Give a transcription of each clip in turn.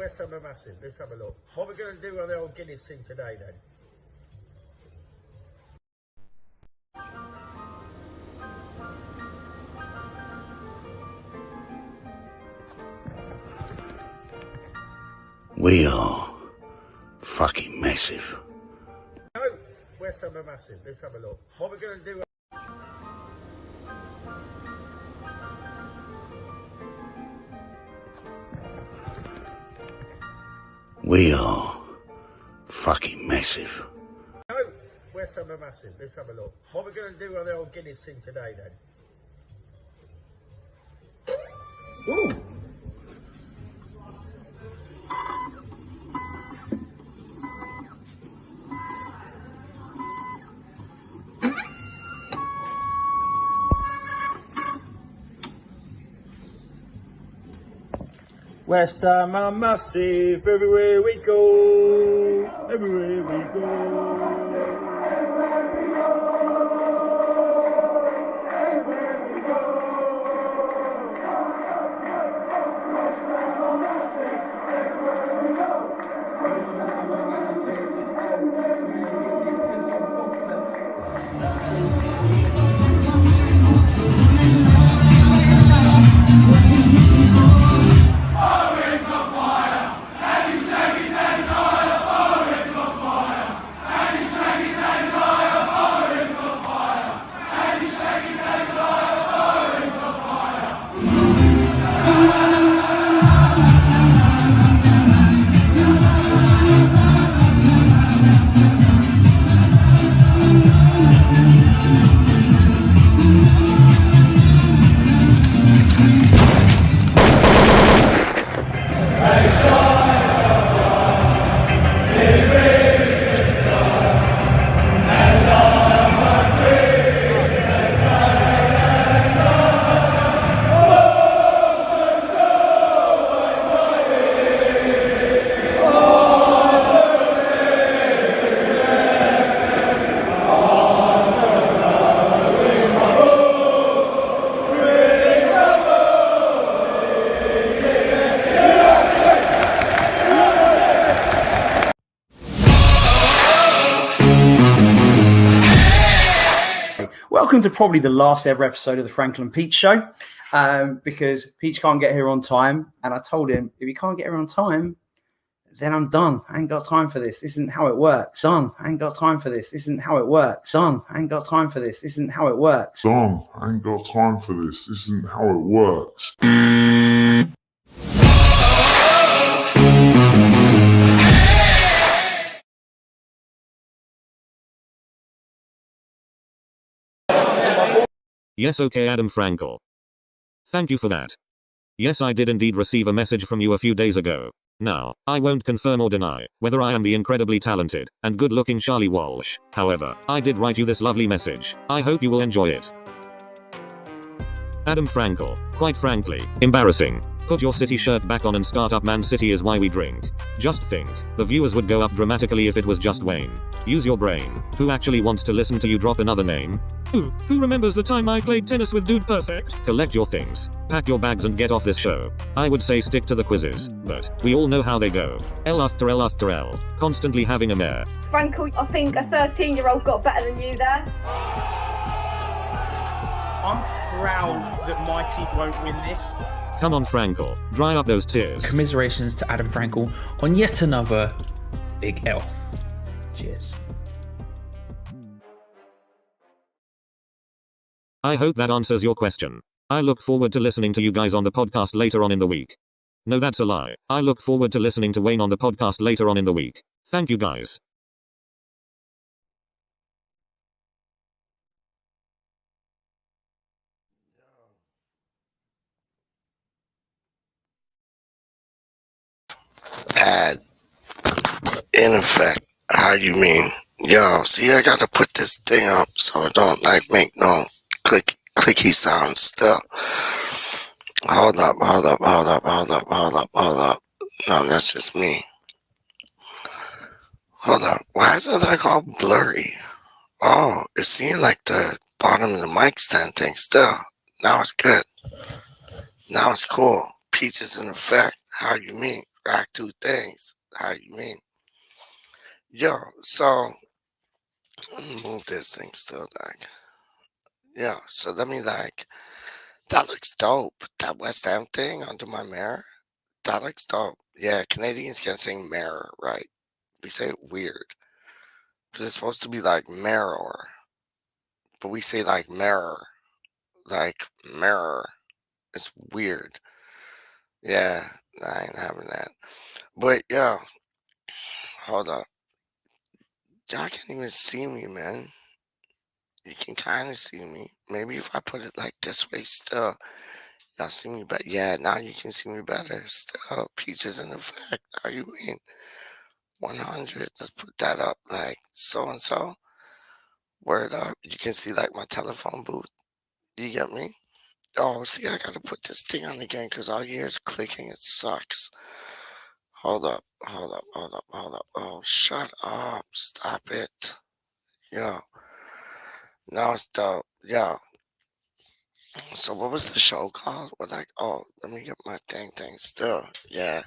WeStHaM are massive. Let's have a look. What we're going to do on the old Guinness thing today then? We are fucking massive. No, WeStHaM are massive. Let's have a look. What we're going to do. We are fucking massive. No, WeStHaM are massive. Let's have a look. What we're going to do on the old Guinness thing today then? Ooh. WeStHaM are massive, everywhere we go, everywhere we go. Welcome to probably the last ever episode of the Franklin PeacH show, because PeacH can't get here on time, and I told him if he can't get here on time, then I'm done. I ain't got time for this. This isn't how it works, son. I ain't got time for this. This isn't how it works, son. I ain't got time for this. This isn't how it works, son. I ain't got time for this. This isn't how it works. Yes, okay, Adam Frankel. Thank you for that. Yes, I did indeed receive a message from you a few days ago. Now, I won't confirm or deny whether I am the incredibly talented and good-looking Charlie Walsh. However, I did write you this lovely message. I hope you will enjoy it. Adam Frankel, quite frankly, embarrassing. Put your City shirt back on and start up, Man City is why we drink. Just think, the viewers would go up dramatically if it was just Wayne. Use your brain. Who actually wants to listen to you drop another name? Who remembers the time I played tennis with Dude Perfect? Collect your things, pack your bags and get off this show. I would say stick to the quizzes, but we all know how they go. L after L after L, constantly having a mare. Frankel, I think a 13-year-old got better than you there. I'm proud that my team won't win this. Come on, Frankel, dry up those tears. Commiserations to Adam Frankel on yet another big L. Cheers. I hope that answers your question. I look forward to listening to you guys on the podcast later on in the week. No, that's a lie. I look forward to listening to Wayne on the podcast later on in the week. Thank you guys. In effect, how you mean? Yo, see, I gotta put this thing up so it don't make no clicky sounds still. Hold up. No, that's just me. Hold up. Why is it like all blurry? Oh, it seemed like the bottom of the mic stand thing still. Now it's good. Now it's cool. PeacH is in effect. How you mean? rock two things. How you mean? Yo, so let me move this thing still, like. Yeah, so let me like. That looks dope. That WeStHaM thing under my mirror. That looks dope. Yeah, Canadians can't say mirror, right? We say it weird. Because it's supposed to be like mirror. But we say like mirror. Like mirror. It's weird. Yeah, I ain't having that. But yeah, hold up. Y'all can't even see me, man. You can kind of see me. Maybe if I put it like this way still, y'all see me better. Yeah, now you can see me better still. PeacH is in effect. How you mean? 100. Let's put that up like so and so. Word up. You can see like my telephone booth. You get me? Oh, see, I gotta put this thing on again because all you hear is clicking. It sucks. Hold up, hold up, hold up, hold up. Oh, shut up. Stop it. Yo. Now it's dope. Yo. So what was the show called? What like, oh, let me get my thing still. Yeah.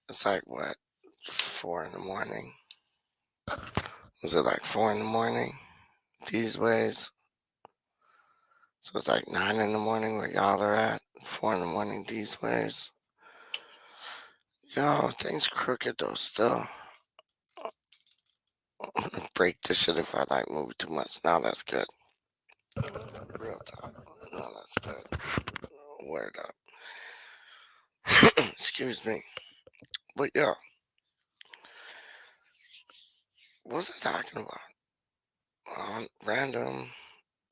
It's like what? 4 in the morning. Was it like 4 in the morning? These ways. So it's like 9 in the morning where y'all are at. 4 in the morning these ways. Yo, things crooked though still. I'm gonna break this shit if I like move too much. Now that's good. Real talk. No, that's good. Word up. Excuse me. But yo, what was I talking about? RaNdoM.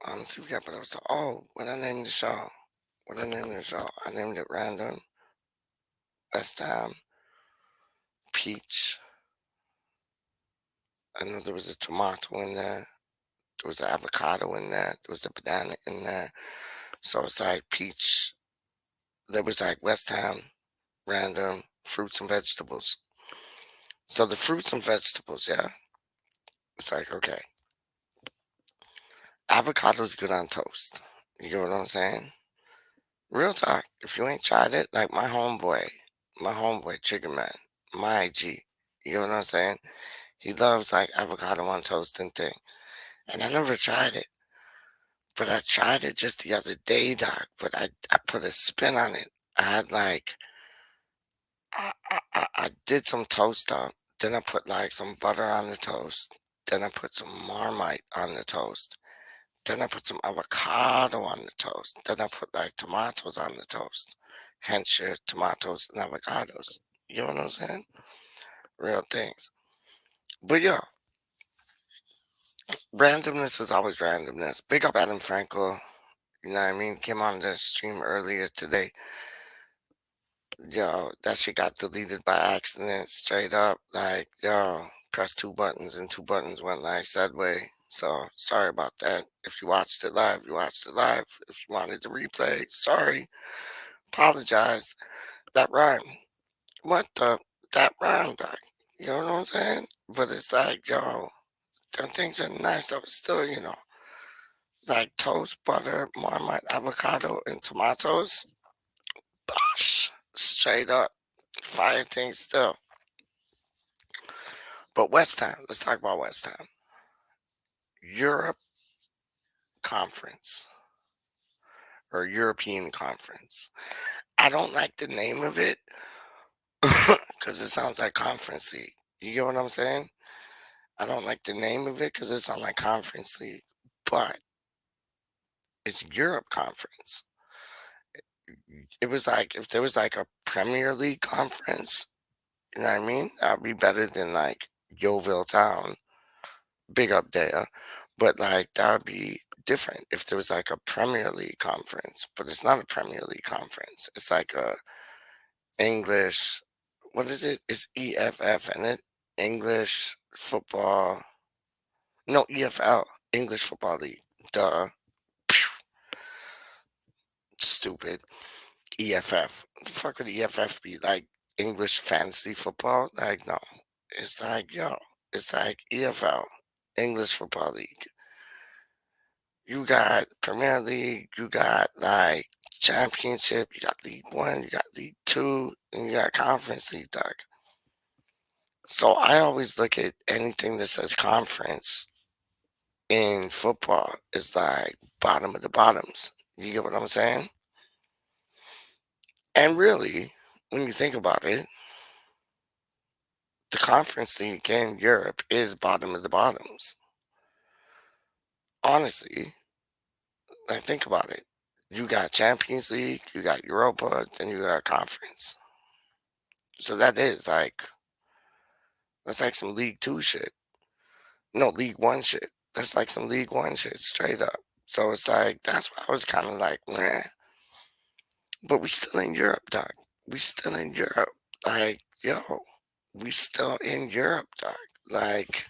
Honestly, we got what I was talking. Oh, what I named the show. What I named the show. I named it RaNdoM. WeStHaM. PeacH. I know there was a ToMaTo in there. There was an AvoCado in there. There was a BaNaNa in there. So it's like PeacH. There was like WeStHaM, RaNdoM, fruits and vegetables. So the fruits and vegetables, yeah. It's like, okay. Avocado's good on toast. You get what I'm saying? Real talk. If you ain't tried it, like my homeboy, Chicken Man, my IG. You get what I'm saying? He loves like avocado on toast and thing. And I never tried it. But I tried it just the other day, doc. But I put a spin on it. I had like, I did some toast up. Then I put like some butter on the toast. Then I put some Marmite on the toast. Then I put some avocado on the toast. Then I put like tomatoes on the toast. Hence your tomatoes and avocados. You know what I'm saying? Real things. But yeah, randomness is always randomness. Big up Adam Frankel. You know what I mean? Came on the stream earlier today. Yo, that shit got deleted by accident, straight up. Like, yo, pressed 2 buttons and 2 buttons went like that way. So, sorry about that. If you watched it live, you watched it live. If you wanted to replay, sorry. Apologize. That rhyme. What the? That rhyme, dog. You know what I'm saying? But it's like, yo, them things are nice, but still, you know, like toast, butter, Marmite, avocado, and tomatoes. Bosh. Straight up. Fire things still. But WeStHaM, let's talk about WeStHaM. Europe Conference or European Conference. I don't like the name of it because it sounds like Conference League. You get what I'm saying? I don't like the name of it because it sounds like Conference League, but it's Europe Conference. It was like if there was like a Premier League conference, you know what I mean? That'd be better than like Yeovil Town. Big up there. But like that would be different if there was like a Premier League conference. But it's not a Premier League conference. It's like a English, what is it? It's EFF, isn't it? English football. No, EFL, English Football League. Duh. Stupid. EFF. The fuck would EFF be? Like English fantasy football? Like, no. It's like, yo, it's like EFL, English Football League. You got Premier League, you got like Championship, you got League 1, you got League 2, 2, and you got Conference League, dog. So I always look at anything that says conference in football is like bottom of the bottoms. You get what I'm saying? And really, when you think about it, the Conference League in Europe is bottom of the bottoms. Honestly, like think about it. You got Champions League, you got Europa, then you got Conference. So that's like some League 2 shit. No, League 1 shit. That's like some League 1 shit, straight up. So it's like, that's why I was kind of like, meh. But we still in Europe, dog. We still in Europe. Like, yo, we still in Europe, dog. Like,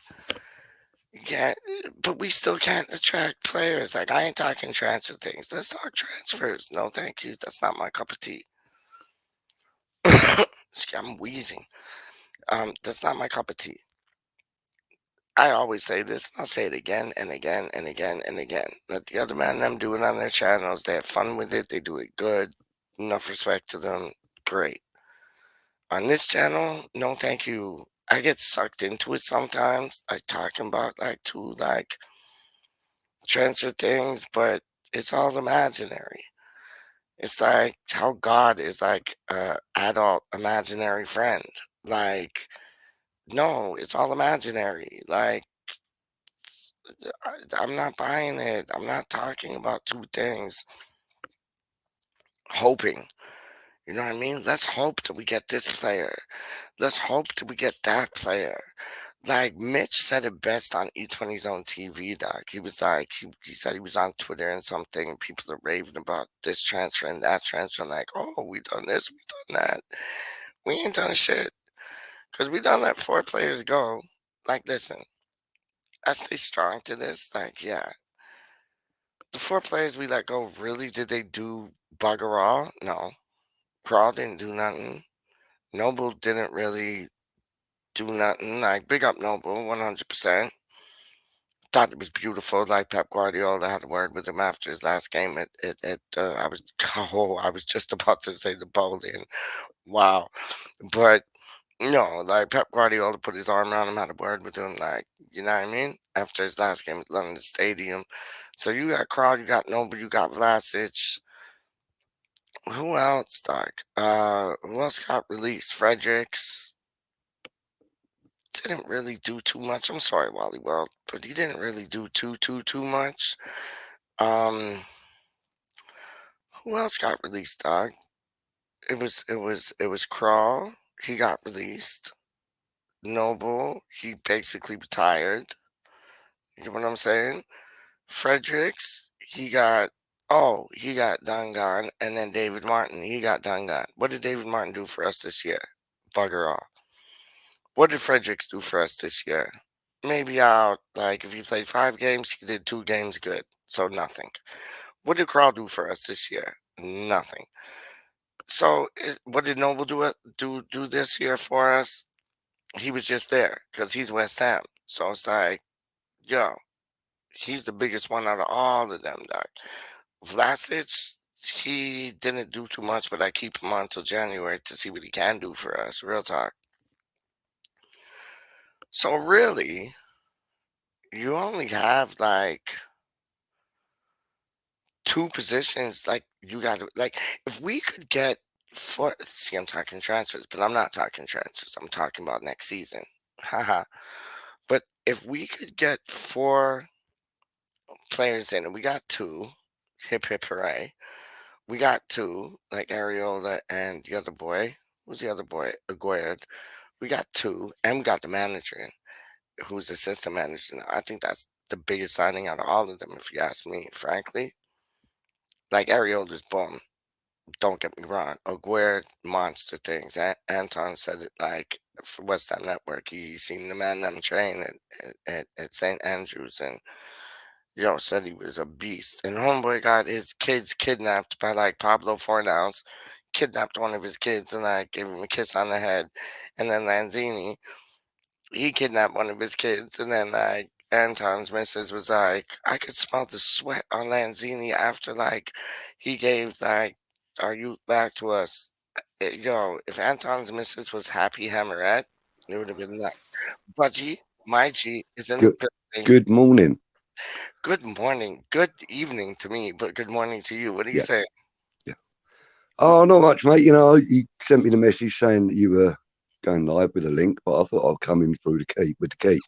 yeah, but we still can't attract players. Like, I ain't talking transfer things. Let's talk transfers. No, thank you. That's not my cup of tea. I'm wheezing. That's not my cup of tea. I always say this, and I'll say it again and again and again and again. Let the other man them do it on their channels. They have fun with it. They do it good. Enough respect to them. Great. On this channel, no thank you. I get sucked into it sometimes, like talking about like transfer things, but it's all imaginary. It's like how God is like a adult imaginary friend. Like, no, it's all imaginary. Like, I'm not buying it. I'm not talking about two things. Hoping. You know what I mean? Let's hope that we get this player. Let's hope that we get that player. Like Mitch said it best on E20's own TV, doc. He was like, he said he was on Twitter and something, and people are raving about this transfer and that transfer. And like, oh, we done this, we done that. We ain't done shit. Because we done let 4 players go. Like, listen, I stay strong to this. Like, yeah. The 4 players we let go, really, did they do bugger all? No. Crawl didn't do nothing. Noble didn't really do nothing. Like, big up Noble, 100%. Thought it was beautiful. Like Pep Guardiola had a word with him after his last game. I was just about to say the bowling. Wow. But no, like Pep Guardiola put his arm around him, had a word with him. Like, you know what I mean? After his last game at London Stadium. So you got Crowd, you got Noble, you got Vlasic. Who else, Doc? Who else got released? Fredericks didn't really do too much. I'm sorry, Wally World, but he didn't really do too much. Who else got released, Doc? It was Crawl. He got released. Noble, he basically retired. You know what I'm saying? Fredericks, he got done gone, and then David Martin, he got done gone. What did David Martin do for us this year? Bugger all. What did Fredericks do for us this year? Maybe out, like, if he played 5 games, he did 2 games good. So nothing. What did Crawl do for us this year? Nothing. So what did Noble do this year for us? He was just there because he's WeStHaM. So it's like, yo, he's the biggest one out of all of them, dog. Vlasic, he didn't do too much, but I keep him on until January to see what he can do for us. Real talk. So really, you only have like 2 positions. Like, you got to, like, if we could get see, I'm talking transfers, but I'm not talking transfers. I'm talking about next season. Haha. But if we could get 4 players in, and we got 2, hip hip hooray. We got 2, like Areola and the other boy. Who's the other boy? Aguirre. We got 2, and we got the manager in, who's assistant manager now. I think that's the biggest signing out of all of them, if you ask me, frankly. Like, Areola's bomb. Don't get me wrong. Aguirre, monster things. Anton said it, like, for WeStHaM Network. He seen the man them train at St. Andrews, and said he was a beast. And homeboy got his kids kidnapped by like Pablo Fornals, kidnapped one of his kids and like gave him a kiss on the head. And then Lanzini, he kidnapped one of his kids, and then like Anton's missus was like, I could smell the sweat on Lanzini after like he gave like our youth back to us. Yo, if Anton's missus was Happy Hammerette, it would have been nuts. Budgie, my G, is in the Good, building. good morning. Good morning. Good evening to me, but good morning to you. What are you Yes. saying? Yeah. Oh, not much, mate. You know, you sent me the message saying that you were going live with a link, but I thought I'd come in through the key with the key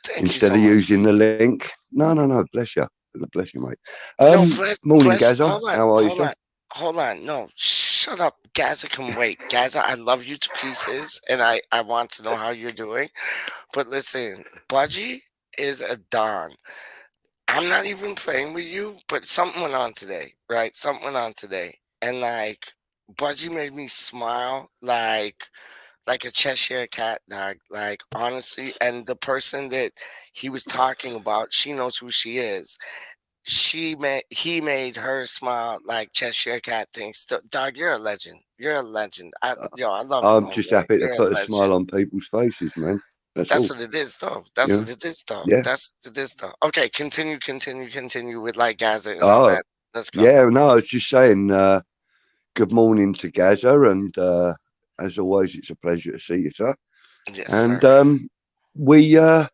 Thank you instead so of much. using the link. No. Bless you. Bless you, mate. No, Morning, bless. Gazza. Hold on. How are you, Hold sir? on. Hold on. No, shut up. Gaza can wait. Gaza, I love you to pieces, and I want to know how you're doing. But listen, Budgie is a don. I'm not even playing with you, but something went on today, right? Something went on today. And like Budgie made me smile like a Cheshire cat, dog. Like honestly, and the person that he was talking about, she knows who she is. He made her smile like Cheshire cat things. Dog, you're a legend. You're a legend. I love you, I'm just homeboy. happy to You're a put a legend. smile on people's faces, man. That's That's all. what it is, though. Yeah. That's what it is, though. Yeah. That's what it is, though. Okay, continue with like Gaza and all Oh, that. Let's go. yeah. No, I was just saying good morning to Gazza, and as always, it's a pleasure to see you, sir. Yes, And sir.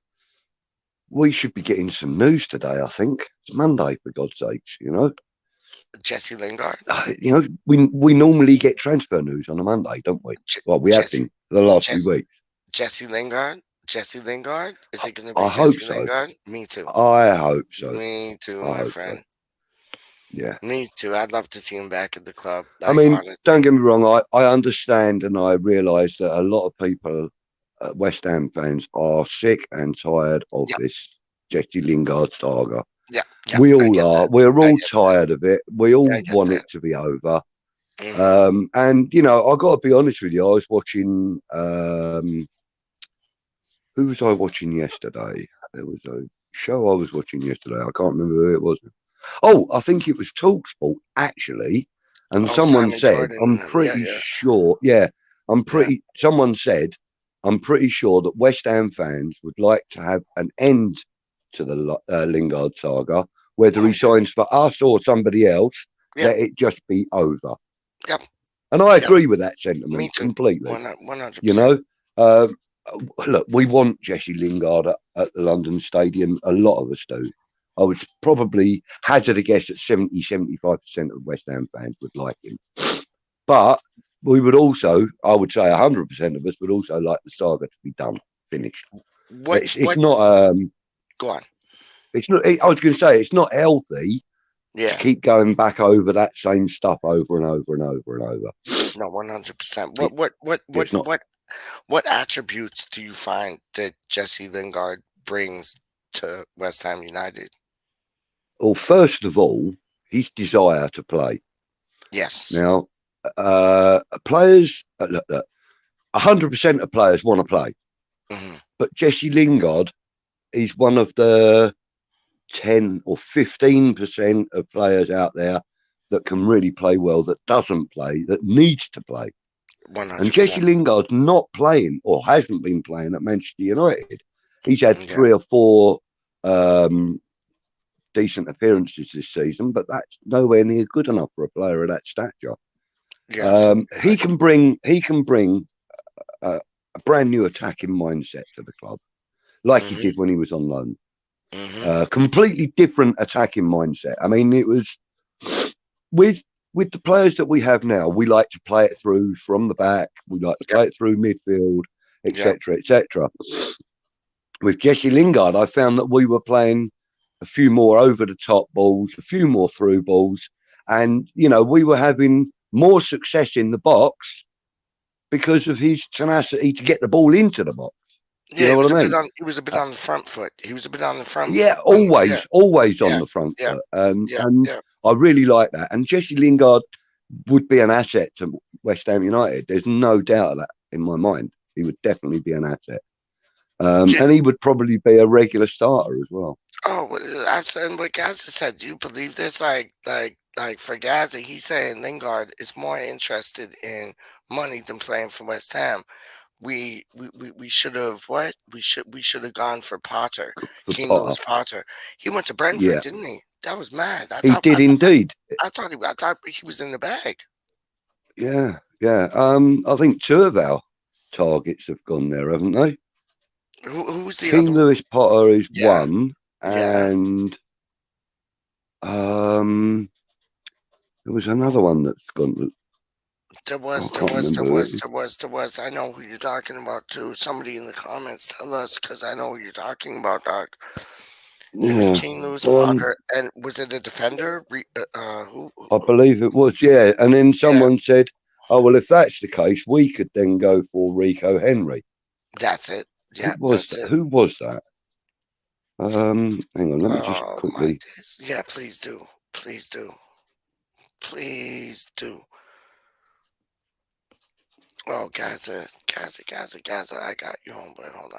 we should be getting some news today. I think it's Monday, for God's sakes. You know, Jesse Lingard. you know, we normally get transfer news on a Monday, don't we? Well, we have been the last few weeks. Jesse Lingard. Jesse Lingard. Is it going to I be hope Jesse so. Lingard? Me too. I hope so. Me too, I my hope friend. so. Yeah. Me too. I'd love to see him back at the club. Like, I mean, honestly. don't get me wrong. I understand and I realise that a lot of people, West Ham fans, are sick and tired of this Jesse Lingard saga. Yeah. We all are. We're all tired of it. We all want it to be over. Mhm. And you know, I got to be honest with you. I was watching. Who was I watching yesterday? There was a show I was watching yesterday. I can't remember who it was. Oh, I think it was TalkSport actually. And someone Simon said, Jordan, I'm pretty sure. Yeah, Someone said, I'm pretty sure that West Ham fans would like to have an end to the Lingard saga, whether he signs for us or somebody else. Let it just be over. Yep. And I agree with that sentiment. Me too. Completely. 100%. You know, look, we want Jesse Lingard at the London Stadium. A lot of us do. I would probably hazard a guess that 75% of West Ham fans would like him. But we would also, I would say 100% of us would also like the saga to be done, finished. It's not... Go on. It's not... I was going to say, it's not healthy to keep going back over that same stuff over and over and over and over. No, 100%. What attributes do you find that Jesse Lingard brings to West Ham United? Well, first of all, his desire to play. Yes. Now, players, look, 100% of players want to play. Mm-hmm. But Jesse Lingard is one of the 10 or 15% of players out there that can really play well, that doesn't play, that needs to play. 100%. And Jesse Lingard's not playing or hasn't been playing at Manchester United. He's had 3 or 4 decent appearances this season, but that's nowhere near good enough for a player of that stature. Yeah, he can bring a brand new attacking mindset to the club, like he did when he was on loan. Completely different attacking mindset. I mean, it was with the players that we have now, we like to play it through from the back. We like to play it through midfield, etc., etc. With Jesse Lingard, I found that we were playing a few more over the top balls, a few more through balls, and you know, we were having more success in the box because of his tenacity to get the ball into the box. Yeah, he was a bit on the front foot. Yeah, always on the front foot. And I really like that. And Jesse Lingard would be an asset to West Ham United. There's no doubt of that in my mind. He would definitely be an asset. And he would probably be a regular starter as well. Oh, I'm saying what Gaza said. Do you believe this? Like for Gaza, he's saying Lingard is more interested in money than playing for West Ham. We should have we should have gone for Potter. King Louis Potter. He went to Brentford, didn't he? That was mad. He did indeed. I thought he was in the bag. Yeah, Yeah. I think 2 of our targets have gone there, haven't they? Who's the King other Lewis Potter is Yeah. 1, Yeah. and there was another one that's gone. There was. I know who you're talking about too. Somebody in the comments tell us, because I know who you're talking about, Doc. It was Yeah. King Lewis Potter, and was it a defender? Who? I believe it was, yeah. And then Yeah, someone said, "Oh well, if that's the case, we could then go for Rico Henry." that's it. Yeah, Who was that's that? it. Who was that? Hang on, let me just Oh my quickly. days. Yeah, please do. Please do. Please do. Oh, Gaza. I got you, homeboy. Hold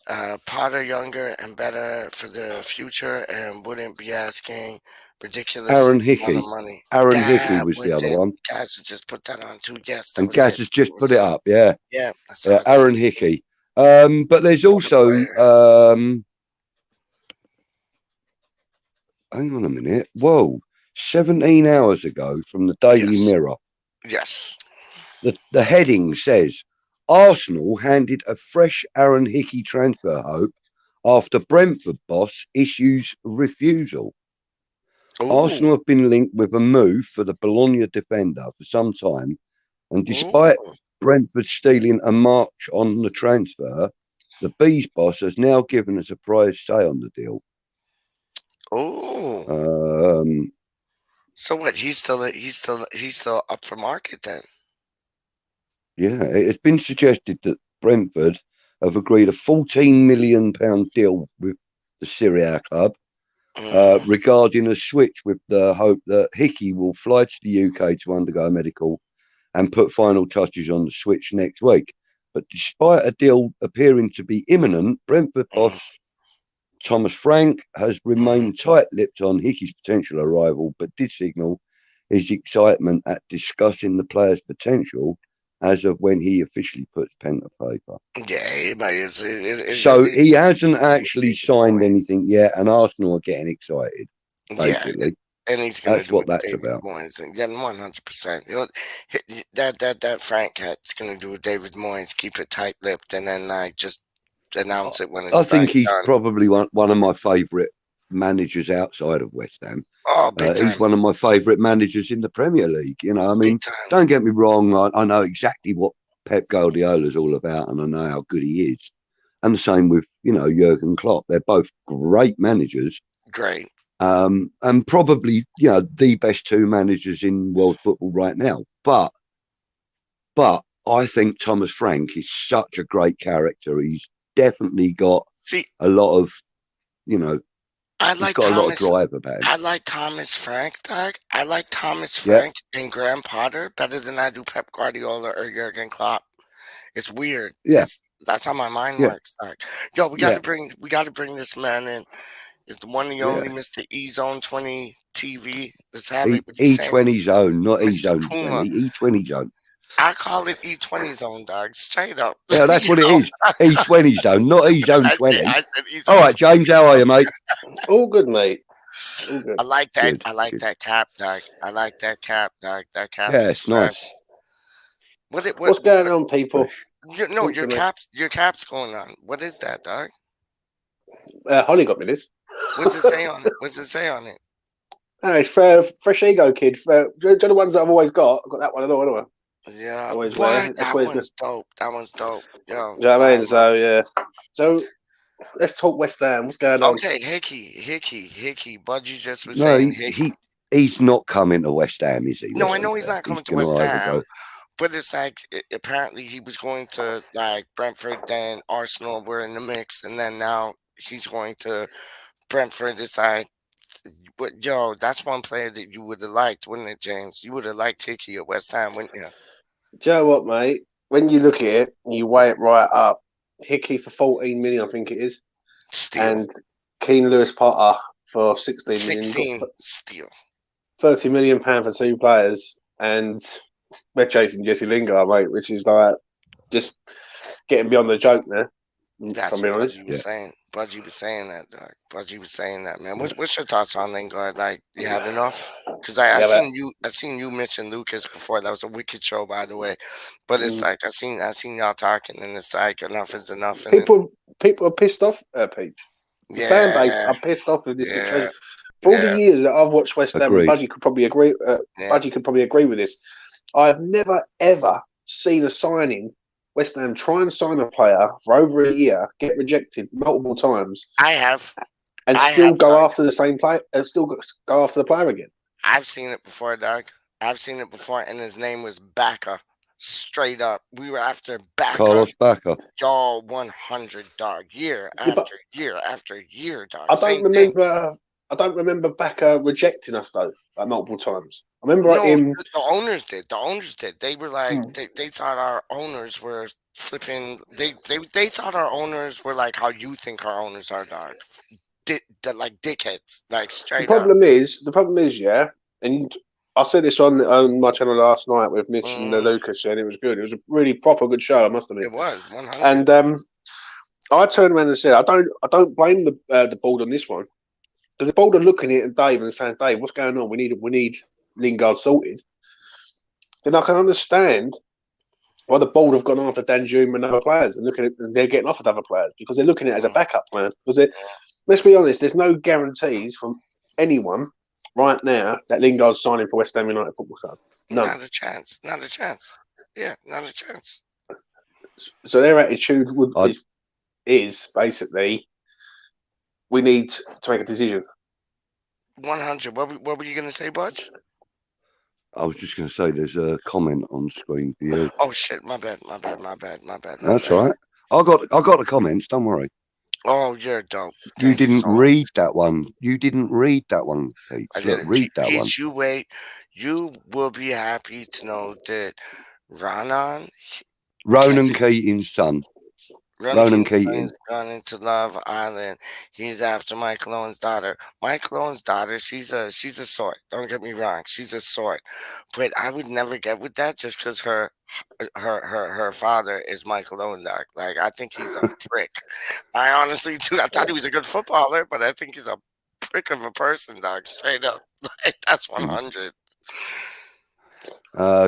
on. Potter younger and better for the future, and wouldn't be asking ridiculous Aaron amount Hickey. of money. Aaron Hickey That was the was other it. one. Gaza just put that on too. Yes, that And was Gaz it. has just That put was it it. up, yeah. Yeah, I saw that. Aaron Hickey. But there's What a also player. hang on a minute. Whoa, 17 hours ago from the Daily Yes. Mirror. Yes. The heading says Arsenal handed a fresh Aaron Hickey transfer hope after Brentford boss issues refusal. Arsenal Ooh. have been linked with a move for the Bologna defender for some time, and despite Ooh. Brentford stealing a march on the transfer, the Bees boss has now given a surprise say on the deal. Ooh. So what? He's still up for market then. Yeah, it's been suggested that Brentford have agreed a £14 million deal with the Serie A club regarding a switch, with the hope that Hickey will fly to the UK to undergo a medical and put final touches on the switch next week. But despite a deal appearing to be imminent, Brentford boss Thomas Frank has remained tight-lipped on Hickey's potential arrival, but did signal his excitement at discussing the player's potential as of when he officially puts pen to paper. Yeah, but So he hasn't actually signed anything yet, and Arsenal are getting excited, basically. Yeah, and he's gonna That's do what it that's David about. Moyes, and yeah, 100%. That Frank cat's gonna do it David Moyes, keep it tight-lipped, and then like just announce it when it's I think like he's done. probably one of my favourite managers outside of West Ham. Oh, big time. He's one of my favourite managers in the Premier League. You know, I mean, Big time. don't get me wrong. I know exactly what Pep Guardiola's all about, and I know how good he is. And the same with, Jurgen Klopp. They're both great managers. Great. And probably, the best 2 managers in world football right now. But I think Thomas Frank is such a great character. He's definitely got a lot of, I he's like got Thomas, a lot of drive about him. I like Thomas Frank, Doug. I like Thomas Frank and Graham Potter better than I do Pep Guardiola or Jurgen Klopp. It's weird. Yeah. That's how my mind works, Doug. Yo, we gotta bring this man in. Is the one and only Mr. E Zone 20 TV. Let's have it. E20 zone, not E zone Puma. 20, E20 zone. I call it E20 zone, dog. Straight up. Yeah, that's what it is. E20 zone, not E zone 20. I said E zone. All right, James, how are you, mate? All good, mate. All good. I like that. Good, I like good. that cap, dog. I like that cap, dog. That cap Yeah, is it's fresh. nice. What's going on, people? Your cap's going on. What is that, dog? Holly got me this. What's it say on it? What's it say on it? Oh, it's for Fresh Ego Kid. Do you know the ones that I've always got? I've got that one. I know, anyway. Yeah, always what? That one's dope. That one's dope. Yo, you know what I mean? So yeah. So let's talk West Ham. What's going on? Okay, Hickey. Budgie just was No, saying he's not coming to West Ham, is he? No, I know he's not coming to West Ham. But it's like apparently he was going to like Brentford, then Arsenal were in the mix, and then now he's going to Brentford. It's like, but yo, that's one player that you would have liked, wouldn't it, James? You would have liked Hickey at West Ham, wouldn't you? Do you know what, mate? When you look at it, you weigh it right up. Hickey for 14 million, I think it is. Steal. And Keane Lewis Potter for 16 million. 16 steal. £30 million for 2 players, and we're chasing Jesse Lingard, mate, which is like just getting beyond the joke now. That's what you were saying. Budgie was saying that, dog. Budgie was saying that, man. What's your thoughts on Lingard? Like, you had enough? Because I Yeah, seen you mention Lucas before. That was a wicked show, by the way. But it's Mm. like I seen y'all talking, and it's like enough is enough. And people are pissed off, Peach. The fan base are pissed off with this situation. For all the years that I've watched West Ham, Budgie could probably agree. Budgie could probably agree with this. I've never ever seen a signing. West Ham try and sign a player for over a year, get rejected multiple times. I have, and still go after the same player, and still go after the player again. I've seen it before, Doug. I've seen it before, and his name was Bacca. Straight up, we were after Bacca. Carlos Bacca. Y'all 100, dog. Year after year after year, dog. I don't remember Bacca rejecting us though, like multiple times. I remember him. The owners did. The owners did. They were like, they thought our owners were flipping. They thought our owners were like how you think our owners are, dog. Like dickheads, like straight. The problem is, yeah, and I said this on my channel last night with Mitch and Lucas, and it was good. It was a really proper good show, I must admit. It was 100. And I turned around and said, I don't blame the board on this one, because the board are looking at it and Dave and saying, Dave, what's going on? We need Lingard sorted. Then I can understand why the board have gone after Danjuma and other players and looking at, and they're getting offered other players because they're looking at it as a backup plan. Because let's be honest, there's no guarantees from anyone right now that Lingard's signing for West Ham United Football Club. No, not a chance. Not a chance. Yeah, not a chance. So their attitude is basically, we need to make a decision. 100. What were you going to say, Budge? I was just going to say there's a comment on screen for you. Oh shit! My bad. That's all right. I got the comments. Don't worry. Oh, you're dope. You didn't read that one. You didn't read that one, Pete. I didn't read that one. You wait. You will be happy to know that Ronan Keating's son. Ronan Keating gone into Love Island. He's after Michael Owen's daughter. Michael Owen's daughter, she's a sort. Don't get me wrong, she's a sort. But I would never get with that just because her father is Michael Owen, dog. Like, I think he's a prick. I honestly do. I thought he was a good footballer, but I think he's a prick of a person, dog. Straight up. Like, that's 100.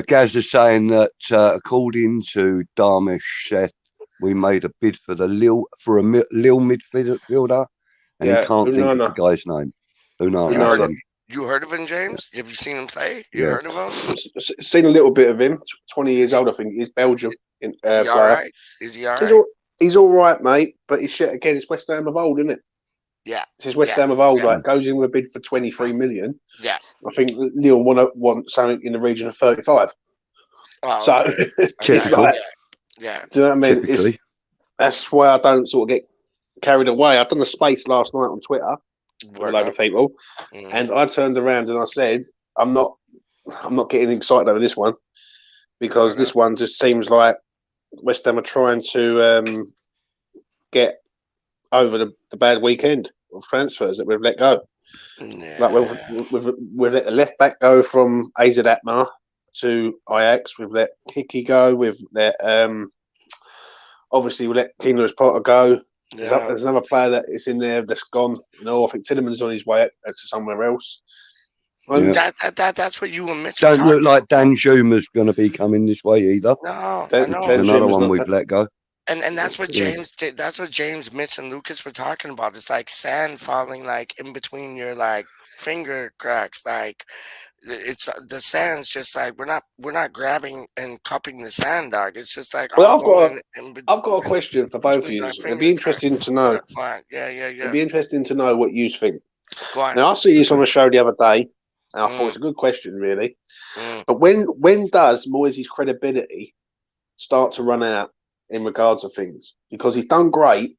Gaz is saying that according to Darmish Seth, we made a bid for a Lille midfielder, and he can't think of the guy's name. You heard of him, James? Have you seen him play? You heard of him? Seen a little bit of him. 20 years old, I think. He's Belgium. Is he all right? Is he all right? He's all right, mate. But it's shit again. It's West Ham of old, isn't it? Yeah. It's West Ham of old. Yeah. Like, goes in with a bid for 23 million. Yeah. I think Lille want something in the region of 35. Oh, so it's like, yeah. Do you know what I mean? That's why I don't sort of get carried away. I've done the space last night on Twitter with a load of people, and I turned around and I said, I'm not getting excited over this one, because this one just seems like West Ham are trying to get over the bad weekend of transfers that we've let go. Yeah. Like we've let the left back go from AZ Alkmaar to Ajax. We've let Hickey go. We've let obviously we let Kino Potter go. Yeah. There's another player that is in there that's gone. You know, I think Tielemans on his way to somewhere else. Yeah. That's what you and Mitch don't look like Danjuma's going to be coming this way either. No, another one we've let go. And that's what James did. That's what James, Mitch, and Lucas were talking about. It's like sand falling like in between your like finger cracks. Like it's the sand's just like we're not grabbing and cupping the sand, dog. It's just like I've got a question for both of you. It'd be interesting to know. Yeah. It'd be interesting to know what you think. Now I see this on a show the other day, and I thought it's a good question, really. But when does Moyes' credibility start to run out in regards to things? Because he's done great,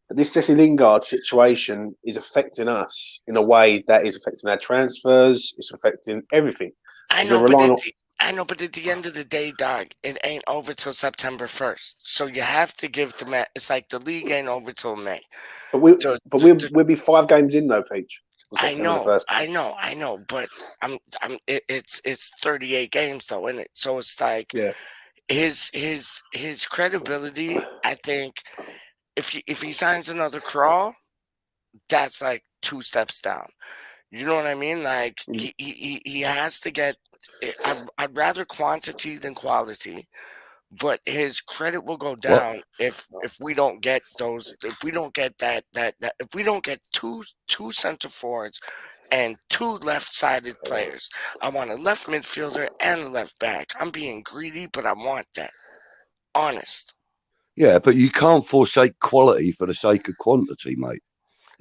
but this Jesse Lingard situation is affecting us in a way that is affecting our transfers. It's affecting everything. I know, but at the end of the day, dog, it ain't over till September 1st. So you have to give to May. It's like the league ain't over till May. But we'll be 5 games in though, PeacH. I know. But it's 38 games though, isn't it? So it's like his credibility, I think, if he signs another crawl, that's like 2 steps down. You know what I mean? Like he has to get. I'd rather quantity than quality, but his credit will go down if we don't get those. If we don't get that if we don't get two center forwards and 2 left-sided players. I want a left midfielder and a left back. I'm being greedy, but I want that. Honest. Yeah, but you can't forsake quality for the sake of quantity, mate.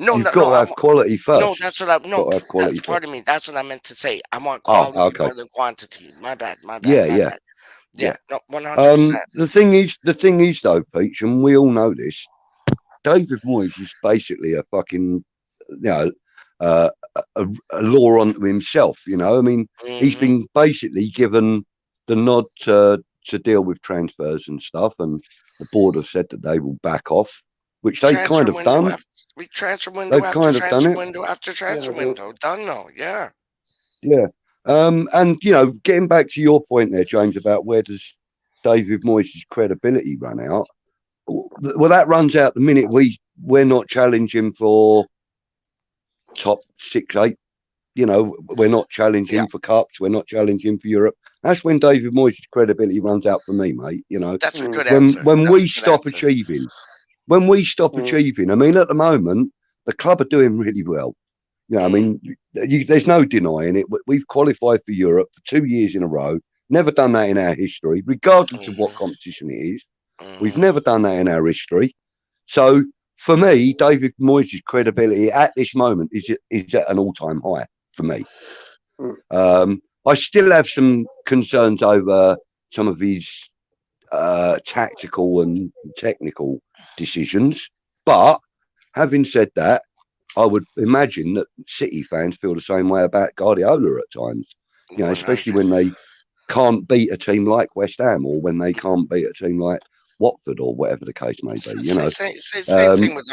No, You've got to have quality first. No, that's what I. No, that's part of me. That's what I meant to say. I want quality more than quantity. My bad. Yeah. No, 100%. The thing is, though, PeacH, and we all know this. David Moyes is basically a fucking, a law unto himself. You know, I mean, he's been basically given the nod to deal with transfers and stuff, and the board have said that they will back off, which they've kind of done. Transfer window after transfer window after transfer window. Done though, yeah. Yeah. And getting back to your point there, James, about where does David Moyes' credibility run out? Well, that runs out the minute we're not challenging for top 6, 8. We're not challenging for cups. We're not challenging for Europe. That's when David Moyes' credibility runs out for me, mate. That's a good answer. When we stop achieving. When we stop achieving, I mean, at the moment, the club are doing really well. I mean, there's no denying it. We've qualified for Europe for 2 years in a row. Never done that in our history, regardless of what competition it is. We've never done that in our history. So, for me, David Moyes' credibility at this moment is at an all-time high for me. I still have some concerns over some of his tactical and technical decisions, but having said that, I would imagine that City fans feel the same way about Guardiola at times, especially when they can't beat a team like West Ham, or when they can't beat a team like Watford, or whatever the case may be. Same thing with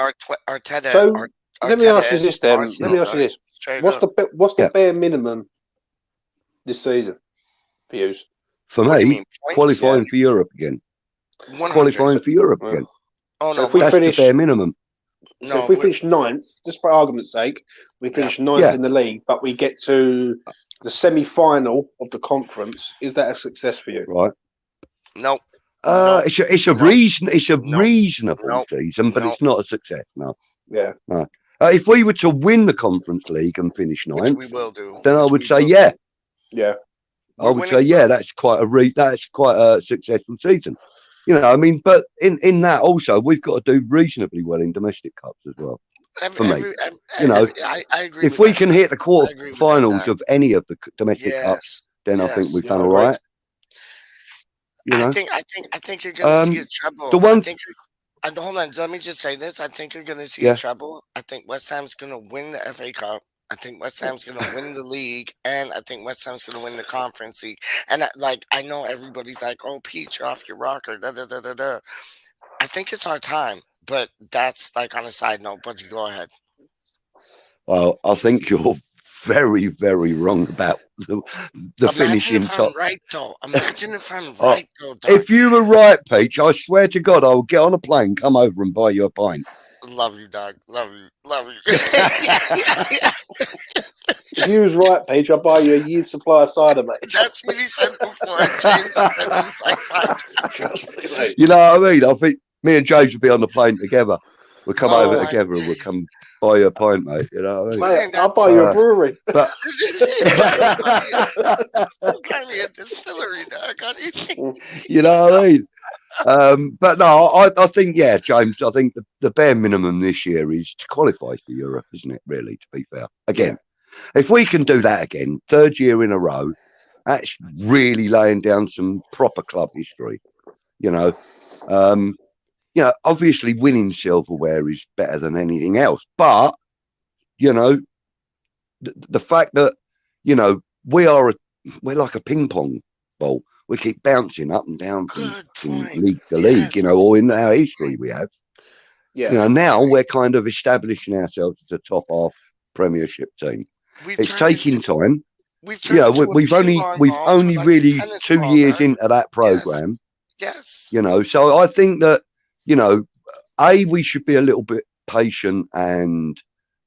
Arteta. So let me ask you this then. Let me ask you this: what's the bare minimum this season for you? For me, qualifying for Europe again. 100. Qualifying for Europe again. Oh no, so if that's the bare minimum. So if we finish 9th, just for argument's sake, we finish 9th in the league, but we get to the semi-final of the conference. Is that a success for you? Right. No. It's a reasonable season, but it's not a success. No. Yeah. No. If we were to win the Conference League and finish 9th, we will do. Then I would say yeah. Yeah. I would say that's quite a successful season. I mean, but in that also we've got to do reasonably well in domestic cups as well. For me, I agree. If we can hit the quarterfinals of any of the domestic cups, then I think we've done all right. I think you're going to see a treble. Hold on, let me just say this. I think you're going to see a treble. I think West Ham's going to win the FA Cup. I think West Ham's going to win the league, and I think West Ham's going to win the Conference League. And I know everybody's like, "Oh, PeacH, you're off your rocker." Da, da, da, da, da. I think it's our time, but that's like on a side note. But you go ahead. Well, I think you're very, very wrong about the finishing top. Imagine if I'm right, though. If you were right, PeacH, I swear to God, I will get on a plane, come over, and buy you a pint. Love you, dog. Love you. If you was right, PeacH, I'll buy you a year's supply of cider, mate. That's what he said before. James is like 5 times. You know what I mean? I think me and James will be on the plane together. We'll come over together and we'll come buy you a pint, mate. You know what I mean? Mate, I'll buy you a brewery. But kind of a distillery, dog. You know what I mean? But no, I think, James, I think the bare minimum this year is to qualify for Europe, isn't it, really, to be fair? Again, if we can do that again, 3rd year in a row, that's really laying down some proper club history, obviously winning silverware is better than anything else, but, the fact that, we're like a ping pong ball. We keep bouncing up and down from league to league, or in our history we have. Yeah. Now we're kind of establishing ourselves as a top half Premiership team. It's taking time. We've only really 2 years into that program. Yes. So I think that, we should be a little bit patient and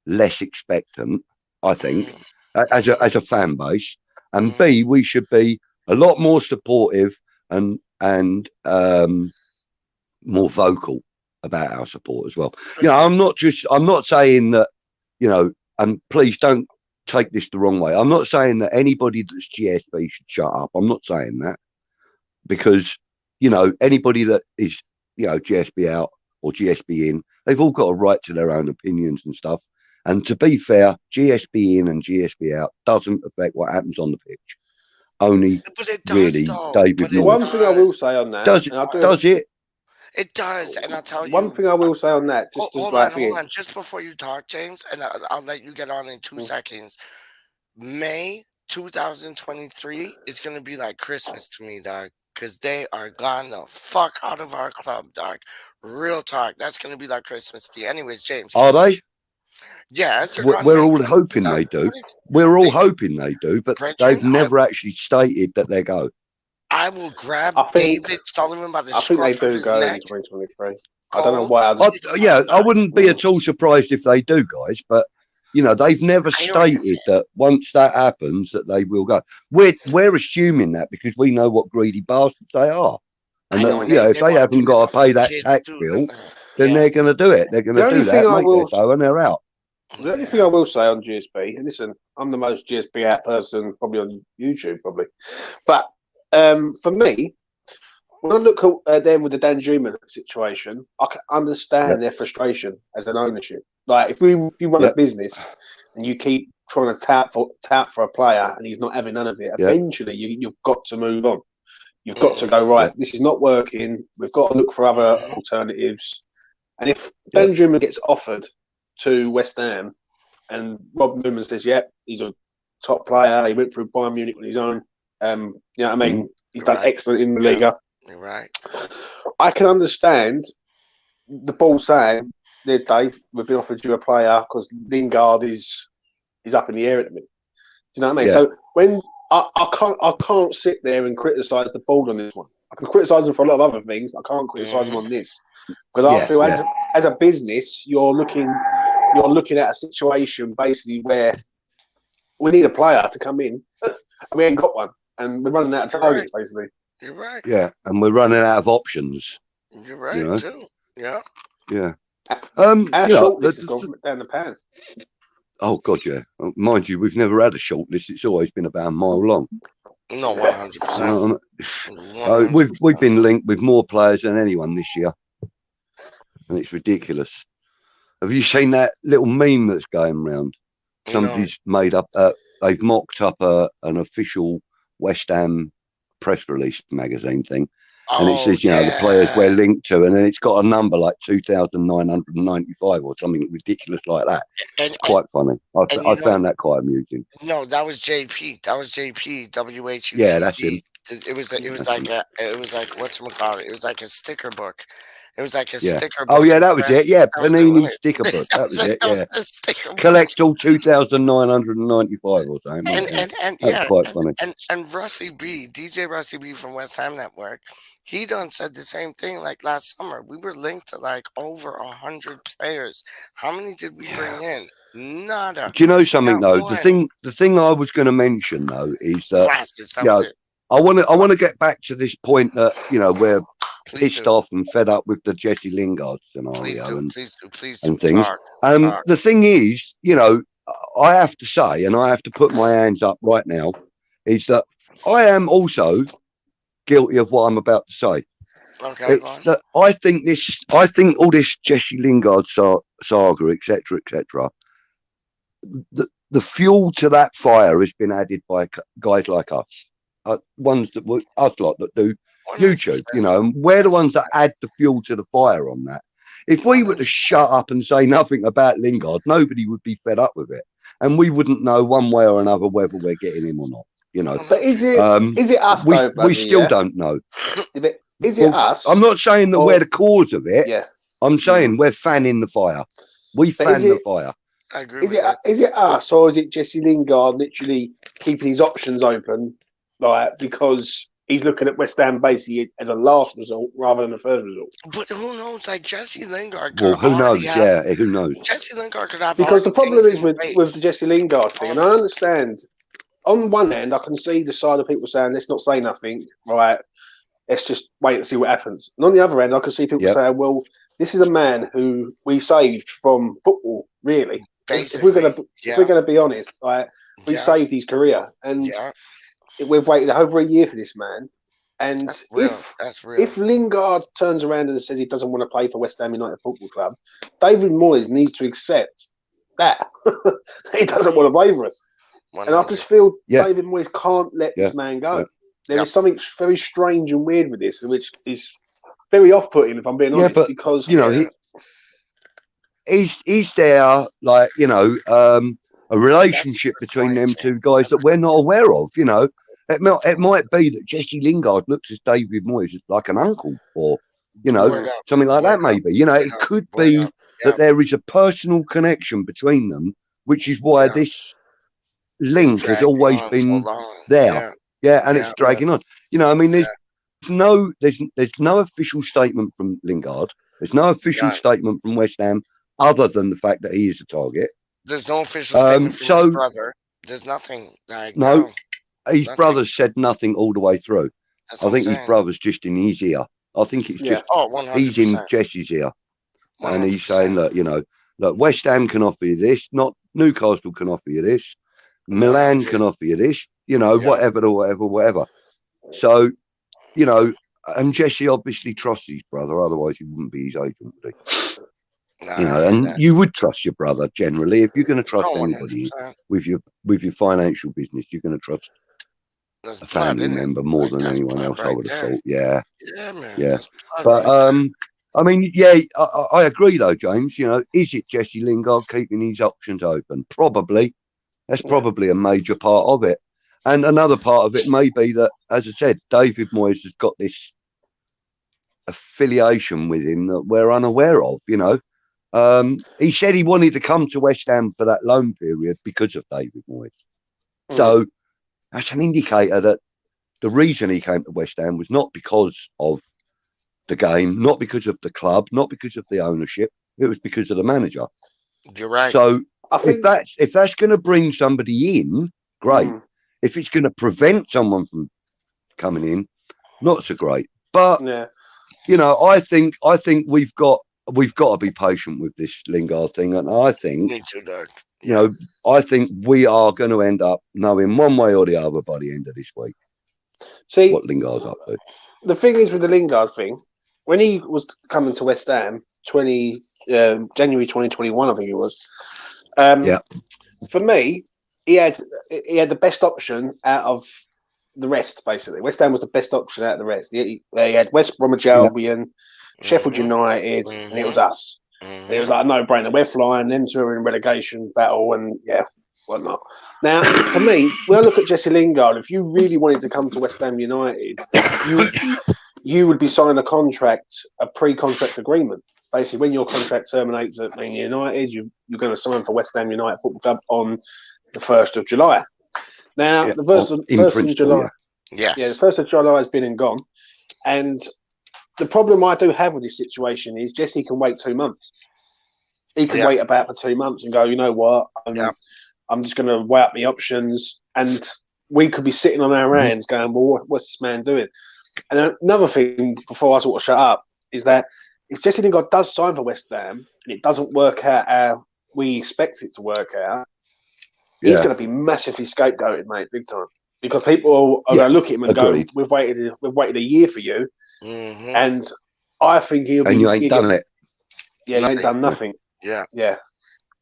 less expectant, I think, as a fan base, and B, we should be a lot more supportive and more vocal about our support as well. You know, I'm not saying that, you know, and please don't take this the wrong way. I'm not saying that anybody that's GSB should shut up. I'm not saying that, because, you know, anybody that is, you know, GSB out or GSB in, they've all got a right to their own opinions and stuff. And to be fair, GSB in and GSB out doesn't affect what happens on the pitch. Only really David. The one thing I will say on that, does it? It does, and I'll tell you. One thing I will say on that, just hold on, just before you talk, James, and I'll let you get on in 2 seconds. May 2023 is gonna be like Christmas to me, dog, because they are gone the fuck out of our club, dog. Real talk. That's gonna be like Christmas to me. Anyways, James. Are they? Yeah, we're all hoping they do. We're all hoping they do, but they've never actually stated that they go. I will grab David Sullivan by the scruff of his neck. In 2023. I don't know why. I wouldn't be at all surprised if they do, guys. But you know, they've never stated that once that happens that they will go. We're assuming that because we know what greedy bastards they are, and if they haven't got to pay that tax bill, then they're going to do it. They're going to do that, make their dough, and they're out. The only thing I will say on GSB, and listen, I'm the most GSB out person probably on YouTube, but. For me, when I look at them with the Dan Juma situation, I can understand their frustration as an ownership. Like if you run a business and you keep trying to tap for a player and he's not having none of it, eventually you've got to move on. You've got to go, right, this is not working. We've got to look for other alternatives. And if Dan Juma gets offered to WeStHaM and Rob Newman says, he's a top player, he went through Bayern Munich on his own. You know what I mean? He's done excellent in the Liga. You're right. I can understand the ball saying, Dave, we've been offered you a player because Lingard is up in the air at the minute. Do you know what I mean? Yeah. So when I can't sit there and criticise the board on this one. I can criticise them for a lot of other things, but I can't criticise them on this. Because I feel as a business, you're looking at a situation basically where we need a player to come in and we ain't got one. And we're running out of targets, basically. You're right. Yeah, and we're running out of options. You're right, too. Yeah. Yeah. Our shortlist has gone down the pan. Oh, God, yeah. Mind you, we've never had a shortlist. It's always been about a mile long. No, 100%. We've been linked with more players than anyone this year. And it's ridiculous. Have you seen that little meme that's going around? Somebody's made up, they've mocked up an official WeStHaM press release magazine thing, and it says, you know, the players we're linked to, and then it's got a number like 2,995 or something ridiculous like that. It's quite funny. I found that quite amusing. No, that was JP. That was JP. WHUT. Yeah, that's him. It was like whatchamacallit? It was like a sticker book. It was like a sticker book. Oh yeah, that was it. Yeah, Panini sticker book. That was it. Yeah. Collect all 2,995 or something. That's quite funny. And Russie B, DJ Russie B from WeStHaM Network, he done said the same thing like last summer. We were linked to like over 100 players. How many did we bring in? Nada. Do you know something though? The thing I was going to mention though is that I want to get back to this point that, you know, we're pissed off and fed up with the Jesse Lingard scenario and things. The thing is, you know, I have to say, and I have to put my hands up right now, is that I am also guilty of what I'm about to say. Okay, that I think all this Jesse Lingard saga, etc., the fuel to that fire has been added by guys like us. Ones that do YouTube, you know, and we're the ones that add the fuel to the fire on that. If we were to shut up and say nothing about Lingard, nobody would be fed up with it, and we wouldn't know one way or another whether we're getting him or not. You know, but is it us? We still don't know. Is it us? I'm not saying that we're the cause of it. Yeah, I'm saying we're fanning the fire. We fan the fire. I agree. Is it us, or is it Jesse Lingard literally keeping his options open, like because he's looking at West Ham basically as a last resort rather than a first resort. But who knows? Like Jesse Lingard could Well, who already knows? have. Yeah, who knows? Jesse Lingard could have. Because the problem things is in with place. the Jesse Lingard thing, and I Honest. understand. On one hand, I can see the side of people saying, let's not say nothing, right? Let's just wait and see what happens. And on the other hand, I can see people Yep. saying, well, this is a man who we saved from football, really. If we're gonna be honest, right, we saved his career. And we've waited over a year for this man. And That's real. if Lingard turns around and says he doesn't want to play for West Ham United Football Club, David Moyes needs to accept that. He doesn't want to play for us. 100. And I just feel David Moyes can't let this man go. There is something very strange and weird with this, which is very off-putting, if I'm being honest. But, because you know, he's there, like, you know, a relationship between them two guys that we're not aware of. You know, it might be that Jesse Lingard looks as David Moyes like an uncle, or you know, something like that. Maybe, you know, it could be that there is a personal connection between them, which is why this link has always been there. And it's dragging on. You know, I mean, there's no official statement from Lingard. There's no official statement from West Ham other than the fact that he is a target. There's no official statement from his brother. There's nothing. Like, his brother's said nothing all the way through. That's I think his brother's just in his ear. I think it's just 100%. He's in Jesse's ear, 100%. And he's saying, look, you know, look, West Ham can offer you this, not Newcastle can offer you this, Milan can offer you this, you know, whatever. So, you know, and Jesse obviously trusts his brother, otherwise he wouldn't be his agent, would he? You know, and you would trust your brother generally. If you're going to trust anybody with your financial business, you're going to trust a family member more than anyone else. I would have thought. Yeah, man. But I mean, I agree though, James. You know, is it Jesse Lingard keeping his options open? Probably. That's probably a major part of it. And another part of it may be that, as I said, David Moyes has got this affiliation with him that we're unaware of, you know. He said he wanted to come to West Ham for that loan period because of David Moyes. So that's an indicator that the reason he came to West Ham was not because of the game, not because of the club, not because of the ownership. It was because of the manager. You're right. So if that's going to bring somebody in, great. If it's going to prevent someone from coming in, not so great. But you know, I think we've got to be patient with this Lingard thing, and I think you know, I think we are going to end up knowing one way or the other by the end of this week. See what Lingard's up to. The thing is with the Lingard thing, when he was coming to West Ham, January 2021, I think it was. For me, he had the best option out of the rest. Basically, West Ham was the best option out of the rest. He had West Bromwich Albion, Sheffield United, and it was us. It was like a no-brainer. We're flying. Them two are in relegation battle, and whatnot. Now, for me, when I look at Jesse Lingard, if you really wanted to come to West Ham United, you would be signing a pre-contract agreement. Basically, when your contract terminates at Man United, you're going to sign for West Ham United Football Club on the 1st of July. Now, the 1st of July, the 1st of July has been and gone. And the problem I do have with this situation is Jesse can wait 2 months. He can wait about for 2 months and go, you know what, I'm just going to weigh up the options. And we could be sitting on our hands going, well, what's this man doing? And another thing, before I sort of shut up, is that if Jesse Lingard does sign for West Ham and it doesn't work out how we expect it to work out, he's going to be massively scapegoated, mate, big time. Because people are going to look at him and go, "We've waited a year for you," and I think he'll be. And you ain't done it. Yeah, you ain't done nothing. Yeah.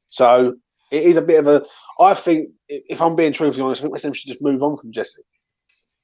So it is a bit of a. I think, if I'm being truthfully honest, I think West Ham should just move on from Jesse.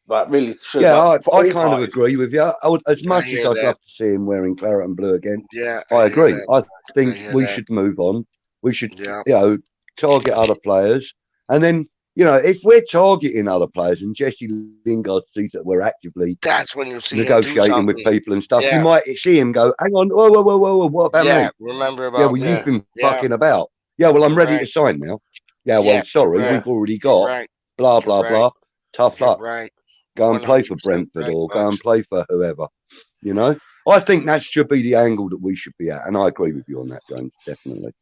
Like, really should. Yeah, I kind of agree with you. As much as I'd love to see him wearing claret and blue again, I agree. I think we should move on. We should, you know, target other players, and then. You know, if we're targeting other players and Jesse Lingard sees that we're actively that's when you see negotiating with people and stuff, you might see him go, hang on, whoa, what about me? Remember about you've been fucking about. Yeah, well, I'm ready to sign now. Yeah, well, sorry, we've already got blah, blah, blah. Tough luck. Go and play for 100% Brentford right, or go Budge. and play for whoever. You know, I think that should be the angle that we should be at, and I agree with you on that, James. Definitely.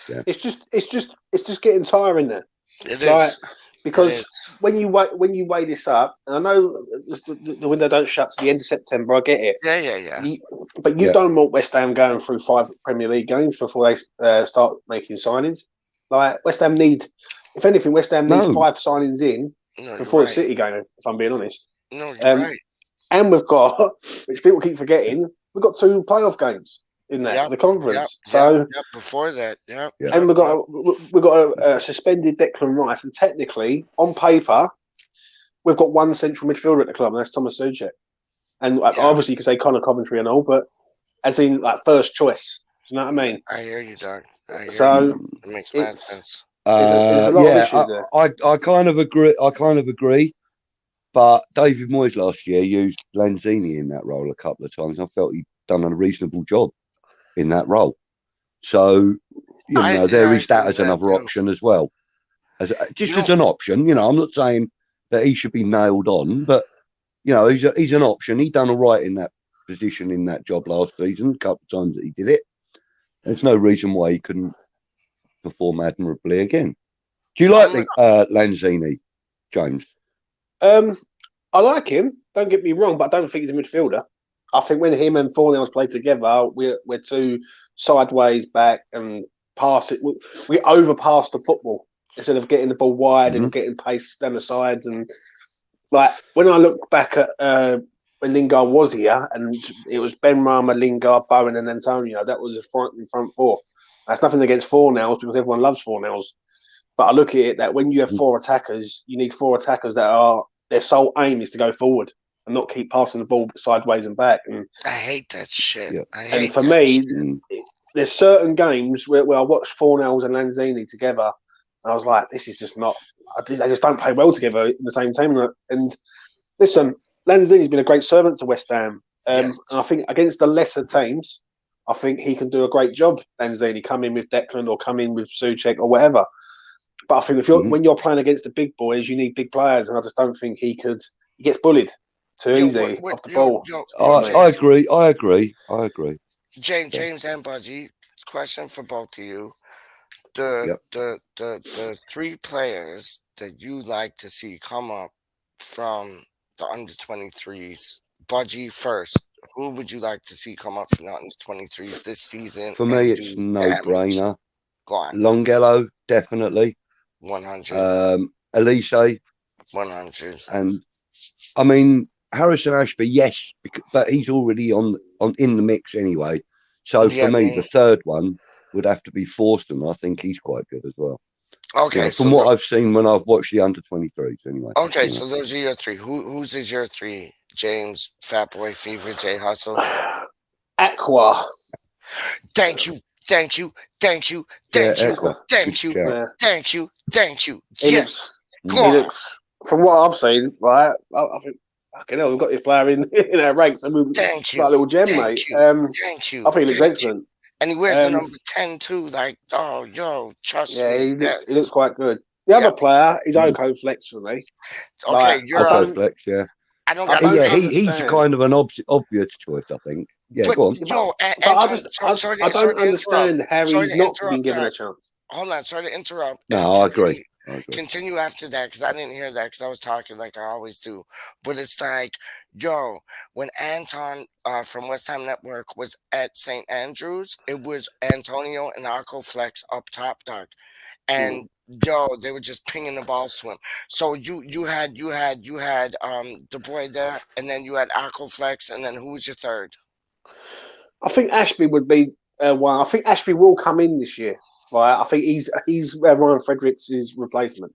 Yeah. It's just getting tiring there. It Like, is. because It is. when you weigh this up, and I know the window don't shut to the end of September. I get it. Yeah. But you don't want West Ham going through 5 Premier League games before they start making signings. Like, West Ham need, if anything, West Ham needs 5 signings in before the City game. If I'm being honest. No, you're right. And we've got, which people keep forgetting, we've got 2 playoff games in there, the conference. Before that, and we've got a suspended Declan Rice, and technically, on paper, we've got 1 central midfielder at the club, and that's ToMaTo. And obviously, you can say Connor Coventry and all, but as in like first choice. Do you know what I mean? I hear you, Doug. It makes mad sense. There's a lot of issues there. I kind of agree. But David Moyes last year used Lanzini in that role a couple of times. I felt he'd done a reasonable job in that role. So, there is that as another option as well. As an option, I'm not saying that he should be nailed on, but he's an option. He done all right in that position in that job last season. A couple of times that he did it. There's no reason why he couldn't perform admirably again. Do you like Lanzini, James? I like him. Don't get me wrong, but I don't think he's a midfielder. I think when him and Fornells play together, we're too sideways back and pass it. We overpass the football instead of getting the ball wide and getting pace down the sides. And like when I look back at when Lingard was here, and it was Benrahma, Lingard, Bowen, and Antonio. That was a front 4. That's nothing against Fornells because everyone loves Fornells. But I look at it that when you have 4 attackers, you need 4 attackers that are their sole aim is to go forward and not keep passing the ball sideways and back. And I hate that shit. Yeah. For me, there's certain games where I watched Fornells and Lanzini together, and I was like, this is just not. They just don't play well together in the same team. And listen, Lanzini's been a great servant to West Ham. And I think against the lesser teams, I think he can do a great job. Lanzini come in with Declan or come in with Souček or whatever. But I think when you're playing against the big boys, you need big players, and I just don't think he could. He gets bullied too easy off the ball. I agree. James and Budgie, question for both of you: the 3 players that you like to see come up from the under-23s. Budgie first. Who would you like to see come up from the under-23s this season? For me, it's no-brainer. Go on. Longelo, definitely. 100. Elise. 100. And I mean Harrison Ashby, yes, but he's already on in the mix anyway. So for me, the third one would have to be Forster. I think he's quite good as well. Okay, from what I've seen when I've watched the under-23s, anyway. Okay, so those are your 3. Whose is your 3? James, Fatboy Fever, J Hustle, Aqua. Thank you. Yes. From what I've seen, right? I think, we've got this player in our ranks. And we've got a little gem, mate. Thank you. I think he looks excellent. And he wears the number 10 too. Like, trust me. He looks quite good. The other player is Oko Flex for me. Okay, you're Oko Flex, yeah. I don't he's kind of an obvious choice, I think. Yeah, go on. I don't understand how he's not been given a chance. Hold on, sorry to interrupt. No, I agree. Continue after that because I didn't hear that because I was talking like I always do. But it's like, when Anton from West Ham Network was at St. Andrews, it was Antonio and Arco Flex up top, Doug. And they were just pinging the balls to him. So you had the boy there, and then you had Arco Flex, and then who was your third? I think Ashby would be one. I think Ashby will come in this year. Right, I think he's Ryan Fredericks' replacement,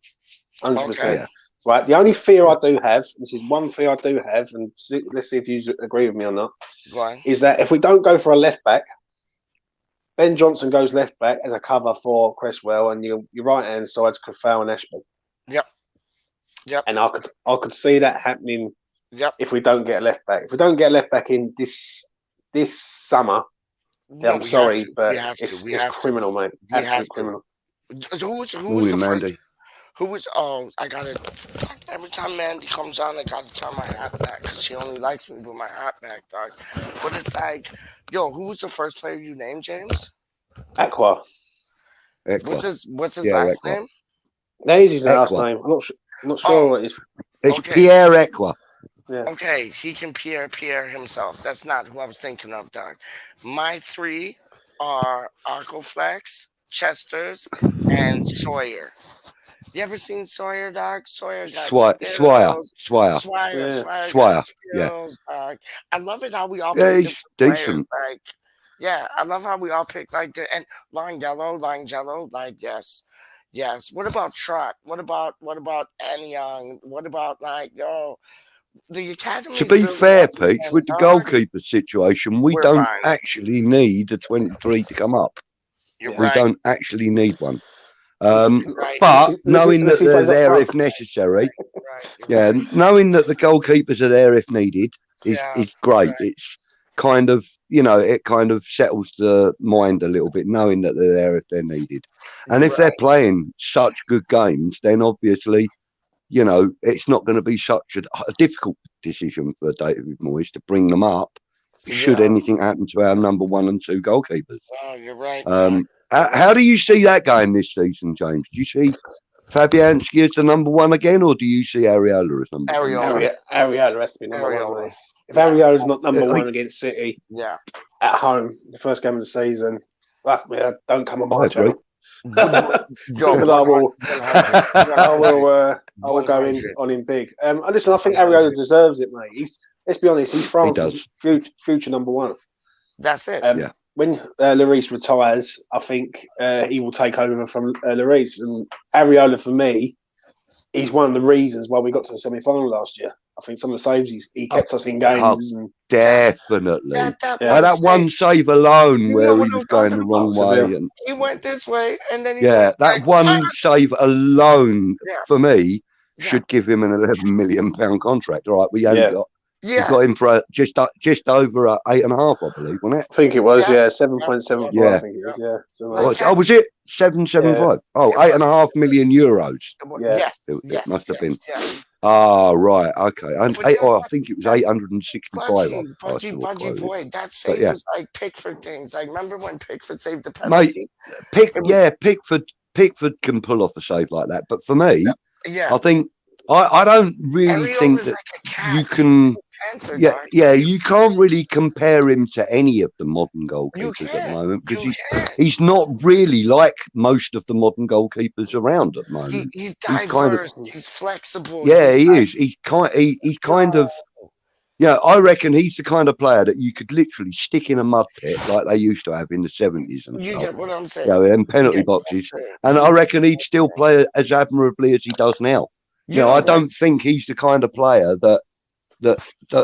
100%. Okay. Right, the only fear I do have, this is one fear I do have, and let's see if you agree with me or not, is that if we don't go for a left back, Ben Johnson goes left back as a cover for Cresswell, and your right hand side's Cafal and Ashby. Yep. And I could see that happening. If we don't get a left back, in this summer. Yeah, I'm sorry, but it's criminal, mate. Absolutely criminal. Who was? Oh, I gotta. Every time Mandy comes on, I gotta turn my hat back because she only likes me with my hat back, dog. But it's like, yo, who was the first player you named, James? Aqua. What's his Pierre last Equa. name? That is his last Equa. name. I'm not sure what it is. It's Okay. Pierre Equa. Yeah. Okay, he can Pierre himself. That's not who I was thinking of, dog. My three are Arcoflex, Chester's, and Sawyer. You ever seen Sawyer, dog? Sawyer got skills. Swire got skills. I love it how we all pick he's different decent. players. Like, yeah, I love how we all pick like the and Line Jello, like yes. What about Trot? What about Annie Young? What about like the academy? To be fair, Peach, with the goalkeeper situation, we don't actually need a 23 to come up. We don't actually need one. But knowing that they're there if necessary, knowing that the goalkeepers are there if needed is great. It's kind of, it kind of settles the mind a little bit, knowing that they're there if they're needed. And if they're playing such good games, then obviously, it's not going to be such a difficult decision for David Moyes to bring them up should anything happen to our number 1 and 2 goalkeepers. Oh, you're right. How do you see that going this season, James? Do you see Fabianski as the number 1 again, or do you see Areola as number 1? Areola has to be number 1. If Areola's not number 1 against City at home, the first game of the season, fuck me, don't come on my channel. Because I will go in on him big. Listen, I think Areola deserves it, mate. Let's be honest, he's France's future number 1. That's it. When Lloris retires, I think he will take over from Lloris. And Areola, for me, he's one of the reasons why we got to the semi-final last year. I think some of the saves he kept us in games. Definitely. That one save alone where he was going the wrong way. And he went this way, and then that one save alone, for me, should give him an £11 million contract. All right, we only got... We got him for just over 8.5, I believe, wasn't it? I think it was, 7.75. I think it was, So, was it 7.75? Oh, €8.5 million. Yes, it must have been. Ah, right, okay. And I think it was 865. Budgie boy, that save was like Pickford things. Like, remember when Pickford saved the penalty? Mate, Pickford can pull off a save like that. But for me, I think. I don't really think that you can. You can't really compare him to any of the modern goalkeepers at the moment because he's not really like most of the modern goalkeepers around at the moment. He's diverse. He's flexible. Yeah, he is. He's kind of. Yeah, I reckon he's the kind of player that you could literally stick in a mud pit like they used to have in the 70s and stuff. Get what I'm saying? In penalty boxes, and I reckon he'd still play as admirably as he does now. I don't think he's the kind of player that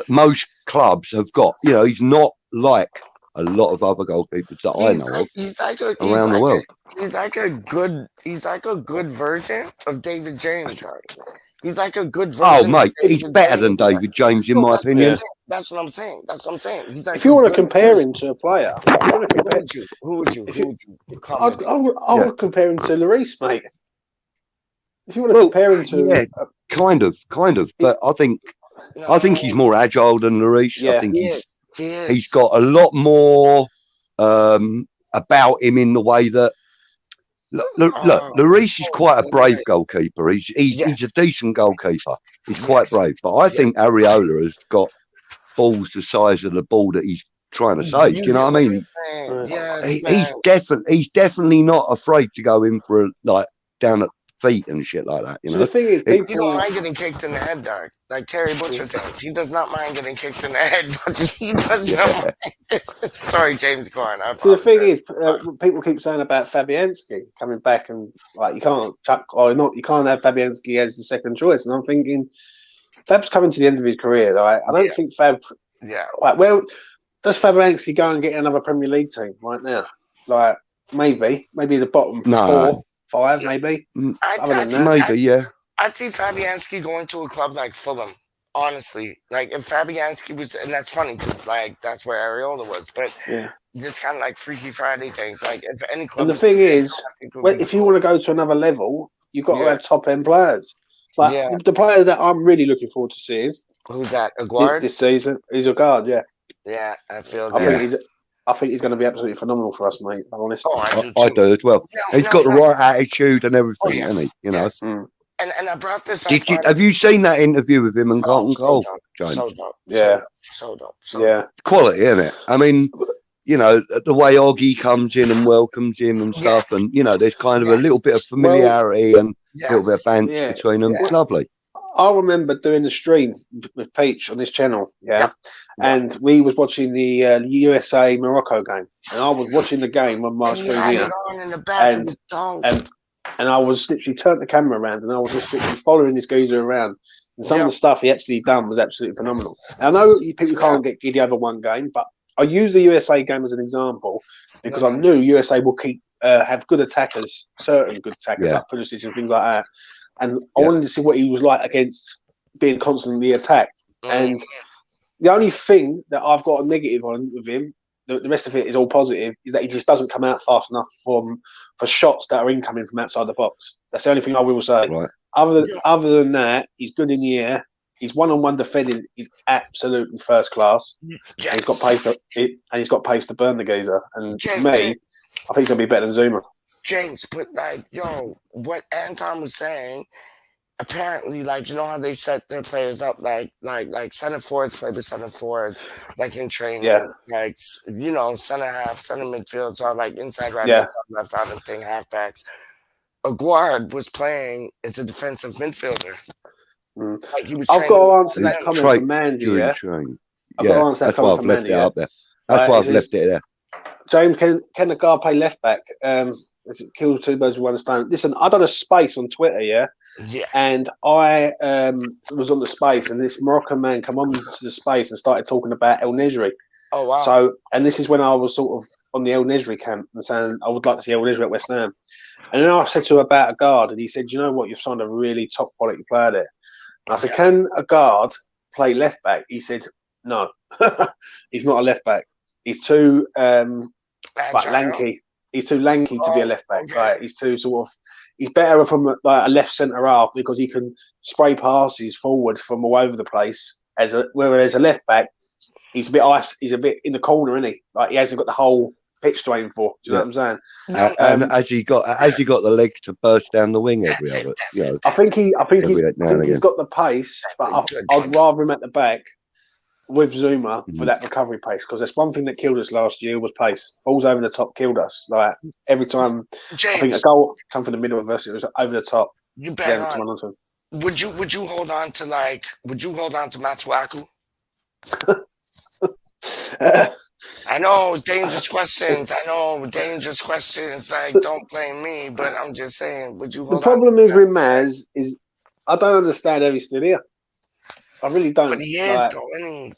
most clubs have got. He's not like a lot of other goalkeepers that I know of around the world. He's like a good version of David James. He's like a good version. Oh, mate, he's better than David James, in my opinion. That's what I'm saying. He's like if you want to compare him to a player, who would you? I would compare him to Lloris, mate. If you want to compare him to, kind of, but I think he's more agile than Lloris. I think he's got a lot more about him in the way that. Look, Lloris is quite a brave goalkeeper. He's a decent goalkeeper. He's quite brave, but I think Areola has got balls the size of the ball that he's trying to save. Do you know what I mean? He's definitely not afraid to go in for down at feet and shit like that. So the thing is, you don't mind getting kicked in the head, dog. Like Terry Butcher thinks. He does not mind getting kicked in the head, but he does not mind. Sorry, James, go on. So the thing is, people keep saying about Fabianski coming back and you can't you can't have Fabianski as the second choice. And I'm thinking, Fab's coming to the end of his career. I don't think Fab. Yeah. Well, does Fabianski go and get another Premier League team right now? Maybe the bottom 4. 5, maybe. I'd see Fabianski going to a club like Fulham. Honestly, if Fabianski was, and that's funny because that's where Areola was, but just kind of like Freaky Friday things. If any club. And the thing is, if you want to go to another level, You've got to have top end players. Like the player that I'm really looking forward to seeing. Who's that? Aguard? This season is Aguard. Yeah. Yeah, I feel I that. think he's going to be absolutely phenomenal for us, mate. I'm honest. Oh, I do as well. He's got the right attitude and everything, yes, hasn't he? You know. yes. And I brought this up. Have you seen that interview with him and Carlton Cole, James? So dope. Yeah. So dope. Quality, isn't it? I mean, you know, the way Oggy comes in and welcomes him and stuff, and you know, there's kind of a little bit of familiarity and a little bit of banter between them. It's lovely. I remember doing the stream with PeacH on this channel, and we was watching the USA Morocco game, and I was watching the game on my screen here, and I was literally turned the camera around, and I was just literally following this geezer around, and some of the stuff he actually done was absolutely phenomenal. And I know people can't get giddy over one game, but I use the USA game as an example because I knew USA will have good attackers, certain good attackers like Pulisic and things like that. And I wanted to see what he was like against being constantly attacked. And the only thing that I've got a negative on with him, the rest of it is all positive, is that he just doesn't come out fast enough for shots that are incoming from outside the box. That's the only thing I will say. Right. Other than that, he's good in the air. His one-on-one defending is absolutely first class. And he's got pace to burn the geezer. And to me, I think he's gonna be better than Zuma. James, but like, what Anton was saying, apparently, like, you know how they set their players up, like center forwards play with center forwards, like in training, like, you know, center half, center midfields are like inside right, inside left, out of thing, halfbacks. Aguard was playing as a defensive midfielder. Like he was. I've got to answer that comment from Mandy. I've got to answer that comment from Mandy. That's why I've left it there. James, can the guard play left back? It kills two birds with one stone. Listen, I done a space on Twitter, and I was on the space, and this Moroccan man come on to the space and started talking about El Nesri. Oh wow! So, and this is when I was sort of on the El Nesri camp and saying I would like to see El Nesri at WeStHaM. And then I said to him about a guard, and he said, "You know what? You've signed a really top quality player there." And I said, "Can a guard play left back?" He said, "No, he's not a left back. He's too lanky. He's too lanky to be a left back. Right? He's too he's better from like a left centre half because he can spray passes forward from all over the place. Whereas a left back, he's a bit in the corner, isn't he? Like he hasn't got the whole pitch to aim for. Do you know what I'm saying? And as you got the legs to burst down the wing every other. I think he's got the pace, but I'd rather him at the back with Zuma for that recovery pace, because that's one thing that killed us last year was pace. Balls over the top killed us. Like every time, James, I think a goal come from the middle of us, it was over the top. You bet. Would you hold on to Matsuaku? I know dangerous questions. Like, don't blame me, but I'm just saying. Would you? The problem is with Maz is I don't understand how he's still here. I really don't. But he is, though, and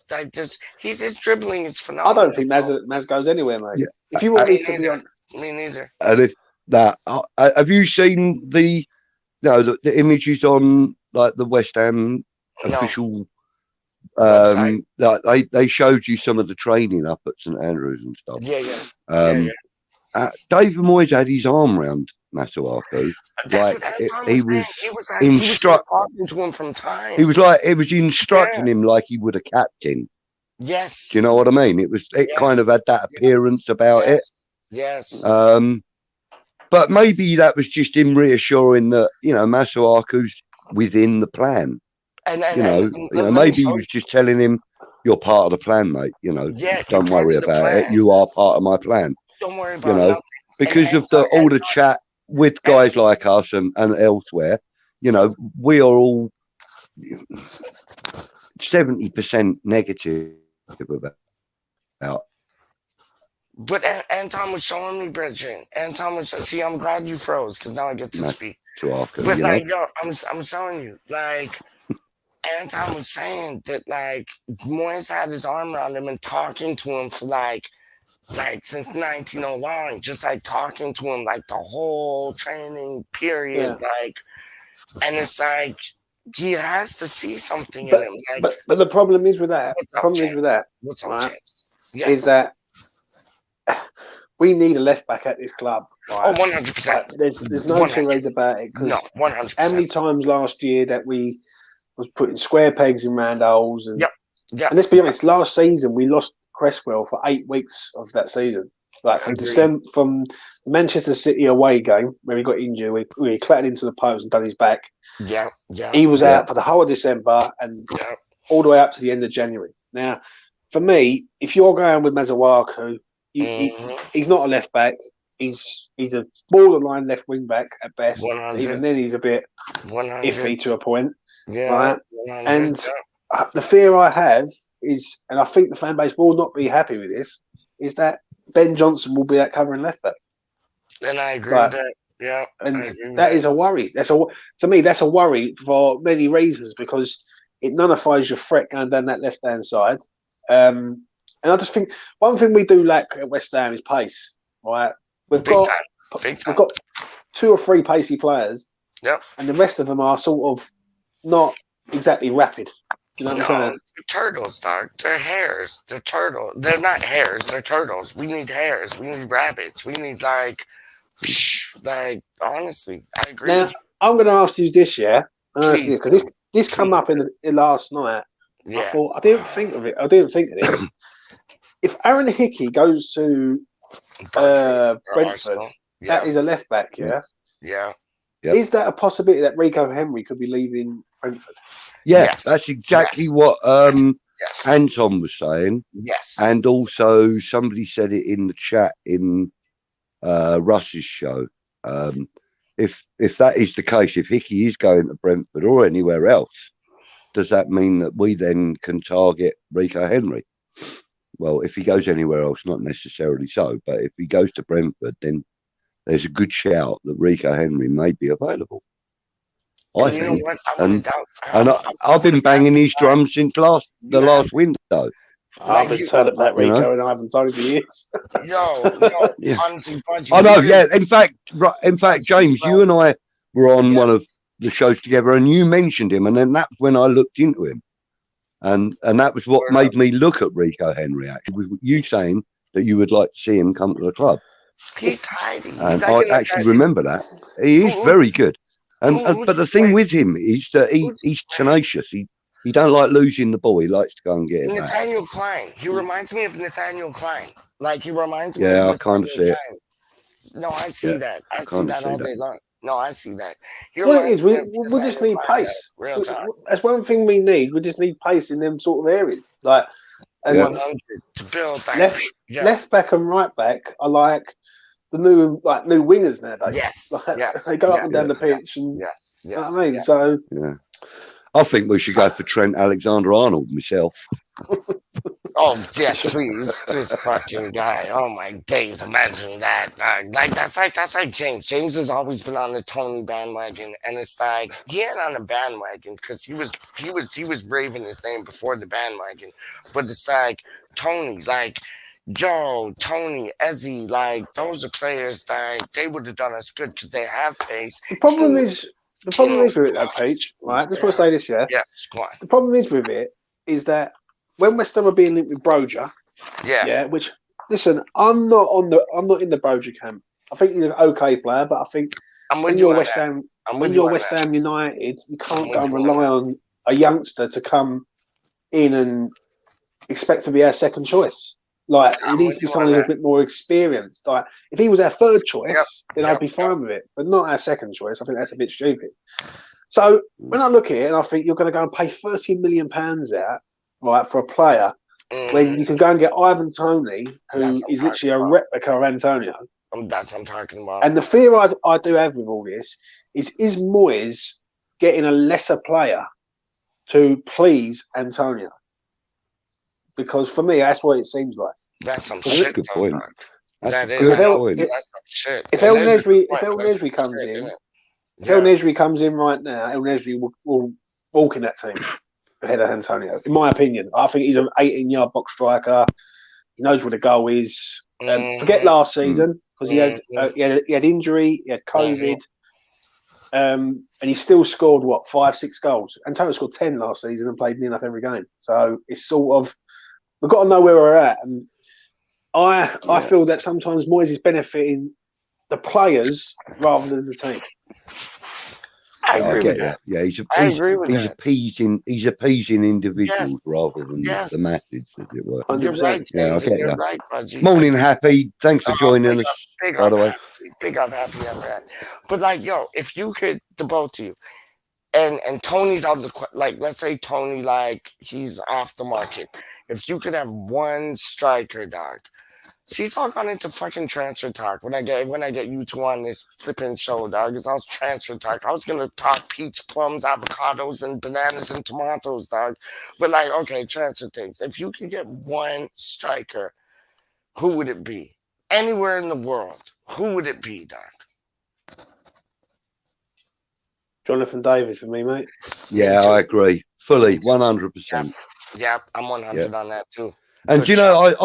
his dribbling is phenomenal. I don't think Maz goes anywhere, mate. Yeah. If you want me to be on, me neither. And if that, have you seen the images on like the WeStHaM official? They showed you some of the training up at St Andrews and stuff. David Moyes had his arm round Masuaku. Like he was talking to him from time. He was instructing him like he would a captain. Yes. Do you know what I mean? It kind of had that appearance about it. Yes. But maybe that was just him reassuring that, Masuaku's within the plan. And maybe he was just telling him, "You're part of the plan, mate. Don't worry about it. You are part of my plan." Don't worry about it. Because of all the chat with guys like us and elsewhere, we are all 70% negative about. But Anton was showing me, Bridget. Anton was see. I'm glad you froze because now I get to speak. But I'm telling you, like. Anton was saying that, like, Moyes had his arm around him and talking to him for, like since 1909, just, like, talking to him, like, the whole training period, like, and it's like, he has to see something in him. Like, but the problem is with that, What's up, is that we need a left back at this club. Right? Oh, 100%. There's no two ways about it. No, 100%. How many times last year that we was putting square pegs in round holes? And, Yep. and let's be honest, last season we lost Cresswell for 8 weeks of that season. Like from from the Manchester City away game where he got injured, we clattered into the post and done his back. Yeah. He was out for the whole of December and all the way up to the end of January. Now, for me, if you're going with Mazawaku, he's not a left back. He's a borderline left wing back at best. 100. Even then, he's a bit 100. iffy to a point. Yeah. Right? 100. And the fear I have is, and I think the fan base will not be happy with this, is that Ben Johnson will be that covering left back. And I agree with that. Yeah. And that is a worry. To me, that's a worry for many reasons because it nullifies your threat going down that left hand side. And I just think one thing we do lack at West Ham is pace. Right, we've got 2 or 3 pacey players. Yep. And the rest of them are sort of not exactly rapid. Do you know what I'm saying? They're turtles, dog. They're hares. They're turtles. They're not hares. They're turtles. We need hares. We need rabbits. We need like honestly, I agree. Now I'm going to ask you this, because this come up in last night. Yeah. I thought I didn't think of it. I didn't think of this. If Aaron Hickey goes to Brentford, that is a left back. Yeah. Is that a possibility that Rico Henry could be leaving Brentford? Yes, that's exactly what Anton was saying. Yes. And also somebody said it in the chat in Russ's show. If that is the case, if Hickey is going to Brentford or anywhere else, does that mean that we then can target Rico Henry? Well, if he goes anywhere else, not necessarily so. But if he goes to Brentford, then there's a good shout that Rico Henry may be available. I think. And I've been banging his drum since the last window. I've been telling about Rico and I haven't told him for years. Honestly, I know, yeah. In fact, James, you and I were on one of the shows together, and you mentioned him, and then that's when I looked into him, and that was what made me look at Rico Henry. Actually, was you saying that you would like to see him come to the club. He's tidy. And I actually remember that. He is very good. But the thing with him is that he's tenacious. He don't like losing the ball. He likes to go and get it back. Nathaniel Klein. He reminds me of Nathaniel Klein. Like he reminds me. Yeah, of I kind of see it. No, I see that. I see that all day long. No, I see that. What it is, we just need pace. That's one thing we need. We just need pace in them sort of areas. Like to build back. Left back and right back are like the new wingers nowadays. Yes. They go up and down the pitch and you know what I mean? So I think we should go for Trent Alexander-Arnold myself. Oh yes, please, this fucking guy. Oh my days, imagine that. That's like James. James has always been on the Tony bandwagon, and it's like he ain't on the bandwagon because he was raving his name before the bandwagon. But it's like Tony, like Tony, Ezzy, like those are players that they would have done us good because they have pace. The problem is with it, though, PeacH. Right, just want to say this, yeah. Go on. The problem is with it is that when West Ham are being linked with Broja, which listen, I'm not in the Broja camp. I think he's an okay player, but I think when you're West Ham United, you can't go and rely on a youngster to come in and expect to be our second choice. Like he needs to be someone who's a bit more experienced. Like if he was our third choice, then I'd be fine with it, but not our second choice. I think that's a bit stupid. So when I look at it and I think you're going to go and pay £30 million out, right, for a player when you can go and get Ivan Toney, who is literally a replica of Antonio. That's what I'm talking about. And the fear I do have with all this is Moyes getting a lesser player to please Antonio? Because for me, that's what it seems like. That's some shit. Good point. That's a good point. That's some shit. If El Nesri comes in, if El Nesri comes in right now, El Nesri will walk in that team ahead of Antonio. In my opinion, I think he's an 18-yard box striker. He knows where the goal is. Forget last season because he had injury, he had COVID, and he still scored 5-6 goals. Antonio scored 10 last season and played near enough every game. So it's sort of we've got to know where we're at. And I feel that sometimes Moyes is benefiting the players rather than the team. I agree with that. that. Yeah, he's appeasing individuals Yes. rather than Yes. the masses, as it were. You're 100%. right, Yeah, I David. get You're that. right, Budgie. Morning, Happy. Thanks for joining big us, big by the way. Big up, Happy, man. But like, yo, if you could, the both of you, and Tony's out of the like, let's say Tony, like, he's off the market. If you could have one striker, dog. See, it's all gone into fucking transfer talk. When I get you two on this flipping show, dog, it's all transfer talk. I was gonna talk peach, plums, avocados, and bananas and tomatoes, dog. But like, okay, transfer things. If you could get one striker, who would it be? Anywhere in the world, who would it be, dog? Jonathan David for me, mate. Yeah, I agree. Fully, 100%. Yeah, I'm 100 on that too. And Good do you know, shot.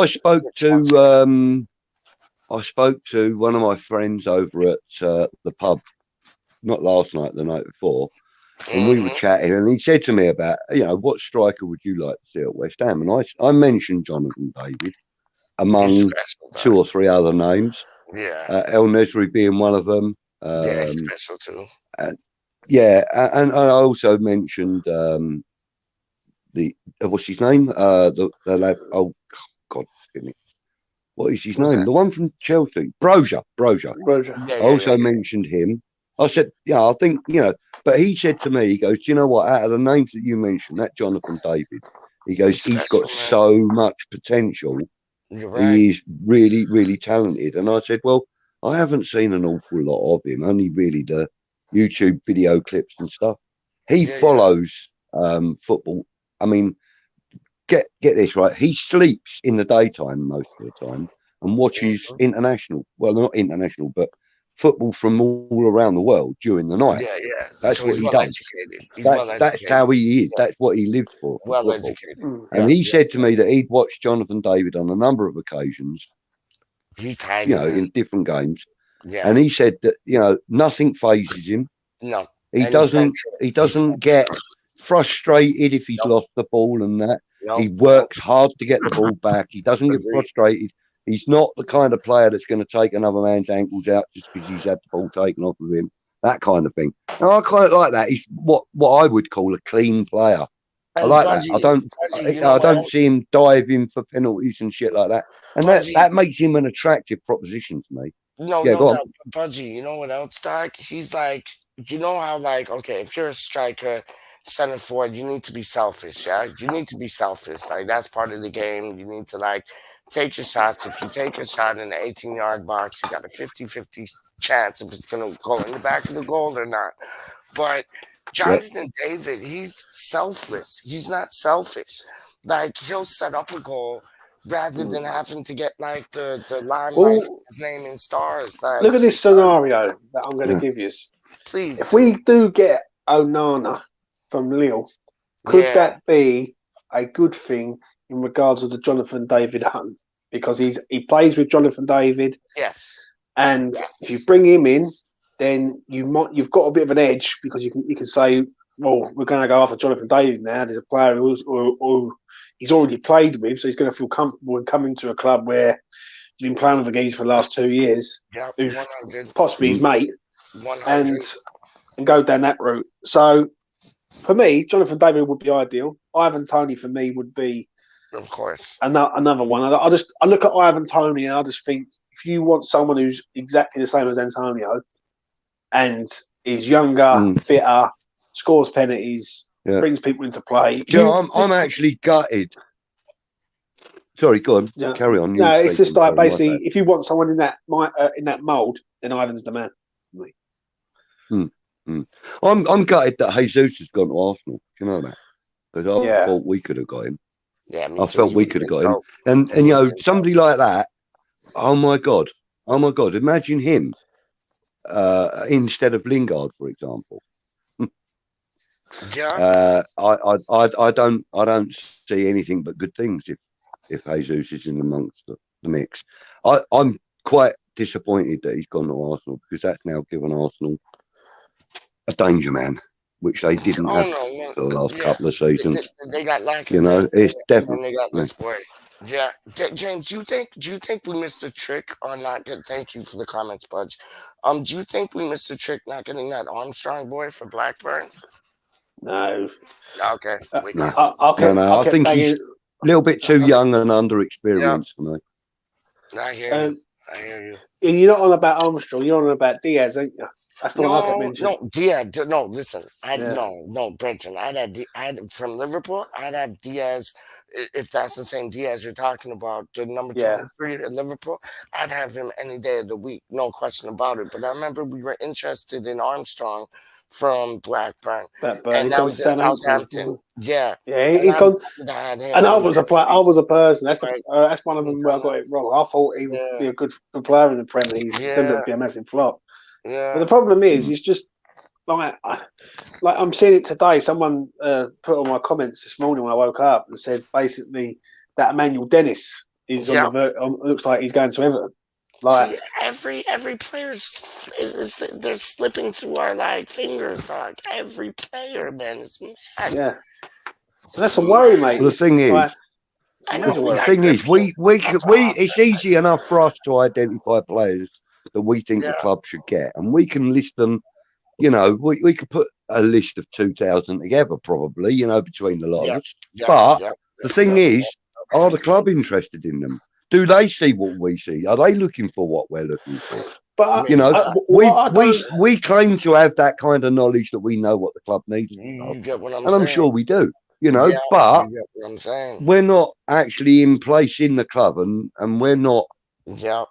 I spoke to one of my friends over at the pub, not last night, the night before, and we were chatting, and he said to me about, what striker would you like to see at West Ham? And I mentioned Jonathan David among special, 2 or 3 other names. Yeah. El Nesri being one of them. Yeah, special too. And I also mentioned the what's his name? The lad. Oh God, what is his name? The one from Chelsea, Broja. Yeah, I also mentioned him. I said, I think but he said to me, he goes, do you know what? Out of the names that you mentioned, that Jonathan David, he goes, he's got so much potential. You're right. He is really, really talented. And I said, well, I haven't seen an awful lot of him. Only really the YouTube video clips and stuff. He follows football. I mean, get this right. He sleeps in the daytime most of the time and watches international. Well, not international, but football from all around the world during the night. Yeah. That's So what he's he well does. educated. That's how he is. That's what he lives for. Well football. educated. And he said to me that he'd watched Jonathan David on a number of occasions. He's tired. In different games. Yeah. And he said that nothing phases him. No. He doesn't get frustrated if he's lost the ball and that. He works hard to get the ball back. He doesn't get frustrated. He's not the kind of player that's going to take another man's ankles out just because he's had the ball taken off of him. That kind of thing. Now, I quite like that. He's what I would call a clean player. I like that. I don't see him diving for penalties and shit like that. And that makes him an attractive proposition to me. No doubt. Budgie, you know what else, Doc? He's like, you know how, like, okay, if you're a striker, center forward, you need to be selfish, yeah? You need to be selfish. Like, that's part of the game. You need to, like, take your shots. If you take a shot in the 18-yard box, you got a 50-50 chance if it's going to go in the back of the goal or not. But Jonathan David, he's selfless. He's not selfish. Like, he'll set up a goal rather than having to get, like, the limelight, his name in stars. Like, look at this scenario that I'm going to give you. Please. If we do get BaNaNa from Lille, could that be a good thing in regards to the Jonathan David hunt? Because he plays with Jonathan David. Yes. And if you bring him in, then you've got a bit of an edge because you can say, well, we're going to go after Jonathan David now. There's a player who he's already played with, so he's going to feel comfortable in coming to a club where he's been playing with the guys for the last 2 years. Yeah, who's 100. possibly his mate. 100. And go down that route. So for me, Jonathan David would be ideal. Ivan Toney for me would be, of course, another one. I look at Ivan Toney and I just think if you want someone who's exactly the same as Antonio and is younger, fitter, scores penalties, brings people into play. I'm actually gutted. Sorry, go on. Yeah. Carry on. No, it's just like basically, if you want someone in that mould, then Ivan's the man. I'm gutted that Jesus has gone to Arsenal. Do you know that? Because I thought we could have got him. Yeah, I felt we could have got him. And somebody like that. Oh my god! Imagine him instead of Lingard, for example. Yeah. I don't see anything but good things if Jesus is in amongst the mix. I'm quite disappointed that he's gone to Arsenal because that's now given Arsenal a danger man, which they didn't have for the last couple of seasons. They got Lancashire. It's definitely. They got this boy. Yeah, James, do you think we missed a trick on not getting? Thank you for the comments, Budge. Do you think we missed a trick not getting that Armstrong boy for Blackburn? No. Okay, we No, got. I think he's a little bit too young and underexperienced for me. I hear you. I hear you. And you're not on about Armstrong. You're on about Diaz, ain't you? That's the one I got mentioned. Diaz. No, listen. No, Brenton. I had from Liverpool. I'd have Diaz. If that's the same Diaz you're talking about, the number 23 at Liverpool, I'd have him any day of the week, no question about it. But I remember we were interested in Armstrong from Blackburn, and now he's at Southampton. Yeah, he's gone. And I was a person. That's one of them where I got it wrong. I thought he would be a good player in the Premier League. He turned out to be a massive flop. Yeah. But the problem is, it's just like I'm seeing it today. Someone put on my comments this morning when I woke up and said basically that Emmanuel Dennis is looks like he's going to Everton. Like every player they're slipping through our fingers, dog. Every player, man, is mad. Yeah, that's a worry, mate. Well, the thing is, it's easy enough for us to identify players that we think the club should get, and we can list them. You know, we could put a list of 2,000 together, probably. You know, between the lot of us. But the thing is, are the club interested in them? Do they see what we see? Are they looking for what we're looking for? But you know, we claim to have that kind of knowledge that we know what the club needs. You get what I'm saying? I'm sure we do. You know, but you get what I'm saying. We're not actually in place in the club, and we're not. Yeah.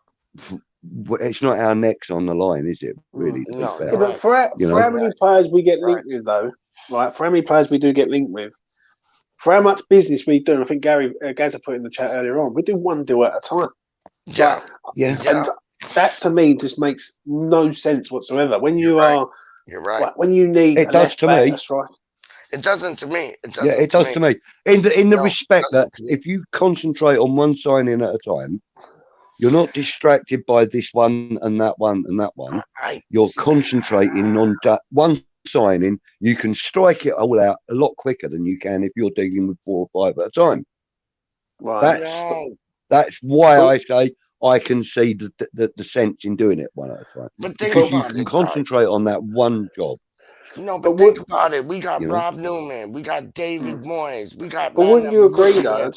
It's not our necks on the line, is it? Really? No. Yeah, but for how many players we get linked with, though, right? For how many players we do get linked with, for how much business we do, and I think Gary Gazza put in the chat earlier on, we do one deal at a time. Yeah. And that to me just makes no sense whatsoever. When you're right. Like, when you need it does to me. That's right. It doesn't to me. It doesn't. Yeah, it does to me. In the respect that if you concentrate on one signing at a time, you're not distracted by this one and that one and that one. You're concentrating on that one signing. You can strike it all out a lot quicker than you can if you're dealing with 4 or 5 at a time. Right. That's why I say I can see the sense in doing it one at a time. But because you can concentrate on that one job. No, but think about it. We got Rob Newman. We got David Moyes. We got. But wouldn't you agree, though?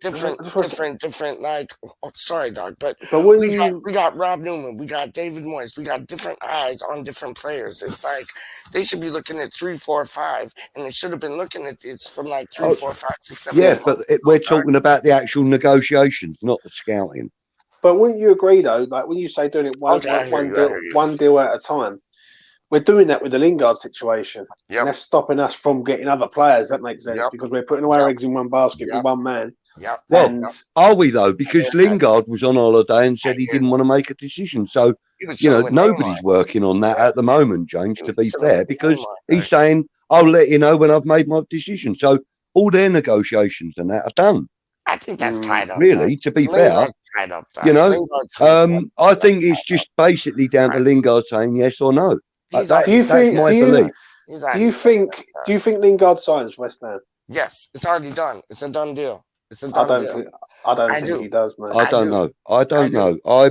Different. Like, sorry, dog, but we got Rob Newman. We got David Moyes. We got different eyes on different players. It's like they should be looking at 3, 4, 5, and they should have been looking at this from like 3, 4, 5, 6, 7. Yeah, but we're talking about the actual negotiations, not the scouting. But wouldn't you agree, though? Like when you say doing it one deal at a time. We're doing that with the Lingard situation. Yep. And that's stopping us from getting other players. That makes sense because we're putting all our eggs in one basket with one man. Yep. Well, are we though? Because Lingard was on holiday and said he didn't want to make a decision. So, you know, nobody's working on that at the moment, James, to be fair, because he's saying, I'll let you know when I've made my decision. So all their negotiations and that are done. I think that's tied up. Really, to be fair, you know, I think it's just basically down to Lingard saying yes or no. That's my belief. Do you think Lingard signs West Ham? Yes, it's already done. It's a done deal. It's a done deal. I don't think he does, man. I don't know.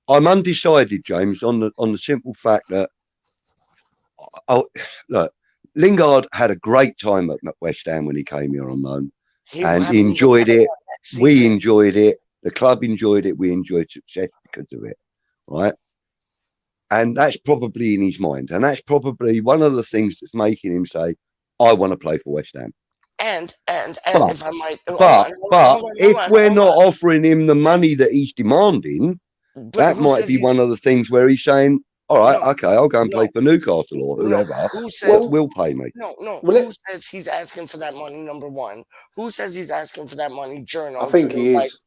I'm undecided, James, on the simple fact that look, Lingard had a great time at West Ham when he came here on loan, and he enjoyed it. We enjoyed it. The club enjoyed it. We enjoyed success because of it, right? And that's probably in his mind. And that's probably one of the things that's making him say, I want to play for West Ham. And if I might... if we're not offering him the money that he's demanding, that might be one of the things where he's saying, all right, okay, I'll go and play for Newcastle or whoever. Who says will pay me? Who says he's asking for that money, number one? Who says he's asking for that money? Journals. I think he is.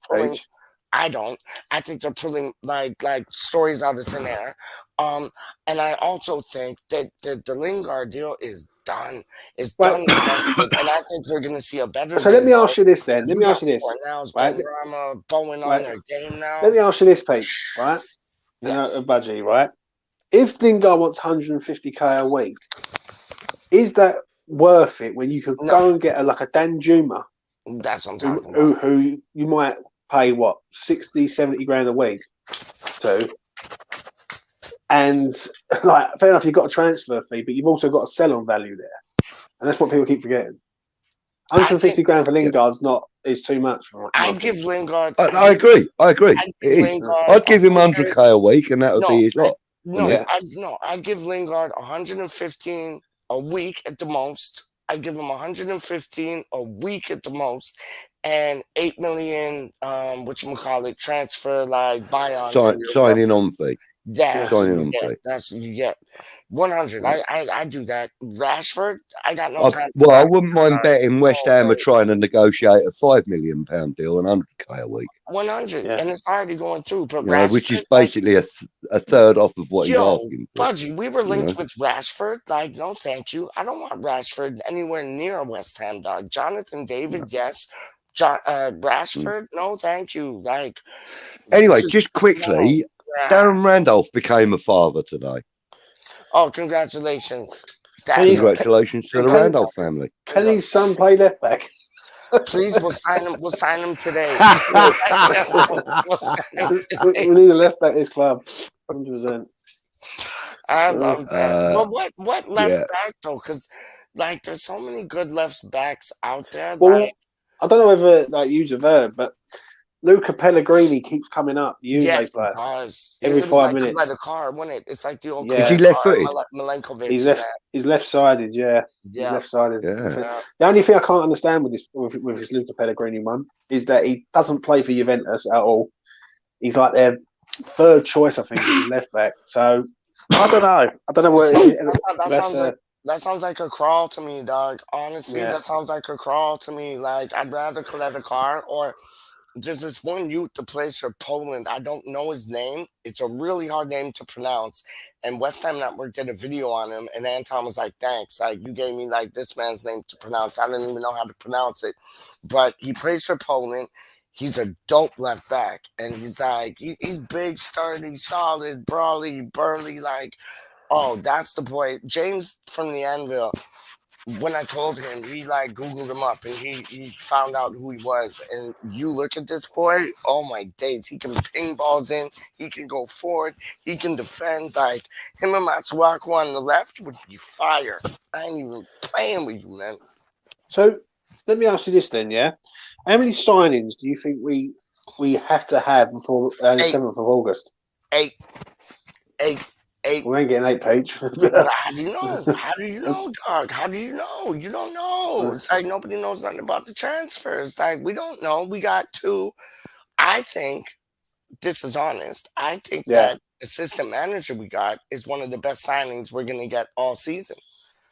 I don't. I think they're pulling like stories out of thin air. And I also think that the Lingard deal is done. It's done. And I think we're going to see a better. So let me ask you this then. Let me ask you this. Right? Bowen on their game now. Let me ask you this, Pete. Right? You know, a budgie, right? If Lingard wants 150k a week, is that worth it when you could go and get a Dan Juma That's what I'm talking about. who you might pay what 60, 70 grand a week to, and like fair enough, you've got a transfer fee, but you've also got a sell-on value there, and that's what people keep forgetting. 150 grand for Lingard's is too much for. I'd give Lingard. I agree. I'd give him 100K a week, and that would be his lot. I'd give Lingard 115 a week at the most. I'd give him 115 a week at the most, and 8 million, whatchamacallit, transfer like buy-on signing on fee. That's 100. I do that. Rashford, I got no time. Well, I wouldn't mind betting West Ham are trying to negotiate a £5 million deal and 100K a week. 100, and it's already going through. But which is basically a third off of what he's asking for. Budgie, we were linked with Rashford. Like, no, thank you. I don't want Rashford anywhere near West Ham, dog. Jonathan David, yes. Rashford, no, thank you. Like, anyway, just quickly. Darren Randolph became a father today. Oh, congratulations. Congratulations to the Randolph family. Can his son play left back? Please, we'll sign him today. We need a left back at this club. 100%. I love that. But what left back though? Because like there's so many good left backs out there. Well, like, I don't know whether you've heard, but Luca Pellegrini keeps coming up. Yes, every 5 minutes. Like the car, wasn't it? It's like the old. Is he left-footed? Milenkovic. He's left-sided. Yeah. He's left-sided. Yeah. The only thing I can't understand with this Luca Pellegrini one is that he doesn't play for Juventus at all. He's like their third choice, I think, left back. So I don't know. I don't know what. That sounds like a crawl to me, dog. Honestly, that sounds like a crawl to me. Like I'd rather collect a car or. There's this one youth that plays for Poland. I don't know his name. It's a really hard name to pronounce. And West Ham Network did a video on him. And Anton was like, thanks. Like, you gave me, like, this man's name to pronounce. I didn't even know how to pronounce it. But he plays for Poland. He's a dope left back. And he's like, he's big, sturdy, solid, brawly, burly. Like, oh, that's the boy. James from the Anvil. When I told him, he like Googled him up and he found out who he was. And you look at this boy, oh my days, he can ping balls in, he can go forward, he can defend. Like him and Matsuaku on the left would be fire. I ain't even playing with you, man. So let me ask you this then, yeah? How many signings do you think we have to have before the 7th of August? 8. We ain't getting 8, PeacH. How do you know? How do you know, dog? How do you know? You don't know. It's like nobody knows nothing about the transfers. Like we don't know. We got 2. I think this is honest. I think that assistant manager we got is one of the best signings we're gonna get all season.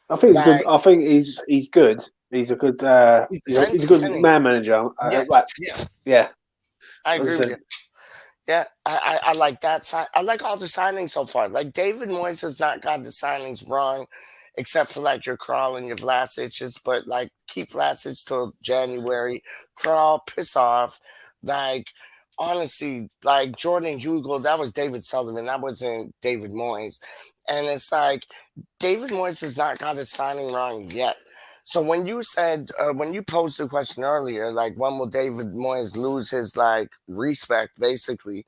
I think it's good. I think he's good. He's a good. He's a good man manager. Yeah. I agree with you. Yeah, I like that. I like all the signings so far. Like David Moyes has not got the signings wrong, except for like your Kral and your Vlasic's. But like keep Vlasic till January. Kral, piss off. Like honestly, like Jordan Hugo, that was David Sullivan. That wasn't David Moyes. And it's like David Moyes has not got his signing wrong yet. So when you said, when you posed the question earlier, like when will David Moyes lose his like respect, basically,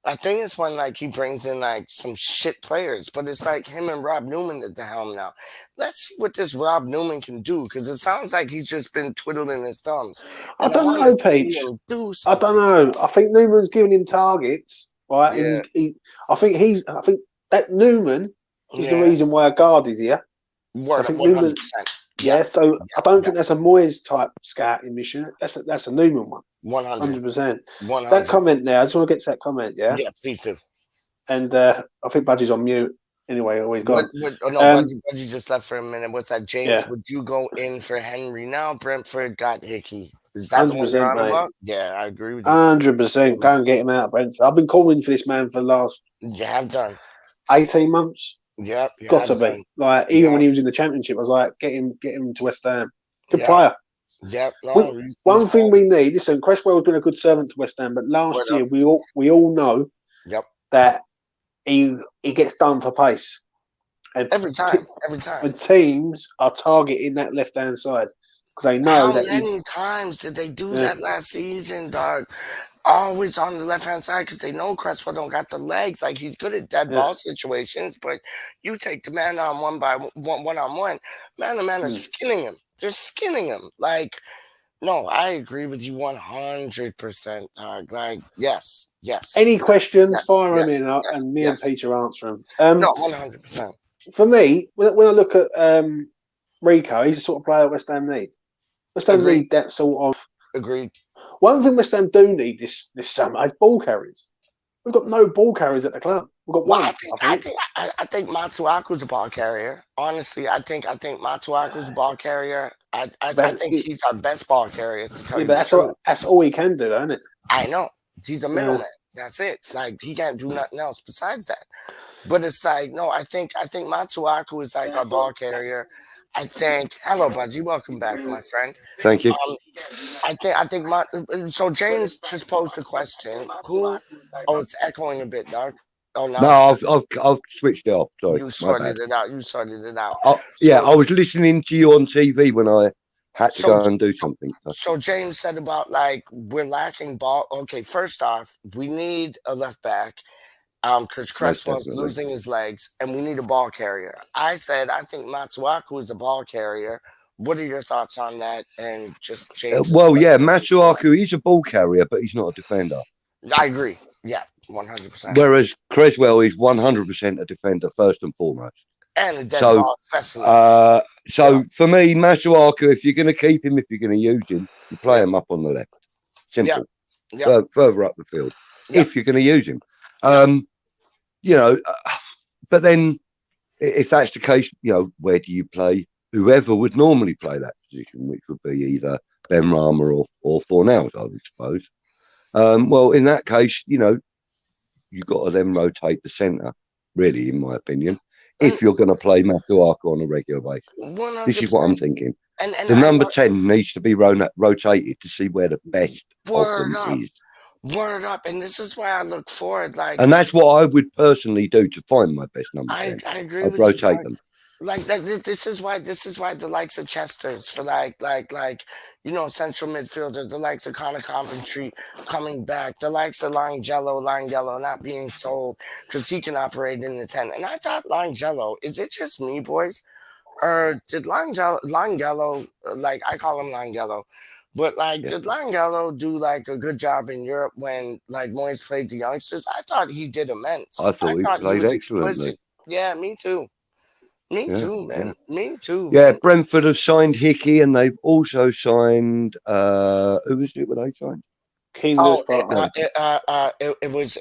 I think it's when like he brings in like some shit players, but it's like him and Rob Newman at the helm now. Let's see what this Rob Newman can do, because it sounds like he's just been twiddling his thumbs. I don't know, PeacH. I don't know. I think Newman's giving him targets, right? Yeah. I think that Newman is the reason why a guard is here. Word, 100%. Yeah, so I don't think that's a Moyes type scouting mission. That's a Newman one. 100%. That comment there, I just want to get to that comment, yeah? Yeah, please do. And I think Budgie's on mute anyway, always gone. Budgie just left for a minute. What's that, James? Would you go in for Henry now? Brentford got Hickey. Is that the one you're on about? Yeah, I agree with you. 100%. Go and get him out of Brentford. I've been calling for this man for the last... You have done. 18 months. Yep, got to be like even when he was in the Championship, I was like, get him to West Ham. Good player. Yep. One thing we need. Listen, Cresswell's been a good servant to West Ham, but last year we all know that he gets done for pace. And every time. And teams are targeting that left hand side. because they know How that. many times did they do that last season, dog? Always on the left-hand side because they know Cresswell don't got the legs. Like, he's good at dead ball situations, but you take the man on one-on-one, man to man are skinning him. They're skinning him. Like, no, I agree with you 100%, dog. Like, yes. Any questions, Yes, fire them yes, in, yes, and me yes. and Peach will answer them. No, 100%. For me, when I look at Rico, he's the sort of player that West Ham need. West Ham need that sort of. Agreed. One thing West Ham do need this summer is ball carriers. We've got no ball carriers at the club. We've got one. I think Matsuaku's a ball carrier. Honestly, I think Matsuaku's a ball carrier. I think he's our best ball carrier. But that's all he can do, isn't it? I know. He's a middleman. That's it. Like, he can't do nothing else besides that. But it's like, no, I think Matsuaku is like our ball carrier. I think. Hello, Budgie. Welcome back, my friend. Thank you. So James just posed a question. Who? Oh, it's echoing a bit, dog. Oh no, I've switched it off. Sorry, you sorted it out. I was listening to you on TV when I had to go and do something. So James said about like we're lacking ball. Okay, first off, we need a left back. Because Cresswell's losing his legs, and we need a ball carrier. I said I think Matsuaku is a ball carrier. What are your thoughts on that? And just James. Matsuaku is a ball carrier, but he's not a defender. I agree. Yeah, 100%. Whereas Cresswell is 100% a defender first and foremost. And a dead ball specialist. For me, Matsuaku, if you're going to keep him, if you're going to use him, you play him up on the left. Simple. Yeah. Further up the field, if you're going to use him. But then if that's the case, where do you play whoever would normally play that position, which would be either BaNaNa or Fornals, I would suppose. Well, in that case, you've got to then rotate the centre, really, in my opinion, if you're going to play Matsuaku on a regular basis. 100%. This is what I'm thinking. And the number 10 needs to be rotated to see where the best of them is. Word up, and this is why I look forward. And that's what I would personally do to find my best number. I agree I'd with rotate you. them. Like this is why the likes of Chester's for like central midfielder, the likes of Connor Coventry coming back, the likes of Langelo not being sold because he can operate in the 10. And I thought Langelo, is it just me, boys, or did Langelo, like I call him Langelo. But did Langelo do like a good job in Europe when like Moyes played the youngsters? I thought he did immense. I thought he played excellently. Exquisite. Yeah, me too. Me too, man. Me too. Yeah, man. Brentford have signed Hickey, and they've also signed who was it? What they signed? Keane Lewis Potter. It was.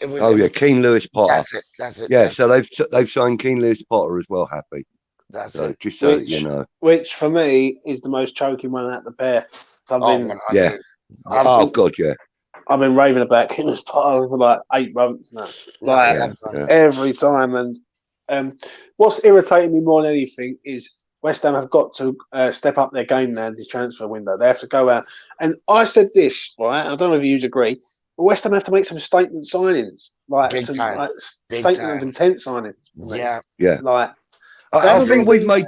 Keane Lewis Potter. That's it. Yeah, so they've signed Keane Lewis Potter as well. Happy. That's it. Just so you know, which for me is the most choking one out the pair. God, yeah. I've been raving about Keane Lewis Potter for like 8 months now. Every time. And what's irritating me more than anything is West Ham have got to step up their game now in this transfer window. They have to go out. And I said this, right? I don't know if you agree, but West Ham have to make some statement signings, statement of intent signings. Yeah. I think we've made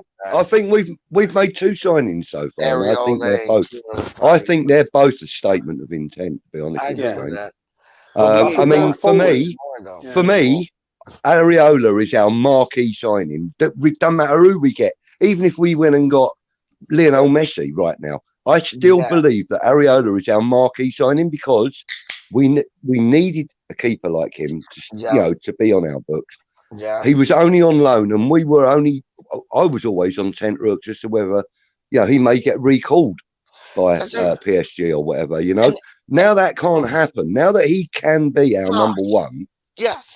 2 signings so far. I think they're both a statement of intent. To be honest, I mean, for me, Areola is our marquee signing. It doesn't matter who we get, even if we went and got Lionel Messi right now. I still believe that Areola is our marquee signing because we needed a keeper like him to be on our books. Yeah, he was only on loan, and I was always on tent rooks as to whether he may get recalled by PSG or whatever. Now that can't happen. Now that he can be our number 1,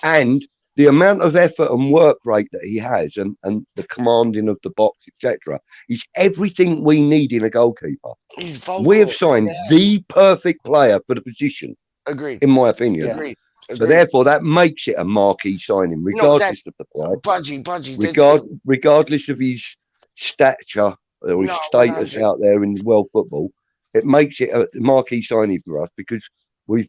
and the amount of effort and work rate that he has, and the commanding of the box, etc., is everything we need in a goalkeeper. He's vocal. We have signed the perfect player for the position. Agreed. In my opinion. Yeah. Agreed. So therefore, that makes it a marquee signing, regardless of the player. Regardless of his stature or his status out there in world football, it makes it a marquee signing for us because we've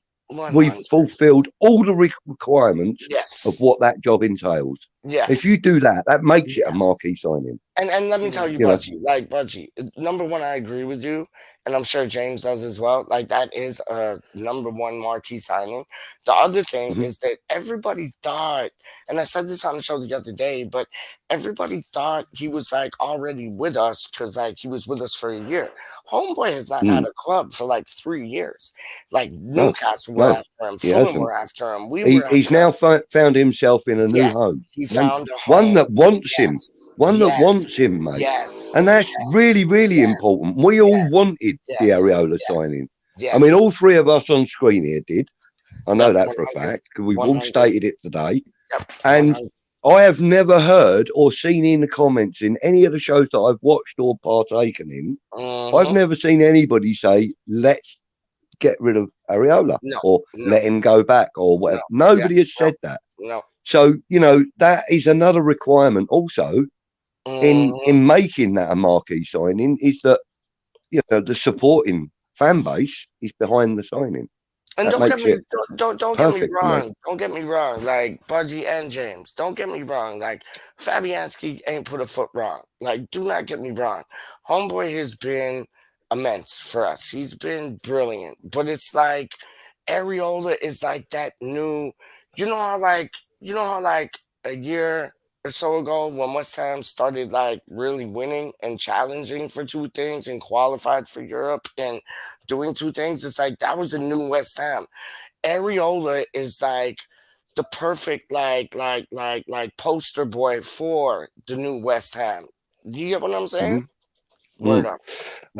fulfilled all the requirements of what that job entails. Yes. If you do that, that makes it a Yes. marquee signing. And let me tell you, You know. Budgie, like Budgie, number one, I agree with you, and I'm sure James does as well. Like that is a number one marquee signing. The other thing is that everybody thought, and I said this on the show the other day, but everybody thought he was like already with us because like he was with us for a year. Homeboy has not had a club for like 3 years. Like Newcastle were after him, Fulham were after him. He's now found himself in a new home. He found a home. One that wants him. One that wants him, mate. And that's really, really important. We all wanted the Areola signing. I mean, all three of us on screen here did. I know that for a fact because we've all stated it today. And I have never heard or seen in the comments in any of the shows that I've watched or partaken in, I've never seen anybody say, let's get rid of Areola or let him go back or whatever. Nobody has said that. So, you know, that is another requirement also in making that a marquee signing is that, you know, the supporting fan base is behind the signing. And don't get me wrong. Don't get me wrong. Like Budgie and James, don't get me wrong. Like Fabianski ain't put a foot wrong. Like, do not get me wrong. Homeboy has been immense for us. He's been brilliant. But it's like Areola is like that new. You know how like a year or so ago when WeStHaM started like really winning and challenging for 2 things and qualified for Europe and doing 2 things, it's like that was a new WeStHaM. Areola is like the perfect like poster boy for the new WeStHaM. Do you get what I'm saying? Word up.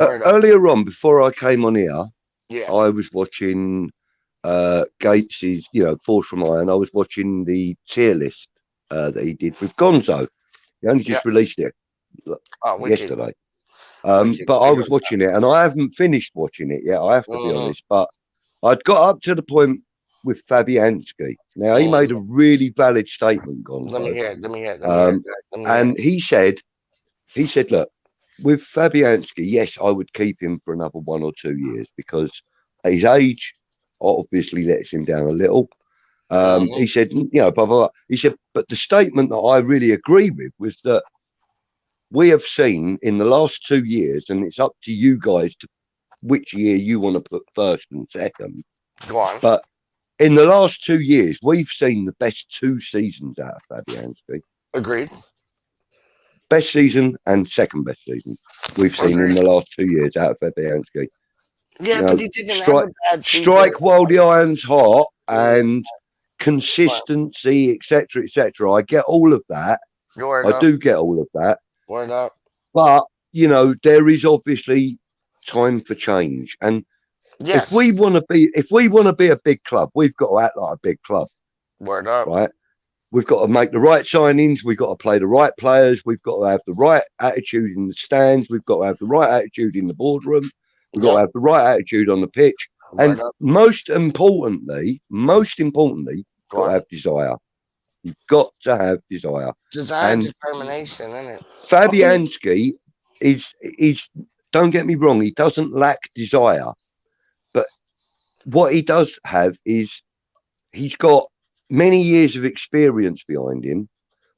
Earlier on, before I came on here, yeah, I was watching Gates's, you know, Force from Iron. I was watching the tier list that he did with Gonzo. He only just released it yesterday. But I was watching it and I haven't finished watching it yet. I have to be honest, but I'd got up to the point with Fabianski. Now he made a really valid statement, Gonzo. Let me hear it. And he said, look, with Fabianski, yes, I would keep him for another 1 or 2 years because his age obviously lets him down a little. He said, you know, blah, blah, blah. He said, but the statement that I really agree with was that we have seen in the last 2 years, and it's up to you guys to which year you want to put first and second. Go on. But in the last 2 years, we've seen the best 2 seasons out of Fabianski. Agreed. Best season and second best season we've seen in the last 2 years out of Fabianski. Yeah, but he didn't have a bad season. Strike while the iron's hot and consistency, etc., etc. I get all of that. I do get all of that. Word up. But you know, there is obviously time for change, and if we want to be a big club, we've got to act like a big club. Word up. Right. We've got to make the right signings. We've got to play the right players. We've got to have the right attitude in the stands. We've got to have the right attitude in the boardroom. We've got to have the right attitude on the pitch. And most importantly, got to have desire. You've got to have desire. Desire and determination, isn't it? Fabianski is don't get me wrong, he doesn't lack desire. But what he does have is he's got many years of experience behind him,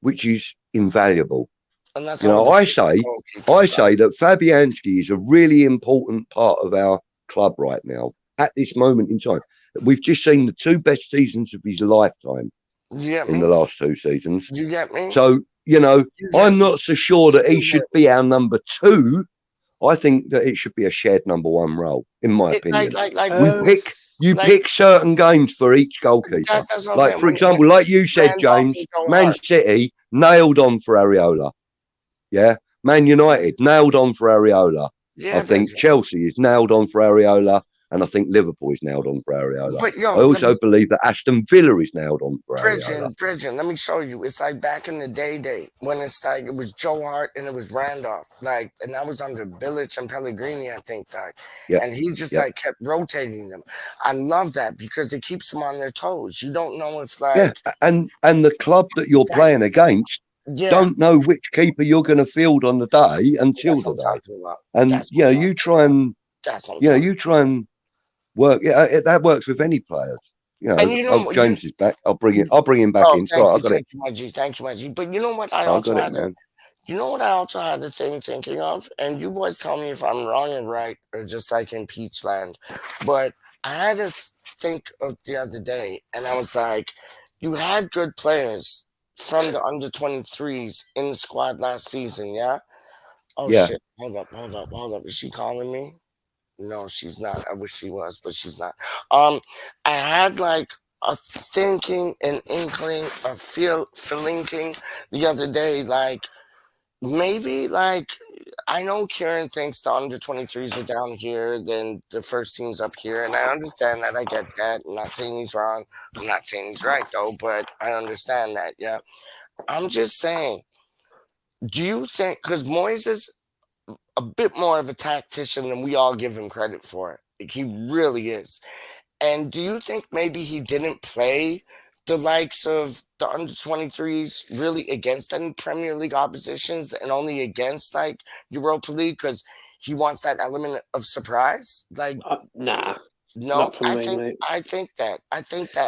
which is invaluable. And that's, you know, I say that Fabianski is a really important part of our club right now at this moment in time. We've just seen the 2 best seasons of his lifetime in the last 2 seasons. You get me? So, you know, I'm not so sure that he should be our number 2. I think that it should be a shared number 1 role, in my opinion. You pick certain games for each goalkeeper. Like, for example, like you said, James, Man City nailed on for Areola. Yeah. Man United nailed on for Areola. I think Chelsea is nailed on for Areola. And I think Liverpool is nailed on for Areola. But, I also believe that Aston Villa is nailed on for Areola. Bridget, let me show you. It's like back in the day when it's like it was Joe Hart and it was Randolph. Like, and that was under Bilic and Pellegrini, I think. And he just like kept rotating them. I love that because it keeps them on their toes. You don't know if like and the club that you're playing against don't know which keeper you're going to field on the day until the day. And you try and work. That works with any players. You know, And you know, James is back. I'll bring him back in. Sorry, I got it. Thank you, my G. But you know what? I got it, man. You know what I also had the thing thinking of, and you boys tell me if I'm wrong or right, or just like in PeacH land. But I had to think of the other day, and I was like, you had good players from the under 23s in the squad last season, yeah? Oh Yeah. shit! Hold up! Is she calling me? No, she's not. I wish she was, but she's not. I had like a thinking, an inkling, a feeling the other day, like maybe like I know Kieran thinks the under 23s are down here, then the first team's up here, and I understand that. I get that. I'm not saying he's wrong. I'm not saying he's right though, but I understand that. Yeah, I'm just saying. Do you think because Moyes is a bit more of a tactician than we all give him credit for? Like, he really is. And do you think maybe he didn't play the likes of the under 23s really against any Premier League oppositions and only against like Europa League because he wants that element of surprise? Like, nah, no, not for me, mate. I think that.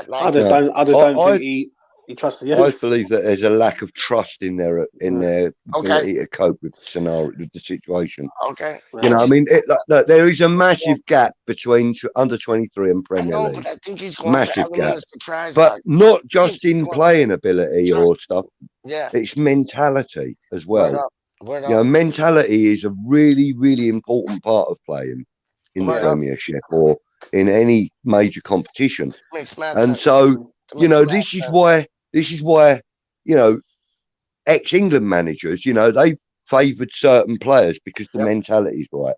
Like, I just don't think he trusted you. I believe that there's a lack of trust in their ability to cope with the scenario, with the situation. Okay, you know, I mean, there is a massive gap between under 23 and Premier League. But I think he's going massive for element gap. of surprise, but not just in playing ability or stuff. Yeah, it's mentality as well. Word up. You know, mentality is a really, really important part of playing in the Premiership or in any major competition. Makes mad and sense. so, you know, this is why, you know, ex-England managers, you know, they favoured certain players because the mentality's right.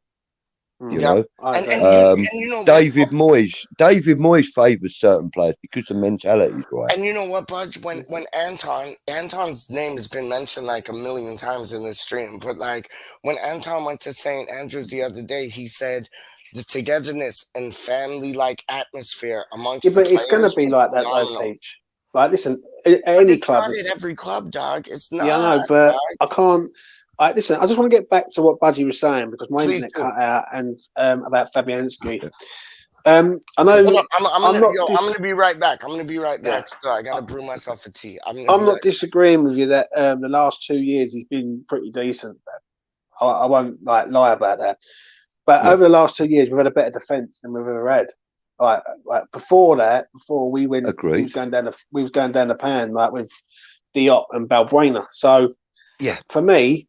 You know, and you know David Moyes favours certain players because the mentality's right. And you know what, Budge? When Anton's name has been mentioned like a million times in this stream, but like when Anton went to St. Andrews the other day, he said the togetherness and family-like atmosphere amongst the players. But it's going to be like that, though, PeacH. Like, listen, any club. It's not at every club, dog. It's not. Yeah, I know, but I can't. Listen, I just want to get back to what Budgie was saying because my internet cut out and about Fabianski. I know. I'm going to be right back. So I got to brew myself a tea. I'm not disagreeing with you that the last 2 years he's been pretty decent. I won't like lie about that. But over the last 2 years, we've had a better defence than we've ever had. Like before we went, we was going down the pan like with Diop and Balbuena. So for me,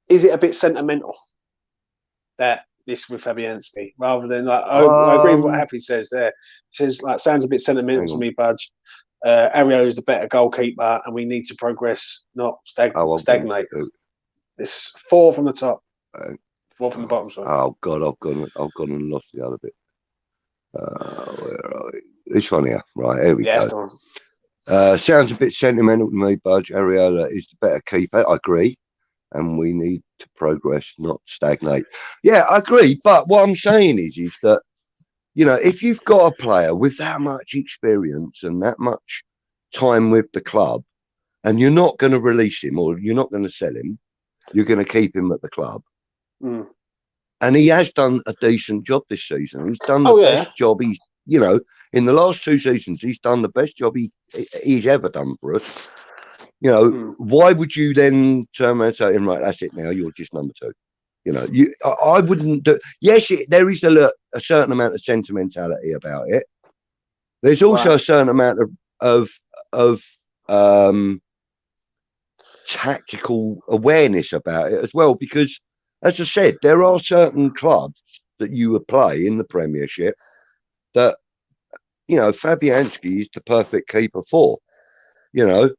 is it a bit sentimental that this with Fabianski rather than like I agree with what Happy says there. It says like sounds a bit sentimental to me, Budge. Ario is the better goalkeeper, and we need to progress, not stagnate. It's 4 from the top, 4 from the bottom. Sorry. Oh God, I've gone and lost the other bit. Where are we? This one here, right? Here we go. Sounds a bit sentimental to me, Budge. Areola is the better keeper. I agree. And we need to progress, not stagnate. Yeah, I agree. But what I'm saying is that, you know, if you've got a player with that much experience and that much time with the club, and you're not going to release him or you're not going to sell him, you're going to keep him at the club. And he has done a decent job this season. He's done the best job. He's, you know, in the last 2 seasons, he's done the best job he's ever done for us. You know, why would you then turn around and say, right, that's it now, you're just number 2? You know, I wouldn't do. Yes, there is a certain amount of sentimentality about it. There's also a certain amount of tactical awareness about it as well, because, as I said, there are certain clubs that you would play in the Premiership that, you know, Fabianski is the perfect keeper for. You know,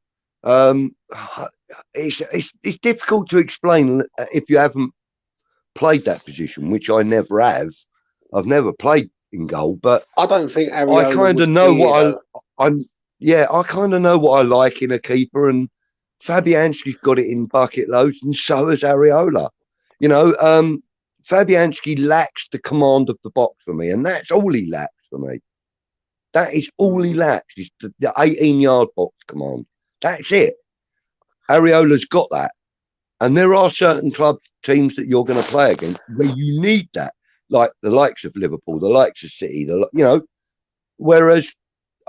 it's difficult to explain if you haven't played that position, which I never have. I've never played in goal, but I don't think I kind of know what I kind of know what I like in a keeper, and Fabianski's got it in bucket loads, and so has Areola. You know, Fabianski lacks the command of the box for me, and that's all he lacks for me. That is all he lacks, is the 18-yard box command. That's it. Areola's got that. And there are certain teams that you're going to play against where you need that, like the likes of Liverpool, the likes of City, you know. Whereas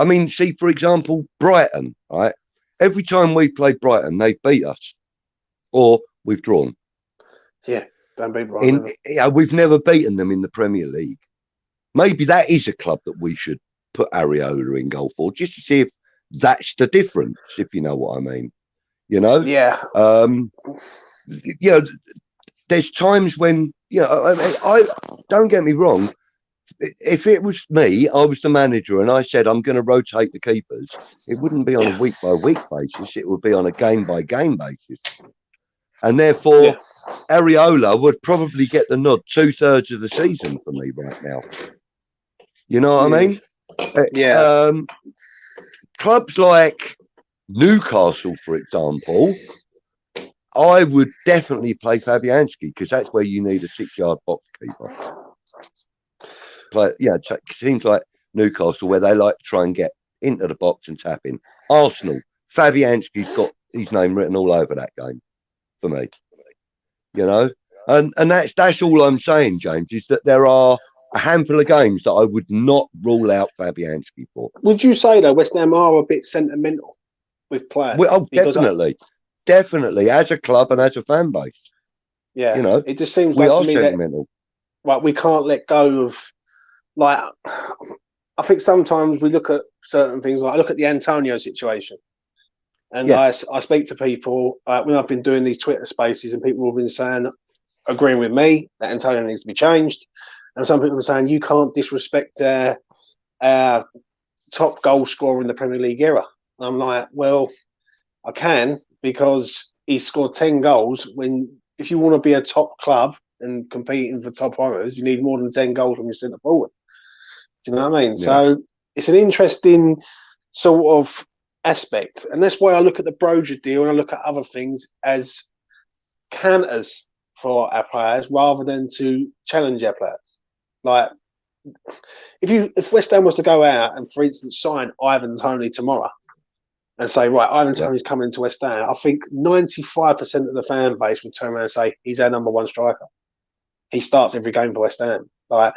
I mean, see, for example, Brighton, right? Every time we played Brighton, they beat us or we've drawn. Yeah, don't beat Brighton. We've never beaten them in the Premier League. Maybe that is a club that we should put Areola in goal for, just to see if that's the difference, if you know what I mean. You know? Yeah. You know, there's times when, you know, I don't get me wrong. If it was me, I was the manager, and I said I'm going to rotate the keepers, it wouldn't be on a week by week basis. It would be on a game by game basis, and therefore Areola would probably get the nod 2/3 of the season for me right now. You know what I mean? Yeah. Clubs like Newcastle, for example, I would definitely play Fabianski because that's where you need a 6-yard box keeper. But yeah, it seems like Newcastle where they like to try and get into the box and tap in. Arsenal, Fabianski's got his name written all over that game for me. You know, and that's all I'm saying, James, is that there are a handful of games that I would not rule out Fabianski for. Would you say though West Ham are a bit sentimental with players? Well, definitely, as a club and as a fan base. Yeah, you know, it just seems we like are to me sentimental. That we can't let go of. Like, I think sometimes we look at certain things. Like I look at the Antonio situation, and I speak to people when I've been doing these Twitter spaces, and people have been saying, agreeing with me that Antonio needs to be changed, and some people are saying you can't disrespect our top goal scorer in the Premier League era. And I'm like, well, I can, because he scored 10 goals. If you want to be a top club and competing for top honours, you need more than 10 goals from your centre forward. Do you know what I mean? Yeah. So it's an interesting sort of aspect, and that's why I look at the Broja deal and I look at other things as canters for our players rather than to challenge our players. Like, if West Ham was to go out and, for instance, sign Ivan Toney tomorrow and say, right, Ivan Toney's coming to West Ham, I think 95% of the fan base would turn around and say he's our number one striker. He starts every game for West Ham. Like,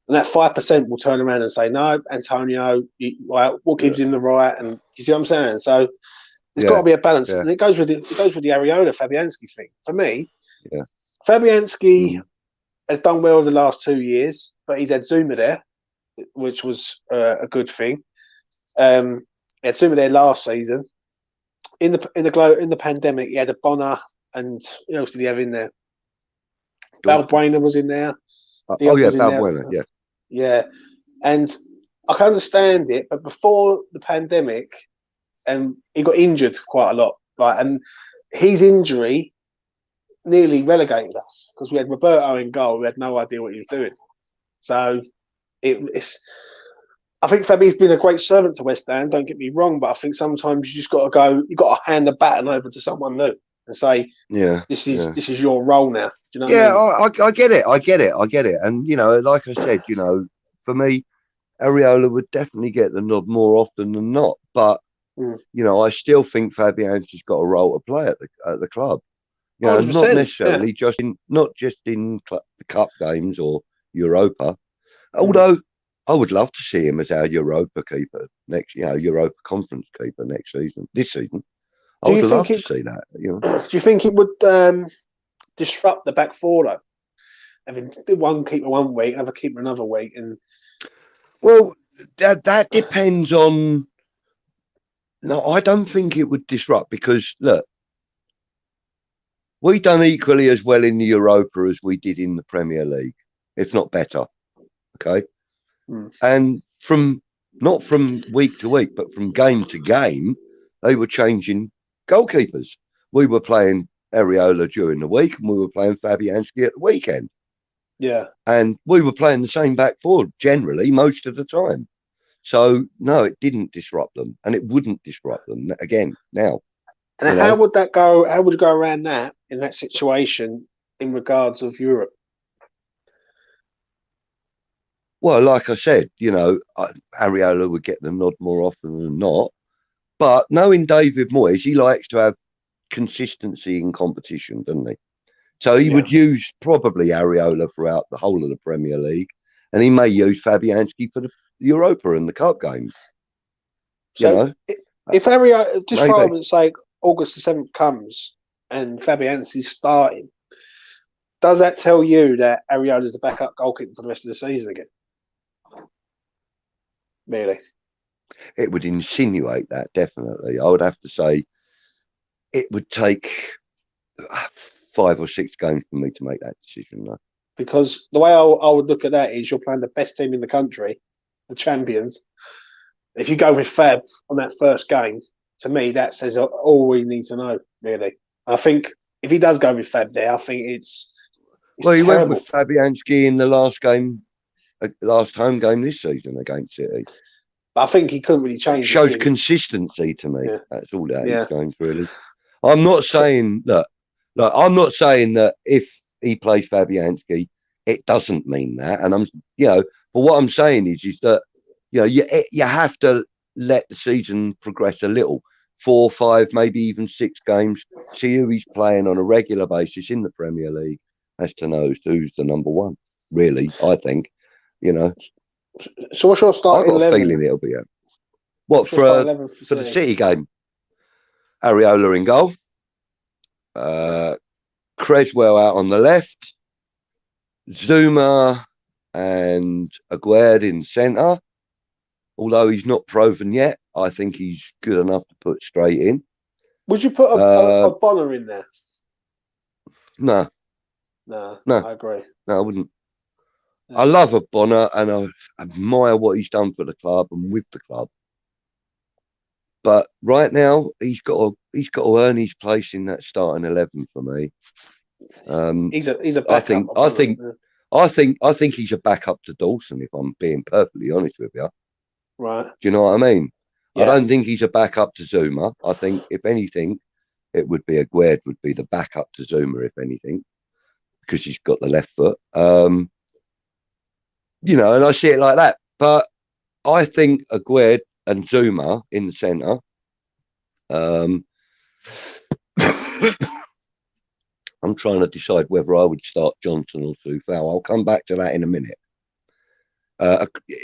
and that 5% will turn around and say, no, Antonio, what gives him the right? And you see what I'm saying? So there's got to be a balance. And it goes with the Areola Fabianski thing. For me, Fabianski has done well the last 2 years, but he's had Zuma there, which was a good thing. He had Zuma there last season. In the pandemic, he had a Bonner, and who else did he have in there? Balbuena was in there. Balbuena, yeah. And I can understand it, but before the pandemic, he got injured quite a lot. And his injury nearly relegated us because we had Roberto in goal. We had no idea what he was doing. So I think Fabi's been a great servant to West Ham. Don't get me wrong, but I think sometimes you just got to go. You got to hand the baton over to someone new and say, this is your role now. Do you know what I mean? I get it. And, you know, like I said, you know, for me, Areola would definitely get the nod more often than not. But, you know, I still think Fabianski's got a role to play at the club. You know, not necessarily not just in the cup games or Europa. Although I would love to see him as our Europa keeper Europa Conference keeper this season. I would love to see that. You know, do you think it would disrupt the back four though? Having one keeper one week, another keeper another week, and that depends on. No, I don't think it would disrupt because look, we done equally as well in the Europa as we did in the Premier League, if not better. Okay, and not from week to week, but from game to game, they were changing goalkeepers. We were playing Areola during the week, and we were playing Fabianski at the weekend. Yeah, and we were playing the same back four generally most of the time. So no, it didn't disrupt them, and it wouldn't disrupt them again now. And how would that go? How would you go around that in that situation in regards of Europe? Well, like I said, you know, Areola would get the nod more often than not. But knowing David Moyes, he likes to have consistency in competition, doesn't he? So he would use probably Areola throughout the whole of the Premier League, and he may use Fabianski for the Europa and the Cup games. So if Ariolo, just for maybe. argument's sake, August the 7th comes and Fabianski's starting, does that tell you that Ariola's the backup goalkeeper for the rest of the season again? Really? It would insinuate that, definitely. I would have to say it would take 5 or 6 games for me to make that decision, though. Because the way I would look at that is you're playing the best team in the country, the champions. If you go with Fab on that first game, to me, that says all we need to know, really. I think if he does go with Fab there, I think it's well, he terrible. went with Fabianski in the last game, last home game this season against City. But I think he couldn't really change. It shows consistency to me. Yeah. That's all that he's going for, really. I'm not saying that. Look, I'm not saying that if he plays Fabianski, it doesn't mean that. And I'm, but what I'm saying is that, you have to let the season progress a little. 4, 5, maybe even 6 games. See who he's playing on a regular basis in the Premier League as to know who's the number one. Really, I think. So what's your starting 11? I've got a feeling it'll be what for the City game? Ariolo in goal. Creswell out on the left. Zuma and Aguerd in centre. Although he's not proven yet, I think he's good enough to put straight in. Would you put a Bonner in there? No. I agree. No, I wouldn't. I love a Bonner and I admire what he's done for the club and with the club. But right now, he's got to earn his place in that starting 11 for me. He's a backup. I think he's a backup to Dawson. If I'm being perfectly honest with you, right? Do you know what I mean? Yeah. I don't think he's a backup to Zuma. I think if anything, it would be Aguerd would be the backup to Zuma, if anything, because he's got the left foot. And I see it like that. But I think Aguerd and Zuma in the centre. I'm trying to decide whether I would start Johnson or Soufal. I'll come back to that in a minute.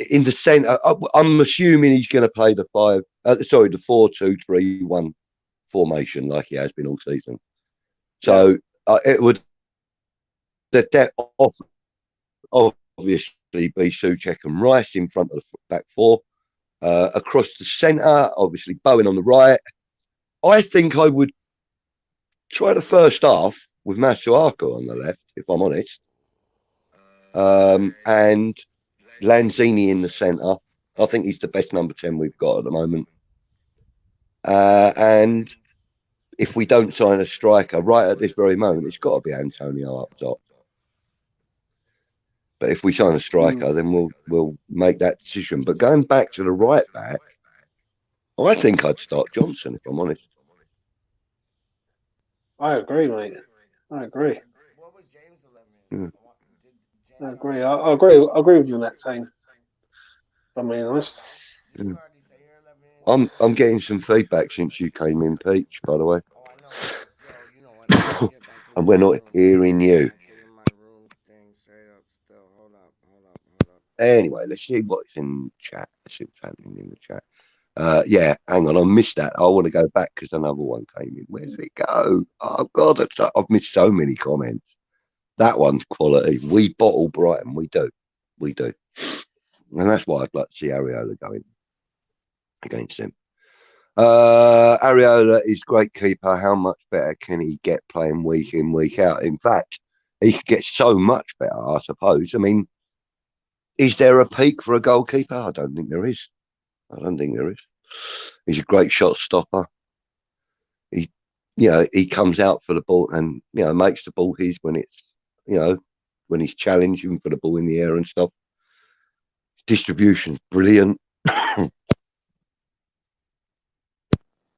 In the centre, I'm assuming he's going to play the 4-2-3-1 formation like he has been all season. So it would the depth obviously be Souček and Rice in front of the back four. Across the centre, obviously Bowen on the right. I think I would try the first half with Masuaku on the left, if I'm honest. And Lanzini in the centre. I think he's the best number 10 we've got at the moment. And if we don't sign a striker right at this very moment, it's got to be Antonio up top. But if we sign a striker, then we'll make that decision. But going back to the right back, I think I'd start Johnson, if I'm honest. I agree, mate. I agree. I agree. I agree with you on that thing. If I'm being honest. I'm getting some feedback since you came in, PeacH, by the way. And we're not hearing you. Anyway, let's see what's in chat. Let's see what's happening in the chat. Yeah, hang on, I missed that. I want to go back because another one came in. Where's it go? Oh God, I've missed so many comments. That one's quality. We bottle Brighton. We do, and that's why I'd like to see Ariolo going against him. Ariolo is great keeper. How much better can he get playing week in, week out? In fact, he could get so much better, I suppose. I mean, is there a peak for a goalkeeper? I don't think there is. He's a great shot stopper. He comes out for the ball and, makes the ball his when it's, when he's challenging for the ball in the air and stuff. Distribution's brilliant.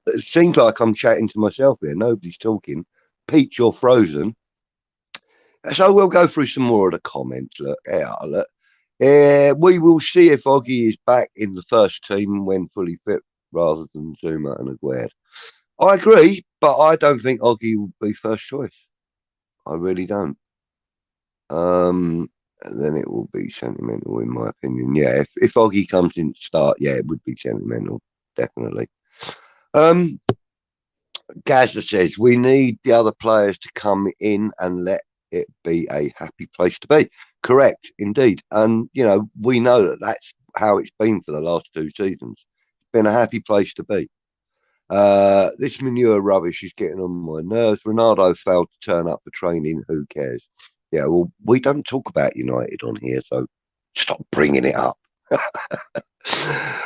It seems like I'm chatting to myself here. Nobody's talking. PeacH, you're frozen. So we'll go through some more of the comments. Look. We will see if Oggy is back in the first team when fully fit rather than Zuma and Aguerd. I agree, but I don't think Oggy will be first choice. I really don't. And then it will be sentimental, in my opinion. Yeah, if Oggy comes in to start, yeah, it would be sentimental, definitely. Gaza says we need the other players to come in and let it be a happy place to be. Correct, indeed. And you know, we know that that's how it's been for the last 2 seasons. It's been a happy place to be. This manure rubbish is getting on my nerves. Ronaldo failed to turn up for training. Who cares? Yeah, well, we don't talk about United on here, so stop bringing it up.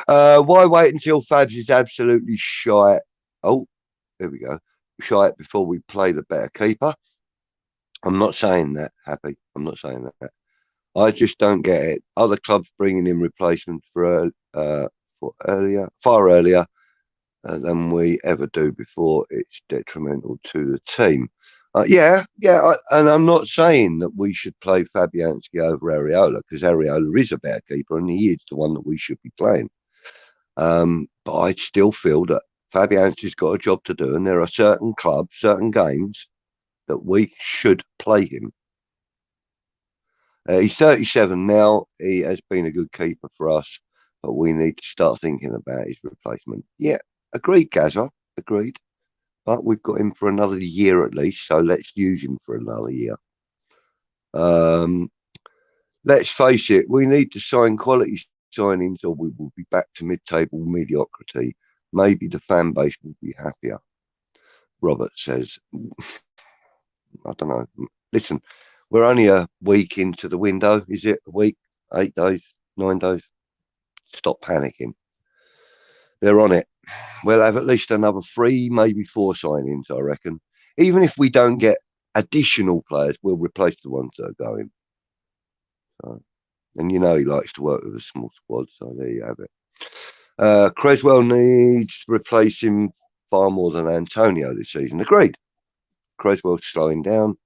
Why wait until Fabs is absolutely shy? Oh, there we go. Shy before we play the better keeper. I'm not saying that, Happy. I'm not saying that. I just don't get it. Other clubs bringing in replacements for far earlier than we ever do before. It's detrimental to the team. And I'm not saying that we should play Fabianski over Areola, because Areola is a better keeper and he is the one that we should be playing. But I still feel that Fabianski's got a job to do, and there are certain clubs, certain games that we should play him. He's 37 now. He has been a good keeper for us, but we need to start thinking about his replacement. Yeah, agreed, Gaza. Agreed. But we've got him for another year at least, so let's use him for another year. Let's face it, we need to sign quality signings, or we will be back to mid-table mediocrity. Maybe the fan base will be happier. Robert says, I don't know. Listen, we're only a week into the window. Is it a week? 8 days? 9 days? Stop panicking. They're on it. We'll have at least another 3, maybe 4 signings, I reckon. Even if we don't get additional players, we'll replace the ones that are going. So, and you know he likes to work with a small squad, so there you have it. Creswell needs replacing far more than Antonio this season. Agreed. Creswell's slowing down.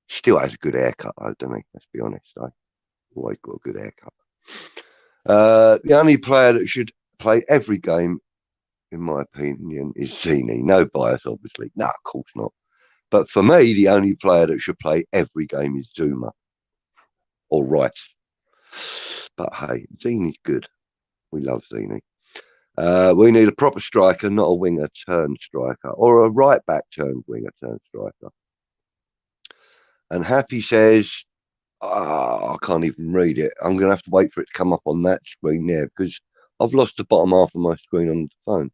Still has a good haircut, though, doesn't he? Let's be honest. Always got a good haircut. The only player that should play every game, in my opinion, is Zini. No bias, obviously. No, of course not. But for me, the only player that should play every game is Zuma or Rice. But hey, Zini's good. We love Zini. We need a proper striker, not a winger turned striker, or a right back turned winger turned striker. And Happy says, I can't even read it. I'm going to have to wait for it to come up on that screen there, because I've lost the bottom half of my screen on the phone.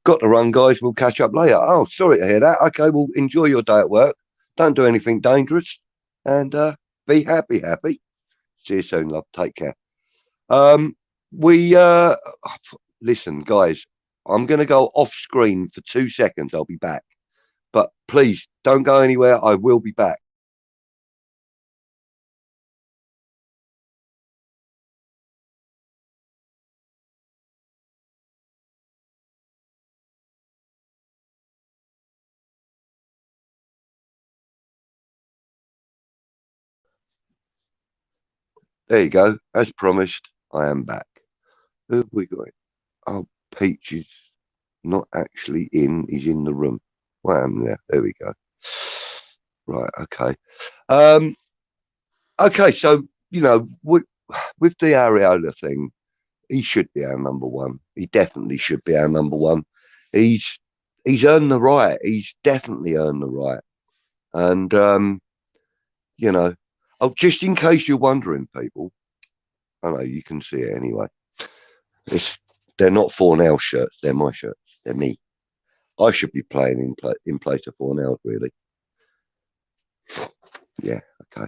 Got to run, guys. We'll catch up later. Oh, sorry to hear that. Okay, well, enjoy your day at work. Don't do anything dangerous. And be happy. See you soon, love. Take care. Listen, guys, I'm going to go off screen for 2 seconds. I'll be back. But please, don't go anywhere. I will be back. There you go. As promised, I am back. Who have we got? Oh, PeacH is not actually in. He's in the room. I am there. There we go. Right. Okay. Okay. So, you know, with the Areola thing, he should be our number one. He definitely should be our number one. He's earned the right. He's definitely earned the right. And, you know, oh, just in case you're wondering, people, I know you can see it anyway. They're not 4Now shirts. They're my shirts. They're me. I should be playing in place of 4Now, really. Yeah, okay.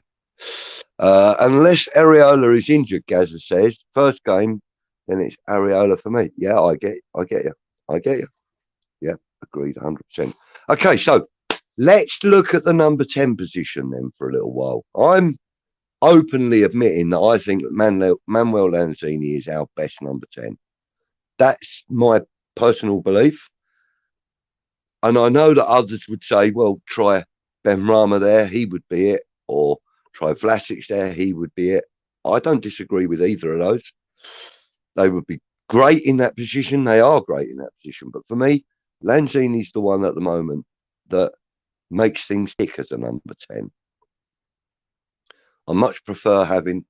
Unless Areola is injured, Gaza says, first game, then it's Areola for me. Yeah, I get you. Yeah, agreed, 100%. Okay, so let's look at the number 10 position then for a little while. I'm openly admitting that I think that Manuel Lanzini is our best number 10. That's my personal belief. And I know that others would say, well, try Benrahma there, he would be it. Or try Vlasic there, he would be it. I don't disagree with either of those. They would be great in that position. They are great in that position. But for me, Lanzini's the one at the moment that makes things tick as a number 10. I much prefer having...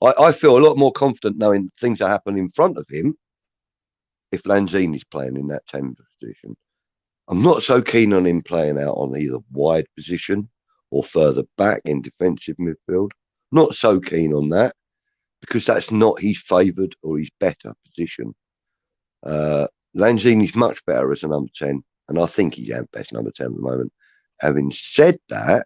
I feel a lot more confident knowing things that happen in front of him if Lanzini's playing in that 10 position. I'm not so keen on him playing out on either wide position or further back in defensive midfield. Not so keen on that because that's not his favoured or his better position. Lanzini's much better as a number 10, and I think he's our best number 10 at the moment. Having said that,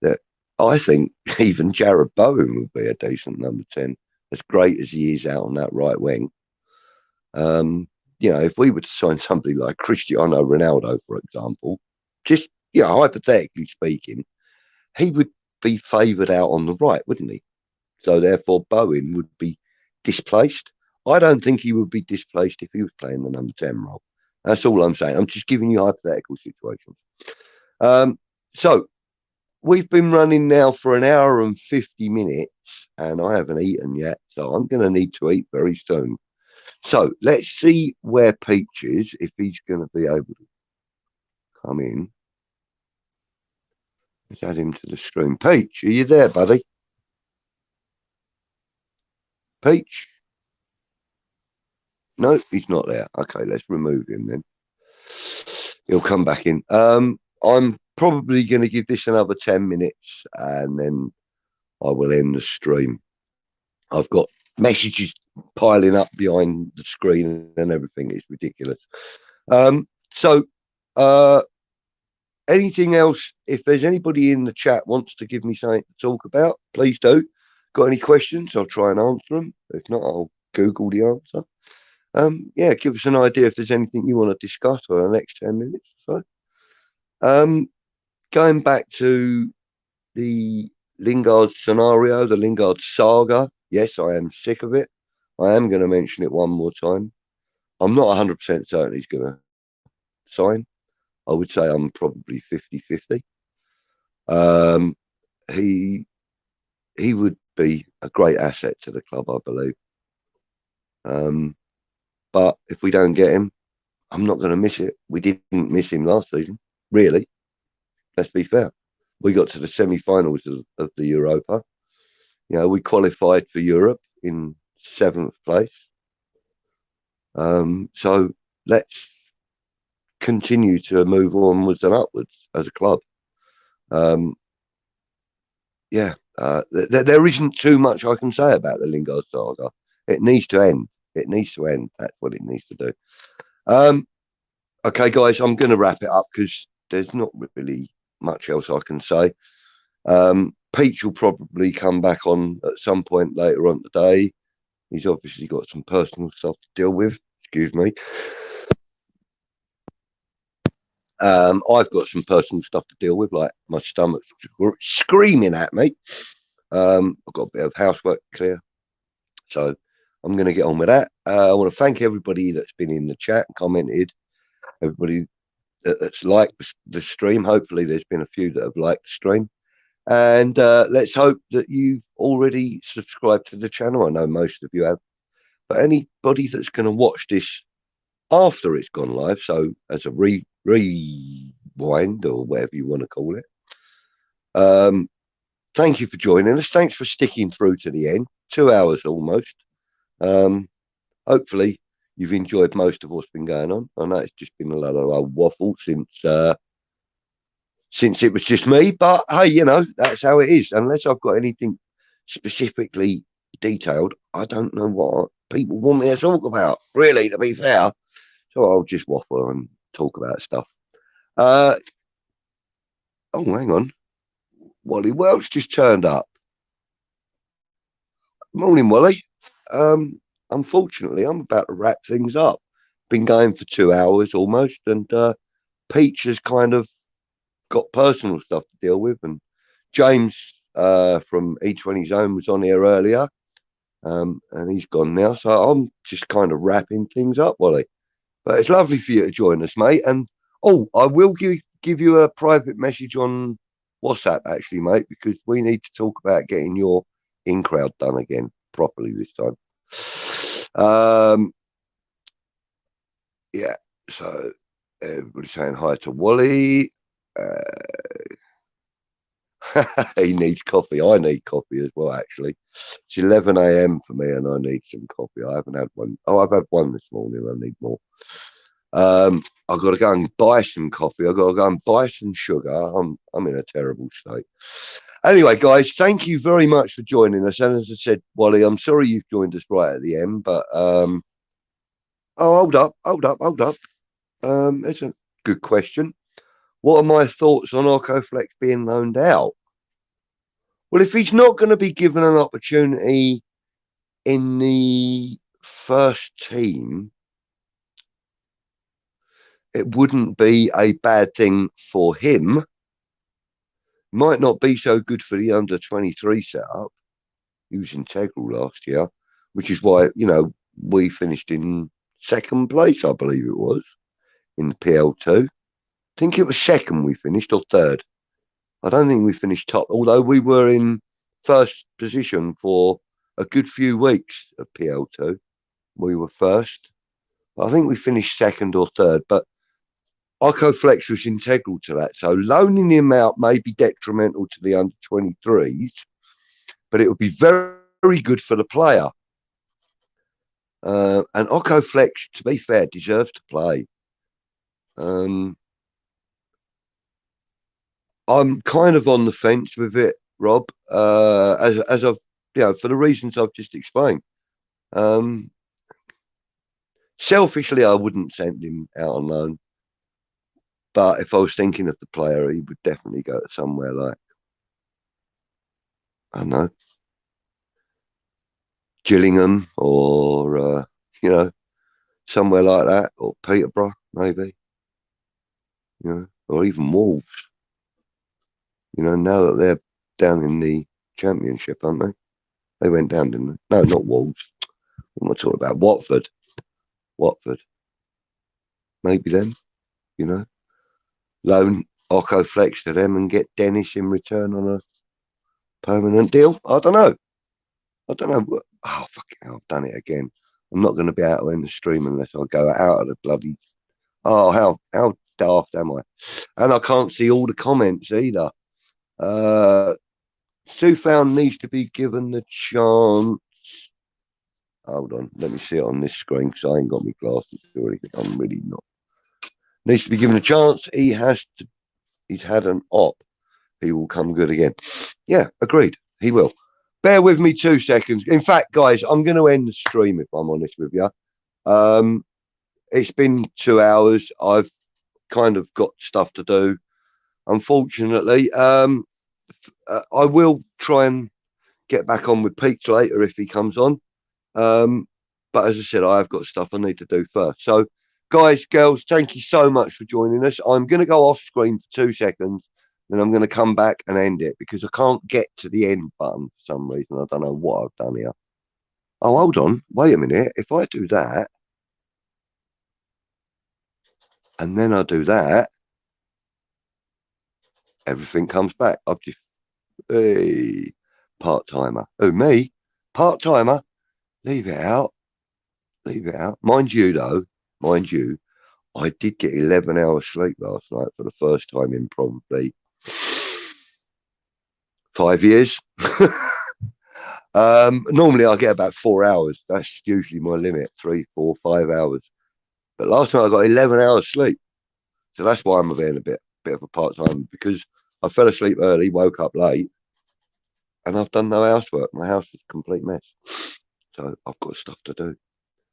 that I think even Jared Bowen would be a decent number 10, as great as he is out on that right wing. You know, if we were to sign somebody like Cristiano Ronaldo, for example, just, you know, hypothetically speaking, he would be favoured out on the right, wouldn't he? So therefore, Bowen would be displaced. I don't think he would be displaced if he was playing the number 10 role. That's all I'm saying. I'm just giving you hypothetical situations. So we've been running now for an hour and 50 minutes, and I haven't eaten yet, so I'm going to need to eat very soon. So let's see where PeacH is, if he's going to be able to come in. Let's add him to the stream. PeacH, are you there, buddy? PeacH? No, he's not there. Okay, let's remove him then. He'll come back in. I'm probably going to give this another 10 minutes and then I will end the stream. I've got messages piling up behind the screen and everything. It's ridiculous. Anything else? If there's anybody in the chat wants to give me something to talk about, please do. Got any questions? I'll try and answer them. If not, I'll Google the answer. Yeah, give us an idea if there's anything you want to discuss for the next 10 minutes or so. Going back to the Lingard scenario, the Lingard saga. Yes, I am sick of it. I am going to mention it one more time. I'm not 100% certain he's going to sign. I would say I'm probably 50-50. He would be a great asset to the club, I believe. But if we don't get him, I'm not going to miss it. We didn't miss him last season, really. Let's be fair. We got to the semi-finals of the Europa. You know, we qualified for Europe in 7th place. So let's continue to move onwards and upwards as a club. There isn't too much I can say about the Lingard saga. It needs to end. It needs to end. That's what it needs to do. Okay, guys, I'm going to wrap it up because there's not really much else I can say. PeacH will probably come back on at some point later on today. He's obviously got some personal stuff to deal with. Excuse me. I've got some personal stuff to deal with, like my stomach's screaming at me. I've got a bit of housework to clear. So I'm going to get on with that. I want to thank everybody that's been in the chat and commented. Everybody that's liked the stream. Hopefully there's been a few that have liked the stream. And let's hope that you've already subscribed to the channel. I know most of you have. But anybody that's going to watch this after it's gone live, so as a rewind or whatever you want to call it, thank you for joining us. Thanks for sticking through to the end. 2 hours almost. Hopefully you've enjoyed most of what's been going on. I know it's just been a lot of old waffle since it was just me, but hey, you know, that's how it is. Unless I've got anything specifically detailed, I don't know what people want me to talk about, really, to be fair. So I'll just waffle and talk about stuff. Oh, hang on. Wally Welch just turned up. Morning, Wally. Unfortunately, I'm about to wrap things up. Been going for 2 hours almost, and PeacH has kind of got personal stuff to deal with, and James from E20 Zone was on here earlier, and he's gone now, so I'm just kind of wrapping things up, Wally. But it's lovely for you to join us, mate. And I will give you a private message on WhatsApp, actually, mate, because we need to talk about getting your in-crowd done again properly this time. Yeah, so everybody saying hi to Wally. He needs coffee. I need coffee as well, actually. It's 11 a.m. for me, and I need some coffee. I haven't had one. Oh, I've had one this morning. I need more. I've got to go and buy some coffee. I've got to go and buy some sugar. I'm in a terrible state. Anyway, guys, thank you very much for joining us. And as I said, Wally, I'm sorry you've joined us right at the end, but oh, hold up. It's a good question. What are my thoughts on AvoCado being loaned out? Well, if he's not going to be given an opportunity in the first team, it wouldn't be a bad thing for him. Might not be so good for the under-23 setup. He was integral last year, which is why, you know, we finished in second place, I believe it was, in the PL2. I think it was second we finished, or third. I don't think we finished top, although we were in first position for a good few weeks of PL2. We were first. I think we finished second or third, but AvoCado was integral to that. So loaning him out may be detrimental to the under-23s, but it would be very, very good for the player. And AvoCado, to be fair, deserves to play. I'm kind of on the fence with it, Rob, as I've, you know, for the reasons I've just explained. Selfishly, I wouldn't send him out on loan. But if I was thinking of the player, he would definitely go to somewhere like, I don't know, Gillingham, or, you know, somewhere like that, or Peterborough, maybe, you know, or even Wolves. You know, now that they're down in the Championship, aren't they? They went down, didn't they? No, not Wolves. What am I talking about? Watford. Maybe them, you know. Loan AvoCado to them and get Dennis in return on a permanent deal. I don't know. Oh, fucking hell, I've done it again. I'm not going to be able to end the stream unless I go out of the bloody... Oh, how daft am I? And I can't see all the comments either. Sufan needs to be given the chance. Hold on, let me see it on this screen because I ain't got my glasses or anything. I'm really not. Needs to be given a chance. He's had an op. He will come good again. Yeah, agreed. He will. Bear with me 2 seconds. In fact, guys, I'm going to end the stream if I'm honest with you. It's been 2 hours. I've kind of got stuff to do. Unfortunately, I will try and get back on with PeacH later if he comes on. But as I said, I've got stuff I need to do first. So, guys, girls, thank you so much for joining us. I'm going to go off screen for 2 seconds, then I'm going to come back and end it because I can't get to the end button for some reason. I don't know what I've done here. Oh, hold on. Wait a minute. If I do that, and then I do that, everything comes back. I've just... Hey, part-timer. Oh, me? Part-timer? Leave it out. Leave it out. Mind you, though, I did get 11 hours sleep last night for the first time in probably 5 years. Normally I get about 4 hours. That's usually my limit, 3, 4, 5 hours. But last night I got 11 hours sleep. So that's why I'm being a bit of a part-time, because I fell asleep early, woke up late, and I've done no housework. My house is a complete mess. So I've got stuff to do.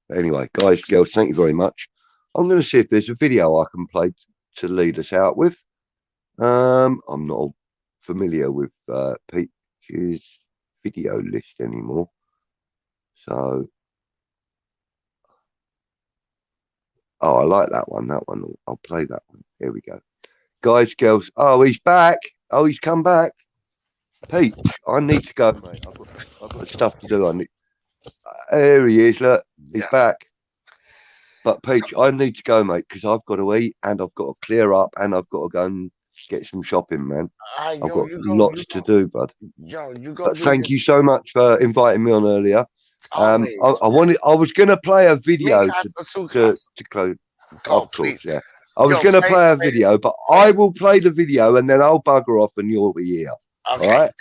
But anyway, guys, girls, thank you very much. I'm going to see if there's a video I can play to lead us out with. I'm not familiar with PeacH's video list anymore. So, oh, I like that one. I'll play that one. Here we go. Guys, girls. Oh, he's back. Oh, he's come back. PeacH, I need to go, mate. I've got stuff to do. There he is. Look, he's back. But PeacH, I need to go, mate, because I've got to eat and I've got to clear up and I've got to go and get some shopping, man. I've got lots to do, bud. But thank you so much for inviting me on earlier. I was going to play a video to close. Of course, yeah. I was going to play a video, but I will play the video and then I'll bugger off and you'll be here. Okay, All right.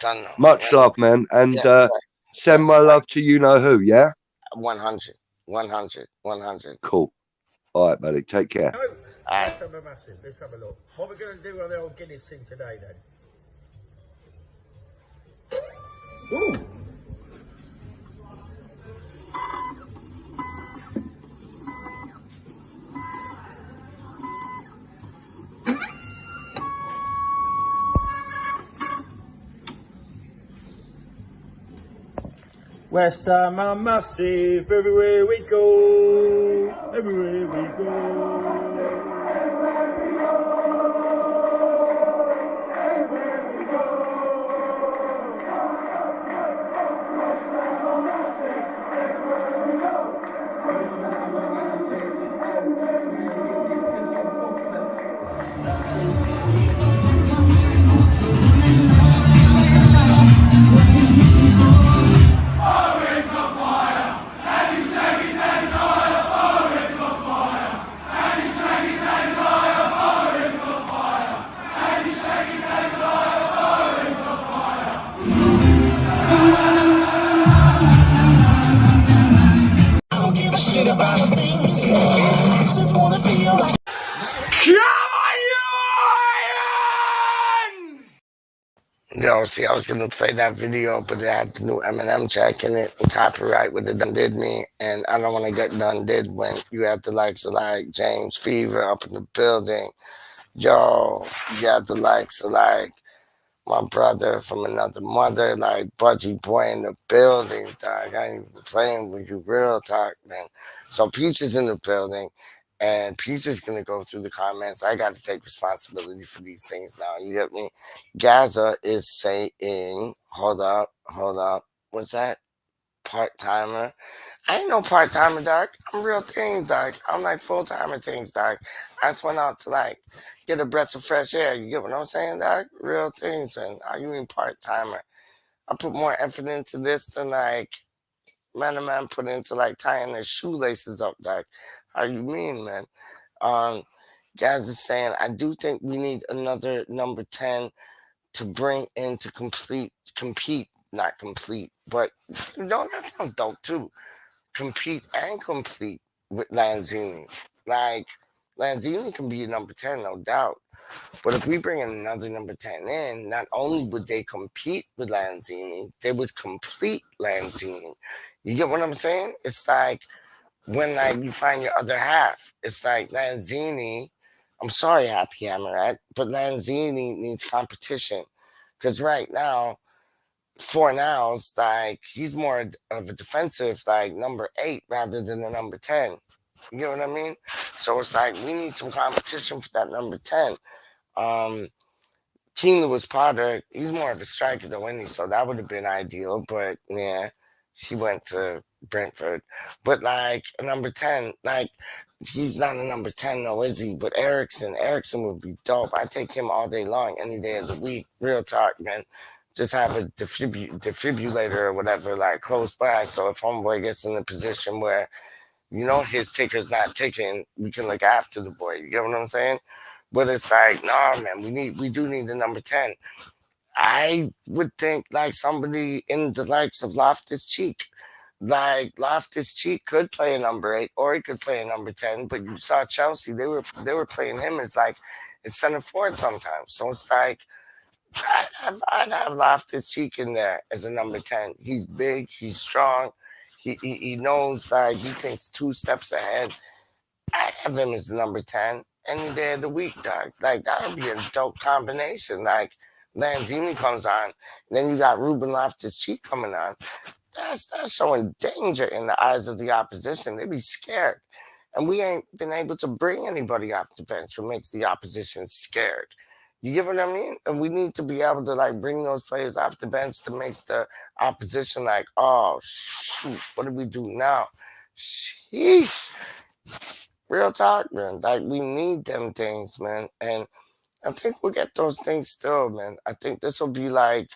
done. Much love, man, and Yes, sir. send my love to you know who. Yeah. 100. Cool. All right, buddy. Take care. No, let's have a massive. Let's have a look. What we're going to do on the old Guinness thing today, then? Ooh. WeStHaM and massive, everywhere we go, everywhere we go. Yo, see, I was gonna play that video, but it had the new Eminem track in it, and copyright would have done did me, and I don't want to get done did when you had the likes of like James Fever up in the building. Yo, you had the likes of like my brother from another mother, like Budgie Boy in the building, dog. I ain't even playing with you, real talk, man. So PeacH is in the building, and PeacH is gonna go through the comments. I got to take responsibility for these things now. You get me? Gaza is saying, hold up. What's that? Part-timer? I ain't no part-timer, dog. I'm real things, dog. I'm like full-timer things, dog. I just went out to like get a breath of fresh air. You get what I'm saying, dog? Real things, man. Are you in part-timer? I put more effort into this than like man put into like tying their shoelaces up, dog. How you mean, man? Guys is saying, I do think we need another number 10 to bring in to compete, not complete, but you know, that sounds dope too. Compete and complete with Lanzini. Like, Lanzini can be a number 10, no doubt. But if we bring in another number 10 in, not only would they compete with Lanzini, they would complete Lanzini. You get what I'm saying? It's like when like you find your other half. It's like Lanzini, I'm sorry, Happy Hammerhead, but Lanzini needs competition. Because right now, for now, it's like he's more of a defensive, like number 8 rather than a number 10. You get what I mean? So it's like we need some competition for that number 10. King Lewis Potter, he's more of a striker though, isn't he? So that would have been ideal, but yeah, he went to Brentford. But like a number 10, like he's not a number 10 though, is he? But Ericsson would be dope. I take him all day long, any day of the week. Real talk, man. Just have a defibrillator or whatever, like close by. So if homeboy gets in a position where, you know, his ticker's not ticking, we can look after the boy. You get what I'm saying? But it's like, nah, man, we do need the number 10. I would think like somebody in the likes of Loftus-Cheek. Like Loftus-Cheek could play a number 8 or he could play a number 10, but you saw Chelsea, they were playing him as like a center forward sometimes. So it's like I'd have Loftus-Cheek in there as a number 10. He's big, he's strong, he knows, like he thinks 2 steps ahead. I'd have him as number 10 any day of the week, dog. Like that would be a dope combination. Like Lanzini comes on, then you got Ruben Loftus-Cheek coming on. That's showing danger in the eyes of the opposition. They'd be scared. And we ain't been able to bring anybody off the bench who makes the opposition scared. You get what I mean? And we need to be able to like bring those players off the bench to make the opposition like, oh shoot, what do we do now? Sheesh. Real talk, man. Like we need them things, man. And I think we'll get those things still, man. I think this will be like,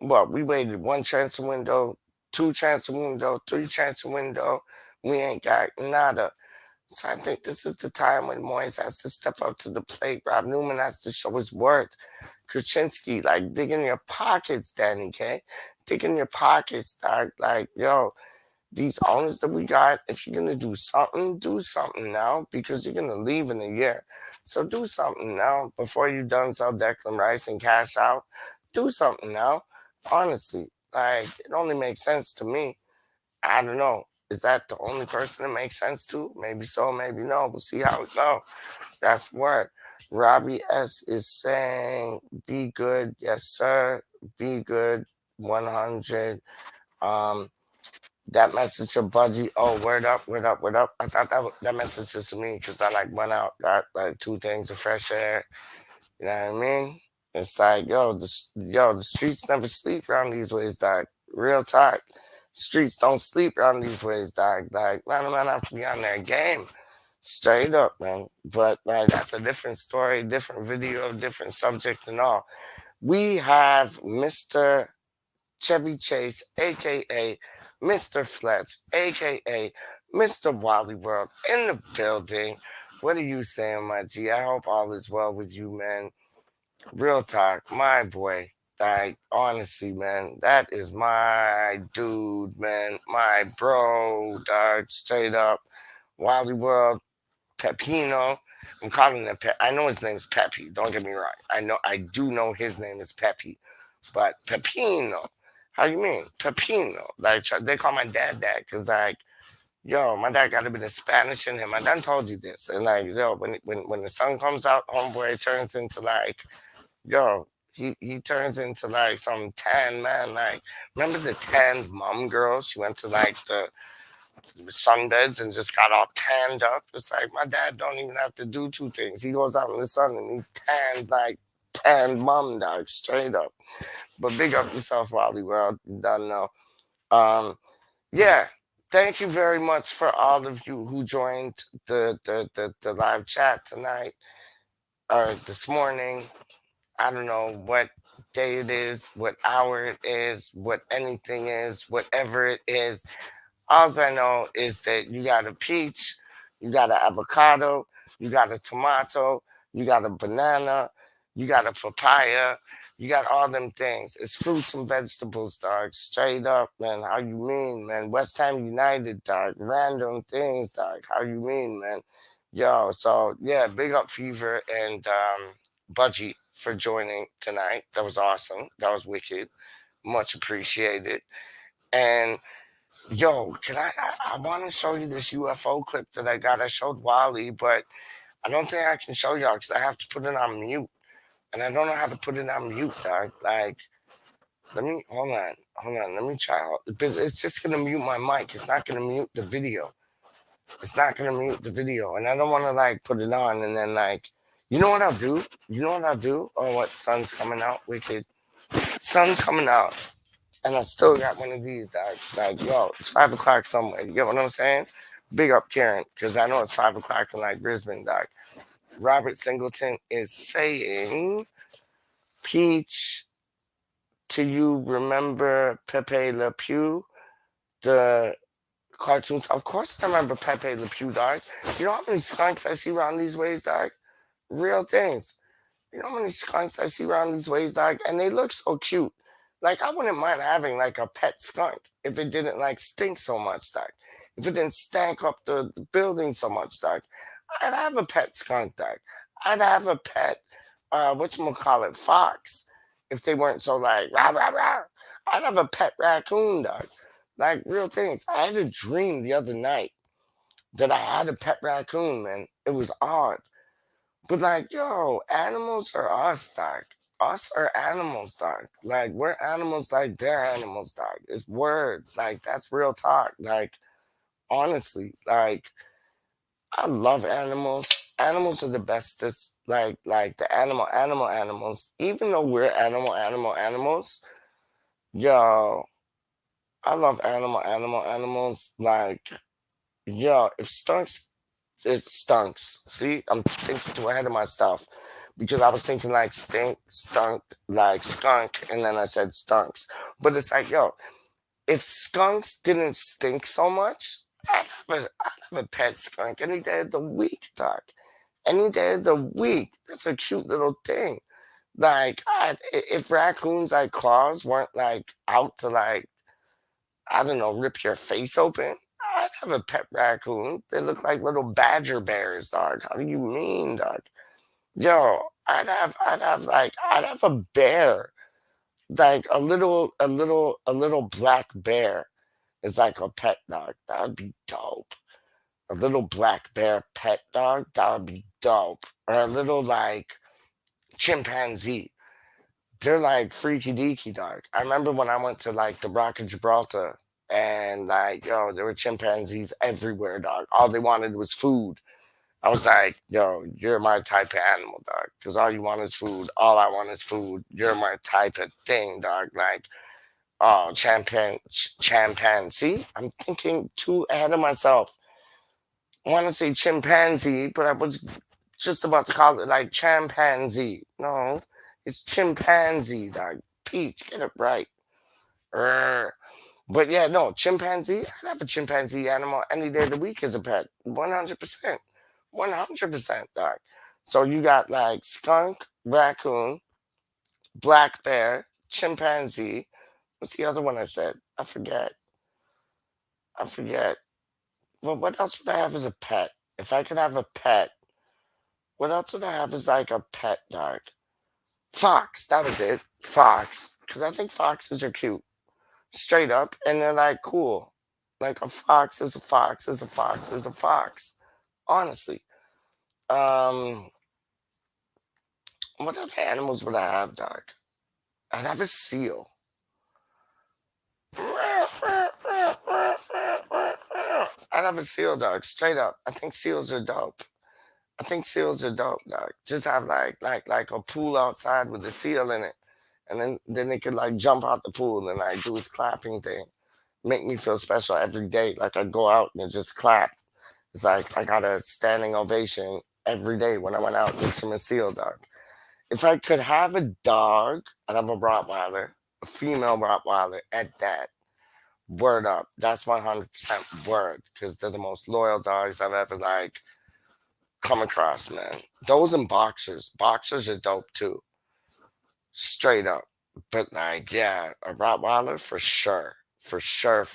well, we waited 1 transfer window, 2 transfer window, 3 transfer window. We ain't got nada. So I think this is the time when Moyes has to step up to the plate. Rob Newman has to show his worth. Krasinski, like, dig in your pockets, Danny K. Dig in your pockets, dog. Like, yo, these owners that we got, if you're going to do something now, because you're going to leave in a year. So do something now before you done sell Declan Rice and cash out. Do something now. Honestly, like, it only makes sense to me. I don't know. Is that the only person it makes sense to? Maybe so, maybe no. We'll see how it go. That's what Robbie S is saying. Be good. Yes, sir. Be good. 100. That message to Budgie. Oh, word up, word up, word up. I thought that message was to me because I like went out, got like 2 things of fresh air. You know what I mean? It's like, yo, the streets never sleep around these ways, dog. Real talk. Streets don't sleep around these ways, dog. Like, man have to be on their game. Straight up, man. But like, that's a different story, different video, different subject and all. We have Mr. Chevy Chase, aka Mr. Fletch, aka Mr. Wally World in the building. What are you saying, my G? I hope all is well with you, man. Real talk, my boy. Like, honestly, man, that is my dude, man. My bro, dog, straight up. Wally World, Pepino. I'm calling him Pep. I know his name's Peppy. Don't get me wrong. I do know his name is Peppy. But Pepino. How you mean? Pepino. Like, they call my dad that because, like, yo, my dad got a bit of Spanish in him. I done told you this. And, like, yo, when the sun comes out, homeboy turns into, like, yo, he turns into, like, some tan man. Like, remember the tanned mom girl? She went to, like, the sunbeds and just got all tanned up. It's like, my dad don't even have to do 2 things. He goes out in the sun and he's tanned, like, tanned mom, dog, straight up. But big up yourself, Wally World. You don't know. Yeah. Thank you very much for all of you who joined the live chat tonight or this morning. I don't know what day it is, what hour it is, what anything is, whatever it is. All I know is that you got a peach, you got an avocado, you got a ToMaTo, you got a banana, you got a papaya, you got all them things. It's fruits and vegetables, dog. Straight up, man. How you mean, man? WeStHaM United, dog. Random things, dog. How you mean, man? Yo, so yeah, big up Fever and Budgie for joining tonight. That was awesome. That was wicked. Much appreciated. And yo, I want to show you this UFO clip that I got. I showed Wally, but I don't think I can show y'all because I have to put it on mute. And I don't know how to put it on mute, dog. Like, hold on. Let me try. It's just going to mute my mic. It's not going to mute the video. It's not going to mute the video. And I don't want to, like, put it on and then, like, you know what I'll do? Oh, what? Sun's coming out. Wicked. Sun's coming out. And I still got one of these, dog. Like, yo, it's 5 o'clock somewhere. You get what I'm saying? Big up Karen, because I know it's 5 o'clock in, like, Brisbane, dog. Robert Singleton is saying, PeacH, do you remember Pepe Le Pew? The cartoons? Of course I remember Pepe Le Pew, dog. You know how many skunks I see around these ways, dog? Real things. You know how many skunks I see around these ways, dog? And they look so cute. Like, I wouldn't mind having, like, a pet skunk if it didn't, like, stink so much, dog. If it didn't stank up the building so much, dog. I'd have a pet skunk, dog. I'd have a pet, whatchamacallit, fox, if they weren't so, like, rah, rah, rah. I'd have a pet raccoon, dog. Like, real things. I had a dream the other night that I had a pet raccoon, man. It was odd. But, like, yo, animals are us, dog. Us are animals, dog. Like, we're animals like they're animals, dog. It's word. Like, that's real talk. Like, honestly, like, I love animals. Animals are the bestest. Like the animals. Even though we're animals, yo, I love animals. Like, yo, if stunks, it stunks. See, I'm thinking too ahead of my stuff because I was thinking like stunk, like skunk, and then I said stunks. But it's like, yo, if skunks didn't stink so much, I'd have a pet skunk any day of the week, dog. Any day of the week. That's a cute little thing. Like, if raccoons like claws weren't like out to like, I don't know, rip your face open, I'd have a pet raccoon. They look like little badger bears, dog. How do you mean, dog? Yo, I'd have a bear, like a little black bear is like a pet dog. That would be dope. A little black bear pet dog, that would be dope. Or a little like chimpanzee. They're like freaky deaky, dog. I remember when I went to like the Rock of Gibraltar and like, yo, there were chimpanzees everywhere, dog. All they wanted was food. I was like, yo, you're my type of animal, dog. Because all you want is food. All I want is food. You're my type of thing, dog. Like, oh, chimpanzee? I'm thinking too ahead of myself. I want to say chimpanzee, but I was just about to call it like chimpanzee. No, it's chimpanzee, dog. PeacH, get it right. But yeah, no, chimpanzee. I'd have a chimpanzee animal any day of the week as a pet. 100%. 100%, dog. So you got like skunk, raccoon, black bear, chimpanzee. What's the other one I said? I forget. Well, what else would I have as a pet? If I could have a pet, what else would I have as like a pet, dog? Fox, that was it. Fox. Because I think foxes are cute. Straight up. And they're like cool. Like a fox is a fox is a fox is a fox. Honestly. What other animals would I have, dog? I'd have a seal. I'd have a seal, dog. Straight up. I think seals are dope. Dog. Just have like a pool outside with a seal in it. And then they could like jump out the pool and like do his clapping thing. Make me feel special every day. Like I'd go out and just clap. It's like I got a standing ovation every day when I went out just from a seal, dog. If I could have a dog, I'd have a Rottweiler, a female Rottweiler at that. Word up. That's 100% word. Because they're the most loyal dogs I've ever like come across, man. Those and boxers. Boxers are dope too. Straight up. But like, yeah, a Rottweiler for sure. For sure.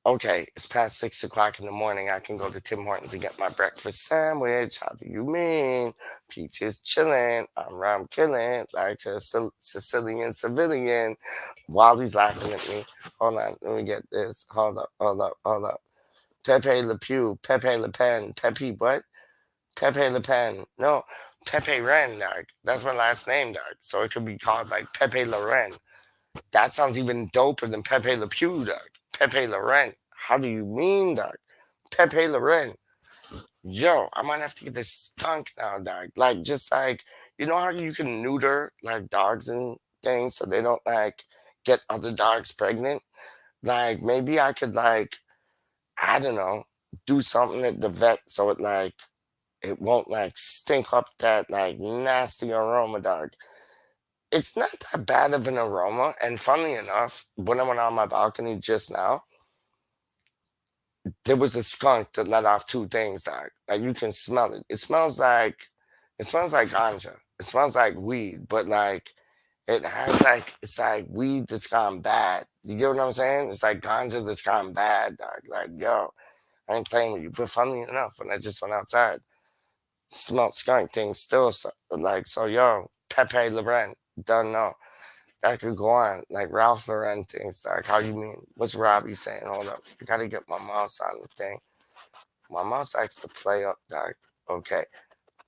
Okay, it's past 6 o'clock in the morning. I can go to Tim Hortons and get my breakfast sandwich. How do you mean? PeacH is chilling. I'm rum killing. Like a Sicilian civilian. While he's laughing at me. Hold on, let me get this. Hold up. Pepe Le Pew, Pepe Le Pen, Pepe what? Pepe Le Pen. No, Pepe Ren, dog. That's my last name, dog. So it could be called like Pepe Le Ren. That sounds even doper than Pepe Le Pew, dog. Pepe Le Ren. How do you mean, dog? Pepe Le Ren. Yo, I might have to get this skunk now, dog. Like, just like, you know how you can neuter like dogs and things so they don't like get other dogs pregnant? Like, maybe I could like, I don't know, do something at the vet so it like, it won't like stink up that like nasty aroma, dog. It's not that bad of an aroma. And funnily enough, when I went on my balcony just now, there was a skunk that let off two things, dog. Like you can smell it. It smells like ganja. It smells like weed, but like it has like, it's like weed that's gone bad. You get what I'm saying? It's like ganja that's gone bad, dog. Like, yo, I ain't playing with you. But funnily enough, when I just went outside, smelled skunk things still. So, like, so yo, Pepe Loren, don't know. That could go on. Like Ralph Lauren things. Like, how you mean? What's Robbie saying? Hold up. I gotta get my mouse on the thing. My mouse likes to play up, dog. Okay.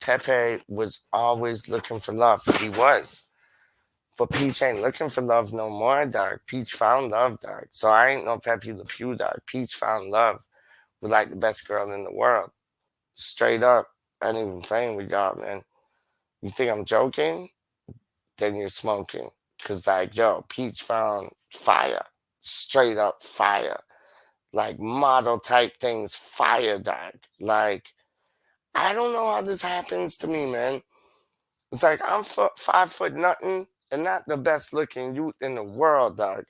Pepe was always looking for love. He was. But PeacH ain't looking for love no more, dog. PeacH found love, dog. So I ain't no Pepe Le Pew, dog. PeacH found love with like the best girl in the world. Straight up. I ain't even playing with y'all, man. You think I'm joking? Then you're smoking. Because, like, yo, PeacH found fire. Straight up fire. Like, model type things, fire, dog. Like, I don't know how this happens to me, man. It's like, I'm 5 foot nothing and not the best looking youth in the world, dog.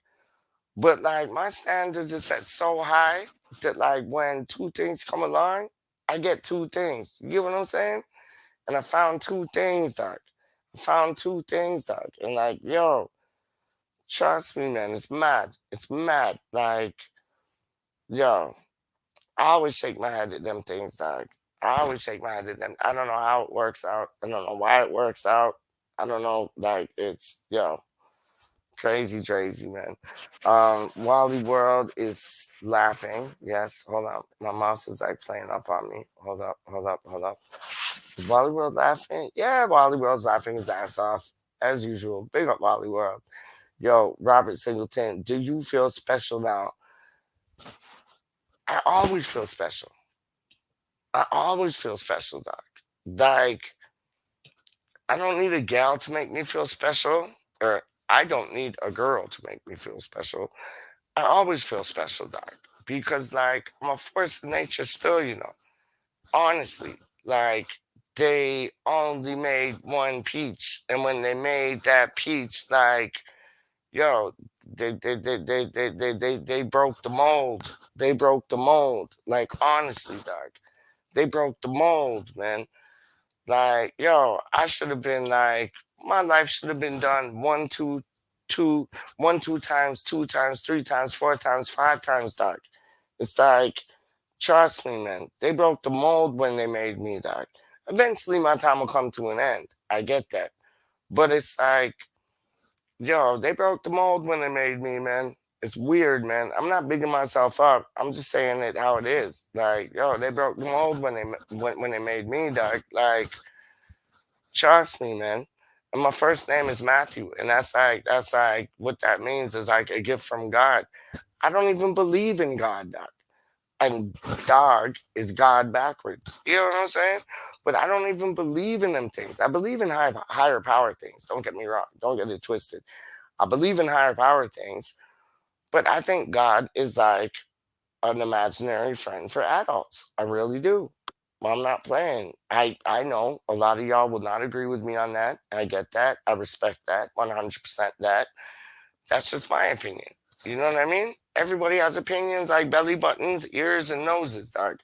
But, like, my standards are set so high that, like, when two things come along, I get two things. You get what I'm saying? And I found two things, dog. And like, yo, trust me, man, it's mad. It's mad. Like, yo, I always shake my head at them things, dog. I always shake my head at them. I don't know how it works out. I don't know why it works out. I don't know. Like, it's, yo, crazy, man. Wally World is laughing. Yes, hold up. My mouse is like playing up on me. Hold up. Is Wally World laughing? Yeah, Wally World's laughing his ass off as usual. Big up Wally World. Yo, Robert Singleton, do you feel special now? I always feel special. Doc. Like, I don't need a gal to make me feel special, or I don't need a girl to make me feel special. I always feel special, Doc, because like I'm a force of nature still, you know. Honestly, like they only made one peach, and when they made that peach, like, yo, they broke the mold. They broke the mold. Like, honestly, Doc, they broke the mold, man. Like, yo, I should have been like, my life should have been done 1, 2, 2, 1, 2 times, 2 times, 3 times, 4 times, 5 times, Doc. It's like, trust me, man. They broke the mold when they made me, Doc. Eventually, my time will come to an end. I get that. But it's like, yo, they broke the mold when they made me, man. It's weird, man. I'm not bigging myself up. I'm just saying it how it is. Like, yo, they broke the mold when they made me, Doc. Like, trust me, man. And my first name is Matthew, and that's like what that means is like a gift from God. I don't even believe in God, Doc. And dog is God backwards. You know what I'm saying? But I don't even believe in them things. I believe in higher power things. Don't get me wrong. Don't get it twisted. I believe in higher power things, but I think God is like an imaginary friend for adults. I really do. I'm not playing. I know a lot of y'all will not agree with me on that. I get that. I respect that. 100% that. That's just my opinion. You know what I mean? Everybody has opinions like belly buttons, ears, and noses, dog.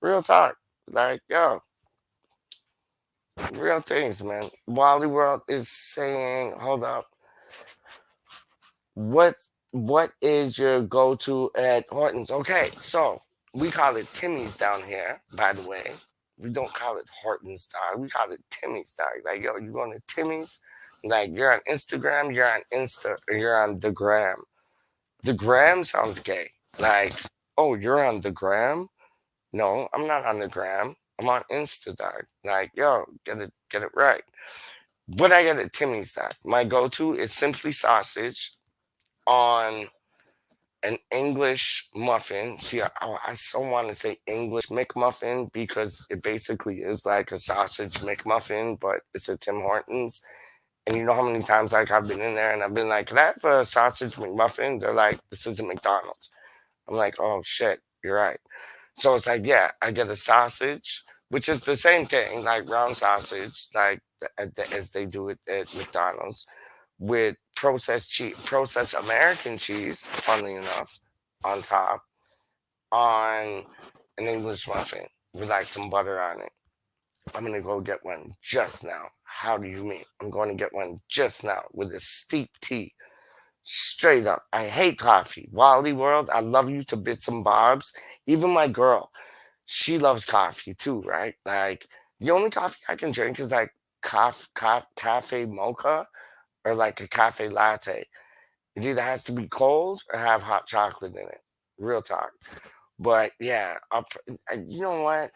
Real talk. Like, yo, real things, man. Wally World is saying, hold up. What is your go-to at Hortons? Okay, so we call it Timmy's down here, by the way. We don't call it Hortons, dog. We call it Timmy's, dog. Like, yo, you going to Timmy's? Like, you're on Instagram, you're on Insta, or you're on the gram. The gram sounds gay. Like, oh, you're on the gram? No, I'm not on the gram. I'm on Insta, dog. Like, yo, get it right. What I get at Timmy's, dog. My go-to is simply sausage on an English muffin. See, I so want to say English McMuffin because it basically is like a sausage McMuffin, but it's a Tim Hortons. And you know how many times like I've been in there and I've been like, could I have a sausage McMuffin? They're like, this isn't McDonald's. I'm like, oh shit, you're right. So it's like, yeah, I get a sausage, which is the same thing, like round sausage, like as they do it at McDonald's, with processed American cheese, funnily enough, on top, on an English muffin with like some butter on it. I'm going to go get one just now. How do you mean? I'm going to get one just now with a steep tea. Straight up. I hate coffee. Wally World, I love you to bits and bobs. Even my girl, she loves coffee too, right? Like, the only coffee I can drink is like cafe mocha or like a cafe latte. It either has to be cold or have hot chocolate in it. Real talk. But yeah, you know what?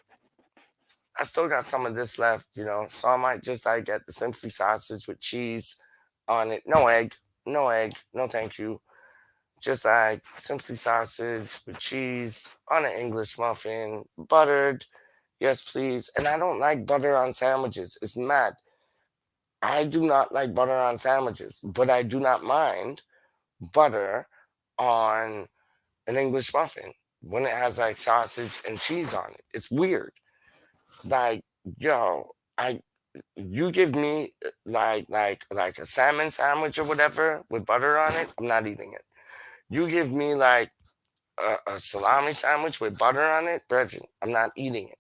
I still got some of this left, you know, so I might just like get the simply sausage with cheese on it. No egg, no thank you. Just like simply sausage with cheese on an English muffin, buttered. Yes, please. And I don't like butter on sandwiches. It's mad. I do not like butter on sandwiches, but I do not mind butter on an English muffin when it has like sausage and cheese on it. It's weird. Like, yo, you give me like a salmon sandwich or whatever with butter on it, I'm not eating it. You give me like a salami sandwich with butter on it, Bridget, I'm not eating it.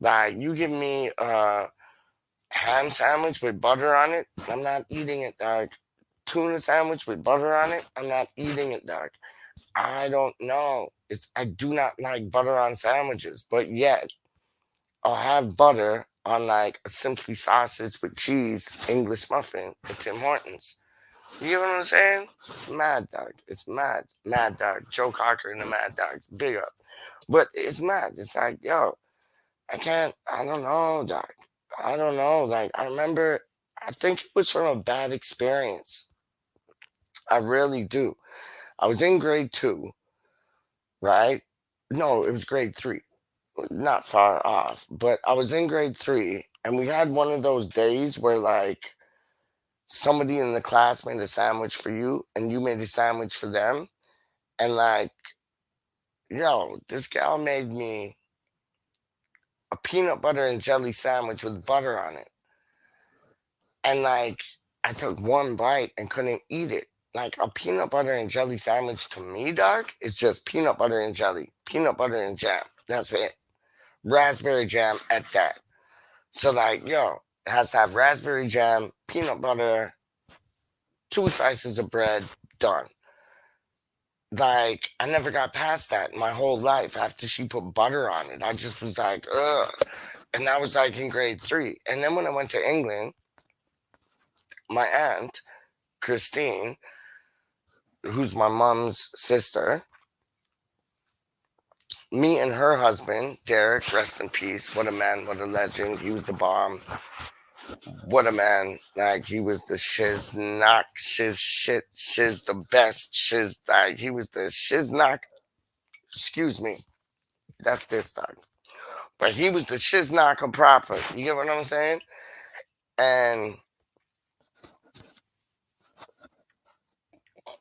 Like, you give me ham sandwich with butter on it, I'm not eating it, dog. Tuna sandwich with butter on it, I'm not eating it, dog. I don't know. I do not like butter on sandwiches, but yet I'll have butter on like a Simply sausage with cheese English muffin at Tim Hortons. You get what I'm saying? It's mad, dog. It's mad. Mad dog. Joe Cocker and the Mad Dogs. Big up. But it's mad. It's like, yo, I don't know, dog. I don't know. Like, I remember, I think it was from a bad experience. I really do. I was in grade 2, right? No, it was grade 3. Not far off, but I was in grade 3, and we had one of those days where, like, somebody in the class made a sandwich for you, and you made a sandwich for them. And, like, yo, this gal made me a peanut butter and jelly sandwich with butter on it. And, like, I took one bite and couldn't eat it. Like, a peanut butter and jelly sandwich to me, dog, is just peanut butter and jelly, peanut butter and jam. That's it. Raspberry jam at that. So, like, yo, it has to have raspberry jam, peanut butter, 2 slices of bread, done. Like, I never got past that in my whole life after she put butter on it. I just was like, ugh. And that was like in grade 3. And then when I went to England, my aunt, Christine, who's my mom's sister, me and her husband, Derek, rest in peace. What a man, what a legend. He was the bomb. What a man. Like, he was the shiz knock, shiz shit, shiz the best, shiz, like, he was the shiz knock. Excuse me. That's this dog. But he was the shiz knocker proper. You get what I'm saying? And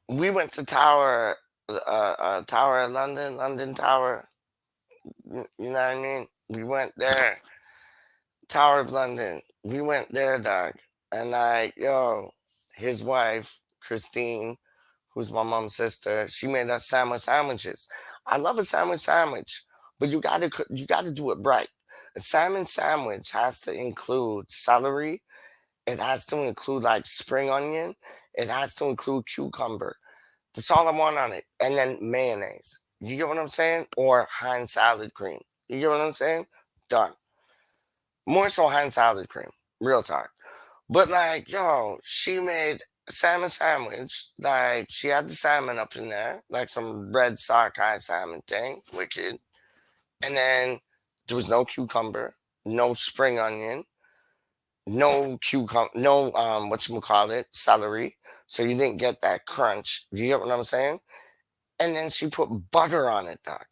we went to Tower of London Tower. You know what I mean? We went there. Tower of London. We went there, dog. And like, yo, his wife, Christine, who's my mom's sister, she made us sandwiches. I love a sandwich, but you gotta do it right. A salmon sandwich has to include celery. It has to include like spring onion. It has to include cucumber. That's all I want on it. And then mayonnaise. You get what I'm saying? Or Heinz salad cream. You get what I'm saying? Done. More so Heinz salad cream. Real talk. But like, yo, she made a salmon sandwich. Like, she had the salmon up in there. Like some red sockeye salmon thing. Wicked. And then there was no cucumber. No spring onion. No celery. So you didn't get that crunch. You get what I'm saying? And then she put butter on it, doc.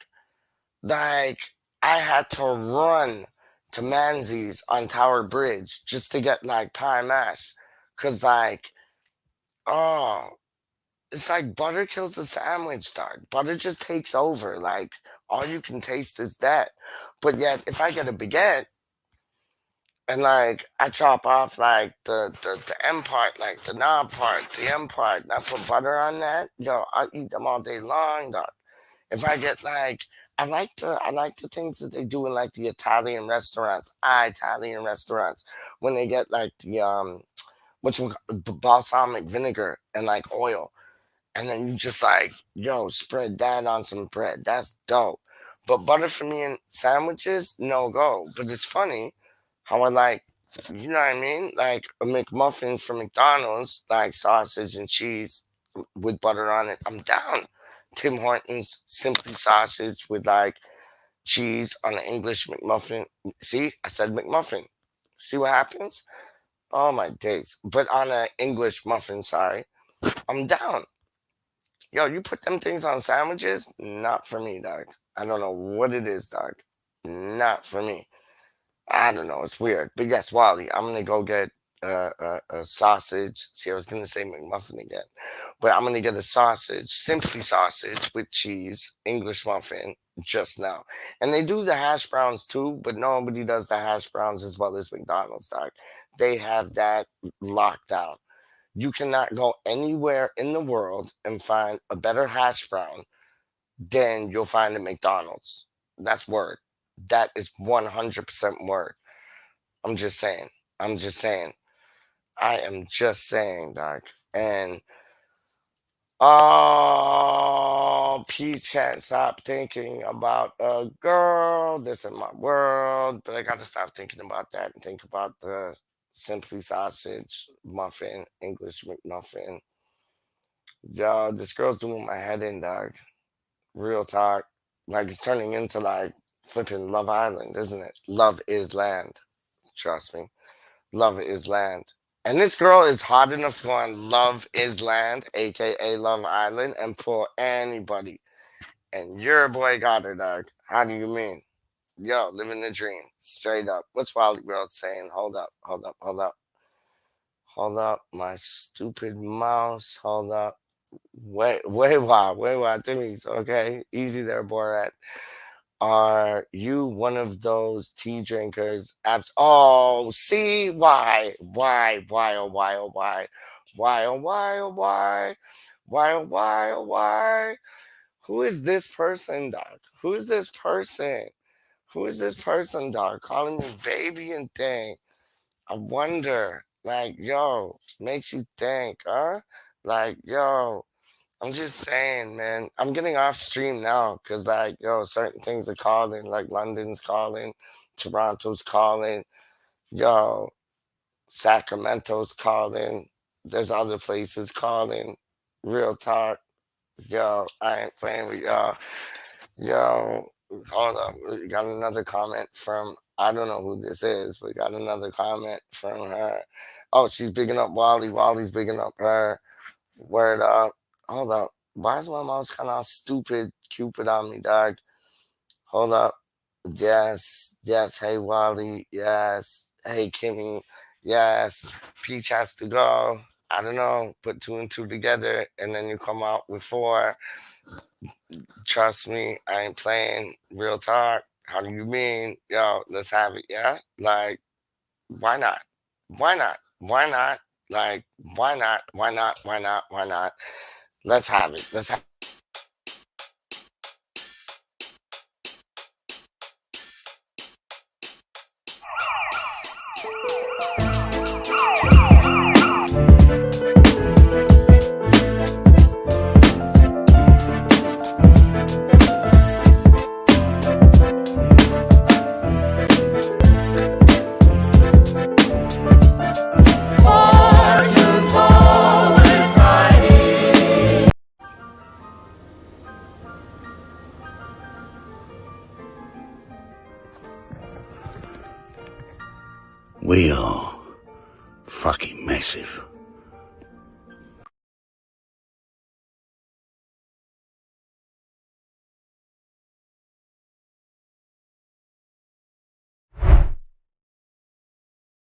Like, I had to run to Manzi's on Tower Bridge just to get like pie mash. Cause like, oh, it's like butter kills the sandwich, dog. Butter just takes over. Like, all you can taste is that. But yet, if I get a baguette, and like I chop off like the M part, like the knob part, the M part, and I put butter on that, yo, I eat them all day long, dog. If I get like, I like the things that they do in like the Italian restaurants, when they get like the balsamic vinegar and like oil, and then you just like, yo, spread that on some bread. That's dope. But butter for me in sandwiches, no go. But it's funny how I like, you know what I mean? Like a McMuffin from McDonald's, like sausage and cheese with butter on it. I'm down. Tim Hortons, simply sausage with like cheese on an English McMuffin. See, I said McMuffin. See what happens? Oh my days. But on an English muffin, sorry. I'm down. Yo, you put them things on sandwiches? Not for me, dog. I don't know what it is, dog. Not for me. I don't know. It's weird. But yes, Wally, I'm going to go get a sausage. See, I was going to say McMuffin again. But I'm going to get a sausage, simply sausage with cheese, English muffin, just now. And they do the hash browns too, but nobody does the hash browns as well as McDonald's, dog. They have that locked down. You cannot go anywhere in the world and find a better hash brown than you'll find at McDonald's. That's word. That is 100% word. I'm just saying. I'm just saying. I am just saying, dog. And PeacH can't stop thinking about a girl. This in my world, but I got to stop thinking about that and think about the Simply Sausage muffin, English McMuffin. Yo, this girl's doing my head in, dog. Real talk. Like, it's turning into like flipping Love Island, isn't it? Love is land. Trust me. Love is land. And this girl is hot enough to go on Love is Land, aka Love Island, and pull anybody. And your boy got her, dog. How do you mean? Yo, living the dream. Straight up. What's Wally World saying? Hold up, hold up, hold up. Hold up, my stupid mouse. Hold up. Wait, wow, Timmy's okay. Easy there, Borat. Are you one of those tea drinkers? Oh, see why, oh why, oh why, oh why, oh why, oh why, oh why? Who is this person, dog? Who is this person? Who is this person, dog? Calling me baby and thing. I wonder, like, yo, makes you think, huh? Like, yo. I'm just saying, man. I'm getting off stream now because, like, yo, certain things are calling. Like, London's calling, Toronto's calling, yo, Sacramento's calling. There's other places calling. Real talk, yo. I ain't playing with y'all. Yo, hold up. We got another comment from, I don't know who this is, but we got another comment from her. Oh, she's bigging up Wally. Wally's bigging up her. Word up. Hold up. Why is my mouse kind of stupid Cupid on me, dog? Hold up. Yes. Yes. Hey, Wally. Yes. Hey, Kimmy. Yes. PeacH has to go. I don't know. Put 2 and 2 together, and then you come out with 4. Trust me, I ain't playing. Real talk. How do you mean? Yo, let's have it, yeah? Like, why not? Why not? Why not? Like, why not? Why not? Why not? Why not? Let's have it. Let's have We are fucking massive.